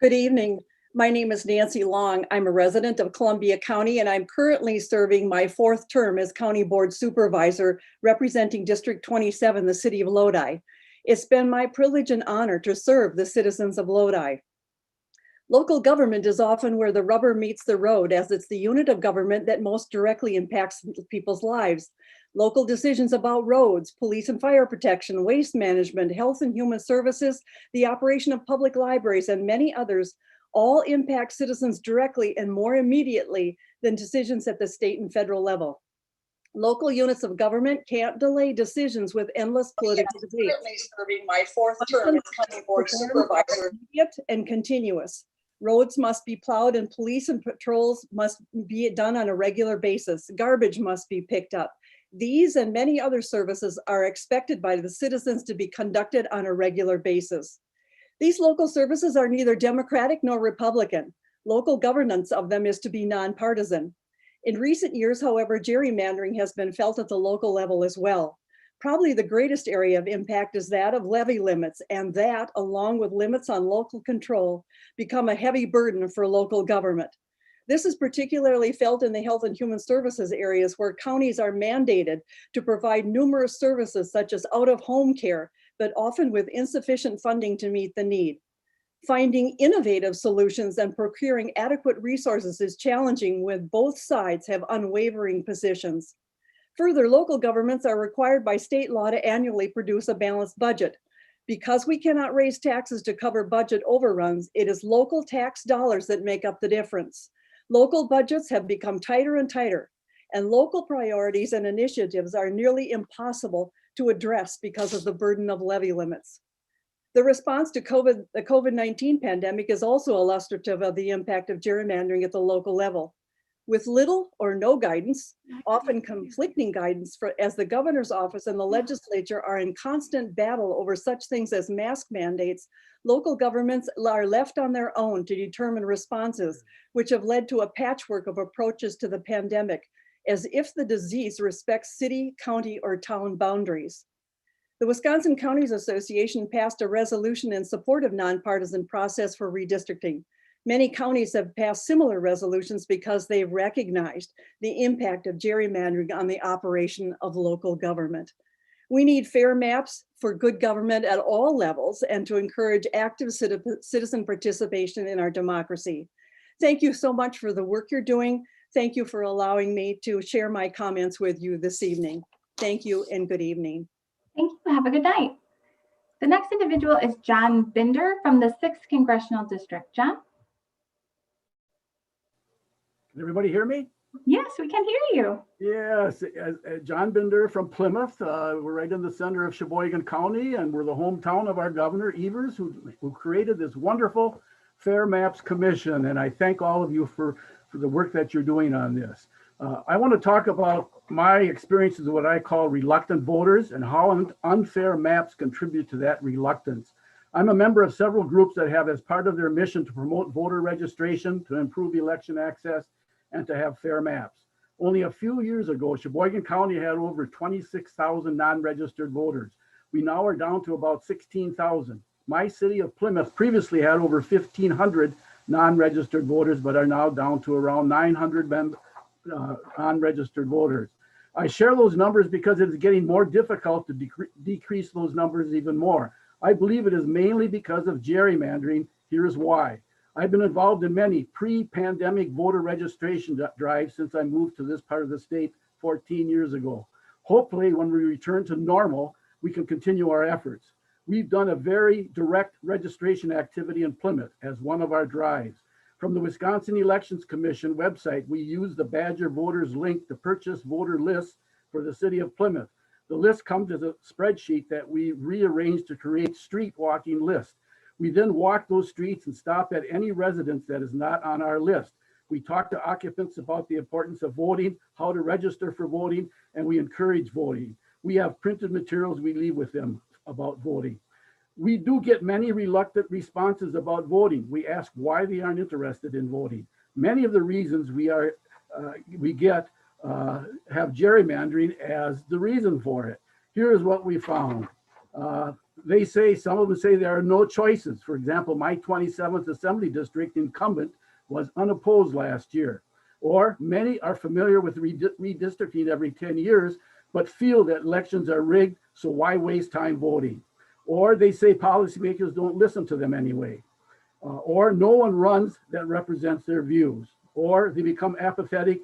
S21: Good evening. My name is Nancy Long. I'm a resident of Columbia County, and I'm currently serving my 4th term as County Board Supervisor representing District 27, the city of Lodi. It's been my privilege and honor to serve the citizens of Lodi. Local government is often where the rubber meets the road, as it's the unit of government that most directly impacts people's lives. Local decisions about roads, police and fire protection, waste management, health and human services, the operation of public libraries, and many others all impact citizens directly and more immediately than decisions at the state and federal level. Local units of government can't delay decisions with endless political debates. Currently serving my 4th term as County Board Supervisor, immediate and continuous. Roads must be plowed and police and patrols must be done on a regular basis. Garbage must be picked up. These and many other services are expected by the citizens to be conducted on a regular basis. These local services are neither Democratic nor Republican. Local governance of them is to be nonpartisan. In recent years, however, gerrymandering has been felt at the local level as well. Probably the greatest area of impact is that of levy limits, and that, along with limits on local control, become a heavy burden for local government. This is particularly felt in the health and human services areas, where counties are mandated to provide numerous services such as out-of-home care, but often with insufficient funding to meet the need. Finding innovative solutions and procuring adequate resources is challenging when both sides have unwavering positions. Further, local governments are required by state law to annually produce a balanced budget. Because we cannot raise taxes to cover budget overruns, it is local tax dollars that make up the difference. Local budgets have become tighter and tighter, and local priorities and initiatives are nearly impossible to address because of the burden of levy limits. The response to the COVID-19 pandemic is also illustrative of the impact of gerrymandering at the local level. With little or no guidance, often conflicting guidance, as the governor's office and the legislature are in constant battle over such things as mask mandates, local governments are left on their own to determine responses, which have led to a patchwork of approaches to the pandemic, as if the disease respects city, county, or town boundaries. The Wisconsin Counties Association passed a resolution in support of nonpartisan process for redistricting. Many counties have passed similar resolutions because they've recognized the impact of gerrymandering on the operation of local government. We need fair maps for good government at all levels and to encourage active citizen participation in our democracy. Thank you so much for the work you're doing. Thank you for allowing me to share my comments with you this evening. Thank you and good evening.
S1: Thank you. Have a good night. The next individual is John Binder from the 6th Congressional District. John?
S22: Can everybody hear me?
S1: Yes, we can hear you.
S22: Yes, John Binder from Plymouth. We're right in the center of Sheboygan County, and we're the hometown of our governor, Evers, who created this wonderful Fair Maps Commission. And I thank all of you for the work that you're doing on this. I want to talk about my experiences of what I call reluctant voters and how unfair maps contribute to that reluctance. I'm a member of several groups that have as part of their mission to promote voter registration, to improve election access, and to have fair maps. Only a few years ago, Sheboygan County had over 26,000 non-registered voters. We now are down to about 16,000. My city of Plymouth previously had over 1,500 non-registered voters, but are now down to around 900 non-registered voters. I share those numbers because it is getting more difficult to decrease those numbers even more. I believe it is mainly because of gerrymandering. Here's why. I've been involved in many pre-pandemic voter registration drives since I moved to this part of the state 14 years ago. Hopefully, when we return to normal, we can continue our efforts. We've done a very direct registration activity in Plymouth as one of our drives. From the Wisconsin Elections Commission website, we use the Badger Voters link to purchase voter lists for the city of Plymouth. The list comes as a spreadsheet that we rearranged to create street walking lists. We then walk those streets and stop at any residence that is not on our list. We talk to occupants about the importance of voting, how to register for voting, and we encourage voting. We have printed materials we leave with them about voting. We do get many reluctant responses about voting. We ask why they aren't interested in voting. Many of the reasons we get have gerrymandering as the reason for it. Here is what we found. They say, some of them say there are no choices. For example, my 27th Assembly District incumbent was unopposed last year. Or many are familiar with redistricting every 10 years, but feel that elections are rigged, so why waste time voting? Or they say policymakers don't listen to them anyway. Or no one runs that represents their views. Or they become apathetic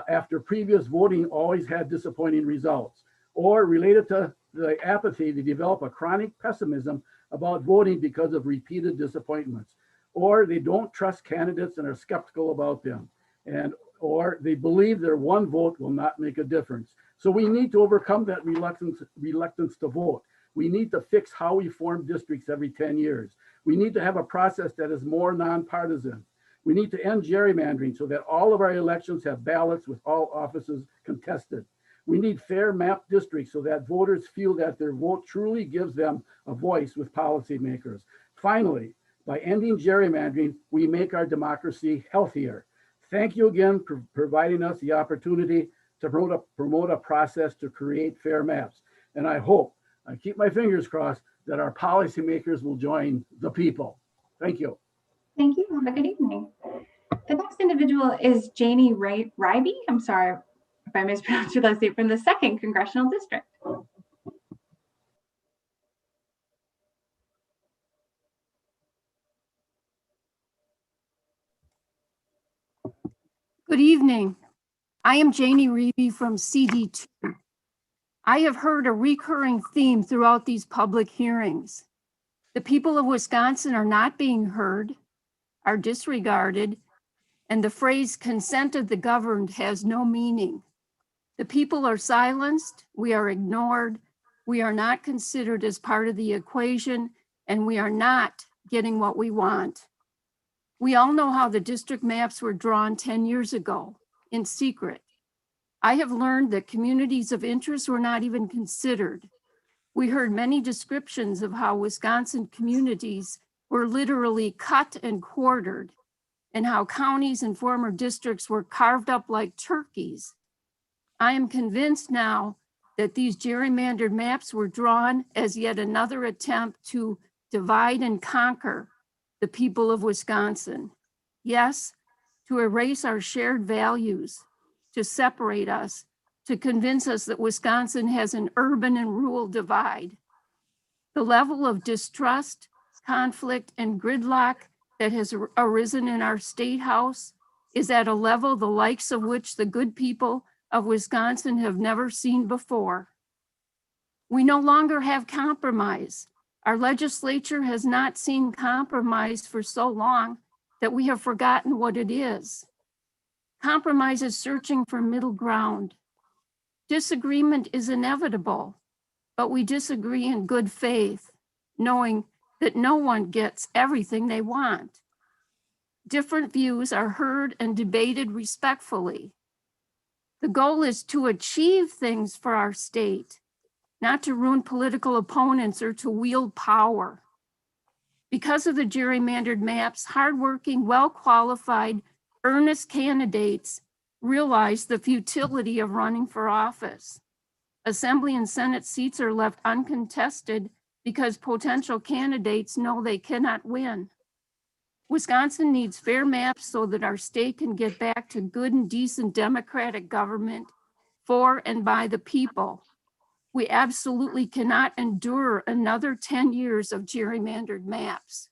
S22: after previous voting always had disappointing results. Or related to the apathy, they develop a chronic pessimism about voting because of repeated disappointments. Or they don't trust candidates and are skeptical about them. Or they believe their one vote will not make a difference. So we need to overcome that reluctance to vote. We need to fix how we form districts every 10 years. We need to have a process that is more nonpartisan. We need to end gerrymandering so that all of our elections have ballots with all offices contested. We need fair map districts so that voters feel that their vote truly gives them a voice with policymakers. Finally, by ending gerrymandering, we make our democracy healthier. Thank you again for providing us the opportunity to promote a process to create fair maps. And I hope, I keep my fingers crossed, that our policymakers will join the people. Thank you.
S1: Thank you. Have a good evening. The next individual is Janie Ryby. I'm sorry if I mispronounced your last name, from the 2nd Congressional District.
S18: Good evening. I am Janie Reeby from CD2. I have heard a recurring theme throughout these public hearings. The people of Wisconsin are not being heard, are disregarded, and the phrase consent of the governed has no meaning. The people are silenced, we are ignored, we are not considered as part of the equation, and we are not getting what we want. We all know how the district maps were drawn 10 years ago, in secret. I have learned that communities of interest were not even considered. We heard many descriptions of how Wisconsin communities were literally cut and quartered, and how counties and former districts were carved up like turkeys. I am convinced now that these gerrymandered maps were drawn as yet another attempt to divide and conquer the people of Wisconsin. Yes, to erase our shared values, to separate us, to convince us that Wisconsin has an urban and rural divide. The level of distrust, conflict, and gridlock that has arisen in our state house is at a level the likes of which the good people of Wisconsin have never seen before. We no longer have compromise. Our legislature has not seen compromise for so long that we have forgotten what it is. Compromise is searching for middle ground. Disagreement is inevitable, but we disagree in good faith, knowing that no one gets everything they want. Different views are heard and debated respectfully. The goal is to achieve things for our state, not to ruin political opponents or to wield power. Because of the gerrymandered maps, hardworking, well-qualified, earnest candidates realize the futility of running for office. Assembly and Senate seats are left uncontested because potential candidates know they cannot win. Wisconsin needs fair maps so that our state can get back to good and decent democratic government for and by the people. We absolutely cannot endure another 10 years of gerrymandered maps.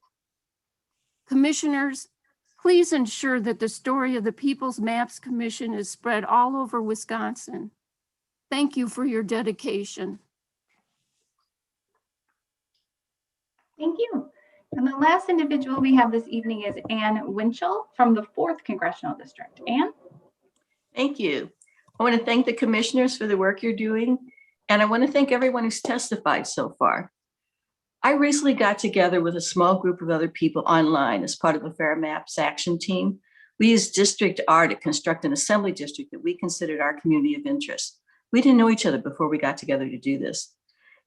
S18: Commissioners, please ensure that the story of the People's Maps Commission is spread all over Wisconsin. Thank you for your dedication.
S1: Thank you. And the last individual we have this evening is Ann Winchell from the 4th Congressional District. Ann?
S3: Thank you. I want to thank the commissioners for the work you're doing, and I want to thank everyone who's testified so far. I recently got together with a small group of other people online as part of a Fair Maps action team. We used District R to construct an assembly district that we considered our community of interest. We didn't know each other before we got together to do this.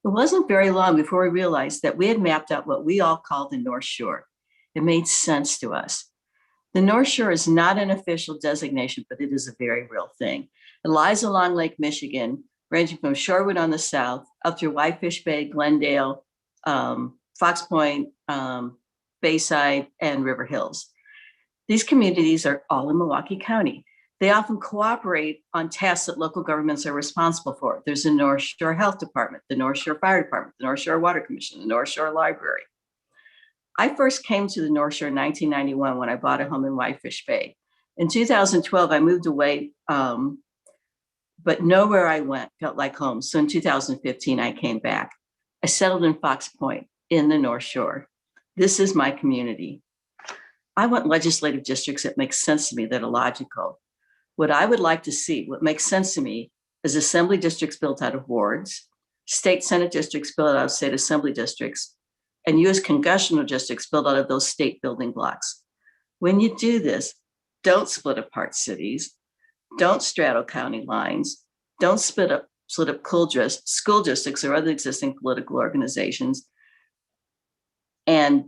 S3: It wasn't very long before we realized that we had mapped out what we all called the North Shore. It made sense to us. The North Shore is not an official designation, but it is a very real thing. It lies along Lake Michigan, ranging from Shorewood on the south up through Whitefish Bay, Glendale, Fox Point, Bayside, and River Hills. These communities are all in Milwaukee County. They often cooperate on tasks that local governments are responsible for. There's the North Shore Health Department, the North Shore Fire Department, the North Shore Water Commission, the North Shore Library. I first came to the North Shore in 1991 when I bought a home in Whitefish Bay. In 2012, I moved away, but nowhere I went felt like home. So in 2015, I came back. I settled in Fox Point in the North Shore. This is my community. I want legislative districts that make sense to me, that are logical. What I would like to see, what makes sense to me, is assembly districts built out of wards, state senate districts built out of state assembly districts, and U.S. congressional districts built out of those state building blocks. When you do this, don't split apart cities, don't straddle county lines, don't split up school districts or other existing political organizations, and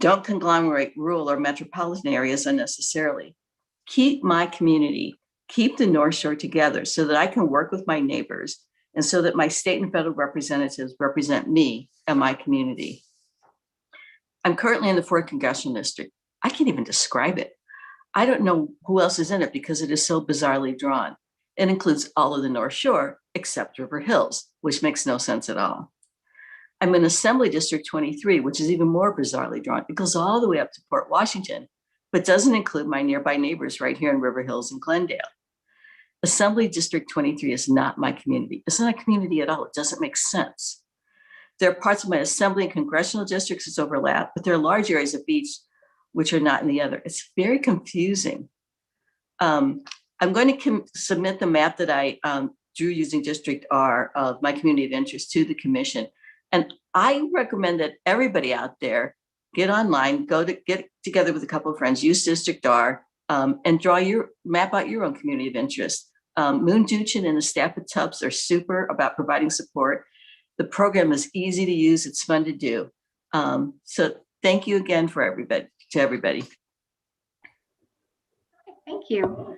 S3: don't conglomerate rural or metropolitan areas unnecessarily. Keep my community, keep the North Shore together so that I can work with my neighbors and so that my state and federal representatives represent me and my community. I'm currently in the 4th Congressional District. I can't even describe it. I don't know who else is in it because it is so bizarrely drawn. It includes all of the North Shore except River Hills, which makes no sense at all. I'm in Assembly District 23, which is even more bizarrely drawn. It goes all the way up to Port Washington, but doesn't include my nearby neighbors right here in River Hills and Glendale. Assembly District 23 is not my community. It's not a community at all. It doesn't make sense. There are parts of my assembly and congressional districts that overlap, but there are large areas of each which are not in the other. It's very confusing. I'm going to submit the map that I drew using District R of my community of interest to the commission. And I recommend that everybody out there get online, get together with a couple of friends, use District R, and map out your own community of interest. Moon Duchin and the staff at Tubbs are super about providing support. The program is easy to use, it's fun to do. So thank you again to everybody.
S1: Thank you.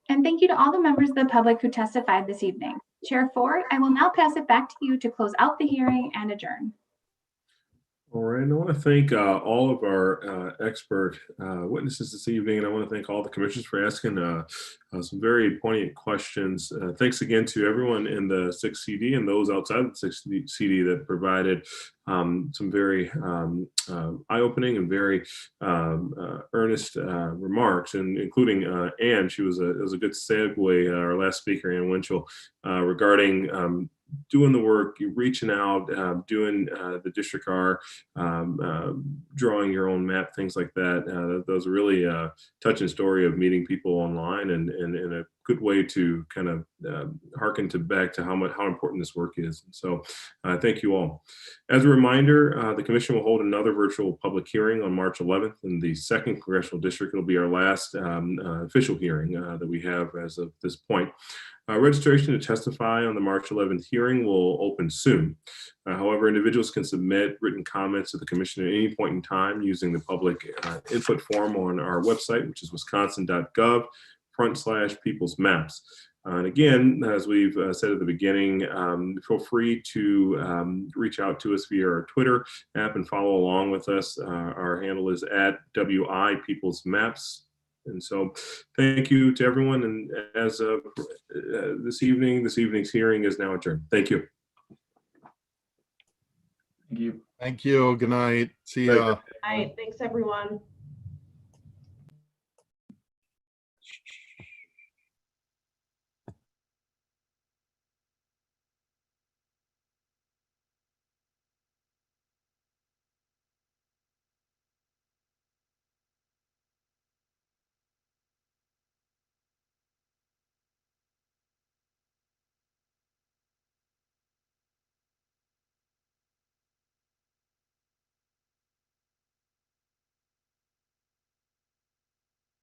S1: And thank you to all the members of the public who testified this evening. Chair Ford, I will now pass it back to you to close out the hearing and adjourn.
S2: All right, I want to thank all of our expert witnesses this evening, and I want to thank all the commissioners for asking some very poignant questions. Thanks again to everyone in the 6th CD and those outside of the 6th CD that provided some very eye-opening and very earnest remarks, and including Ann. It was a good segue, our last speaker, Ann Winchell, regarding doing the work, reaching out, doing the District R, drawing your own map, things like that. That was a really touching story of meeting people online, and a good way to kind of hearken back to how important this work is. So thank you all. As a reminder, the commission will hold another virtual public hearing on March 11th in the 2nd Congressional District. It'll be our last official hearing that we have as of this point. Registration to testify on the March 11th hearing will open soon. However, individuals can submit written comments to the commission at any point in time using the public input form on our website, which is wisconsin.gov/people's maps. And again, as we've said at the beginning, feel free to reach out to us via our Twitter app and follow along with us. Our handle is @WI_People's_Maps. And so thank you to everyone. And as of this evening's hearing is now adjourned. Thank you.
S5: Thank you.
S9: Thank you. Good night. See ya.
S8: All right, thanks everyone.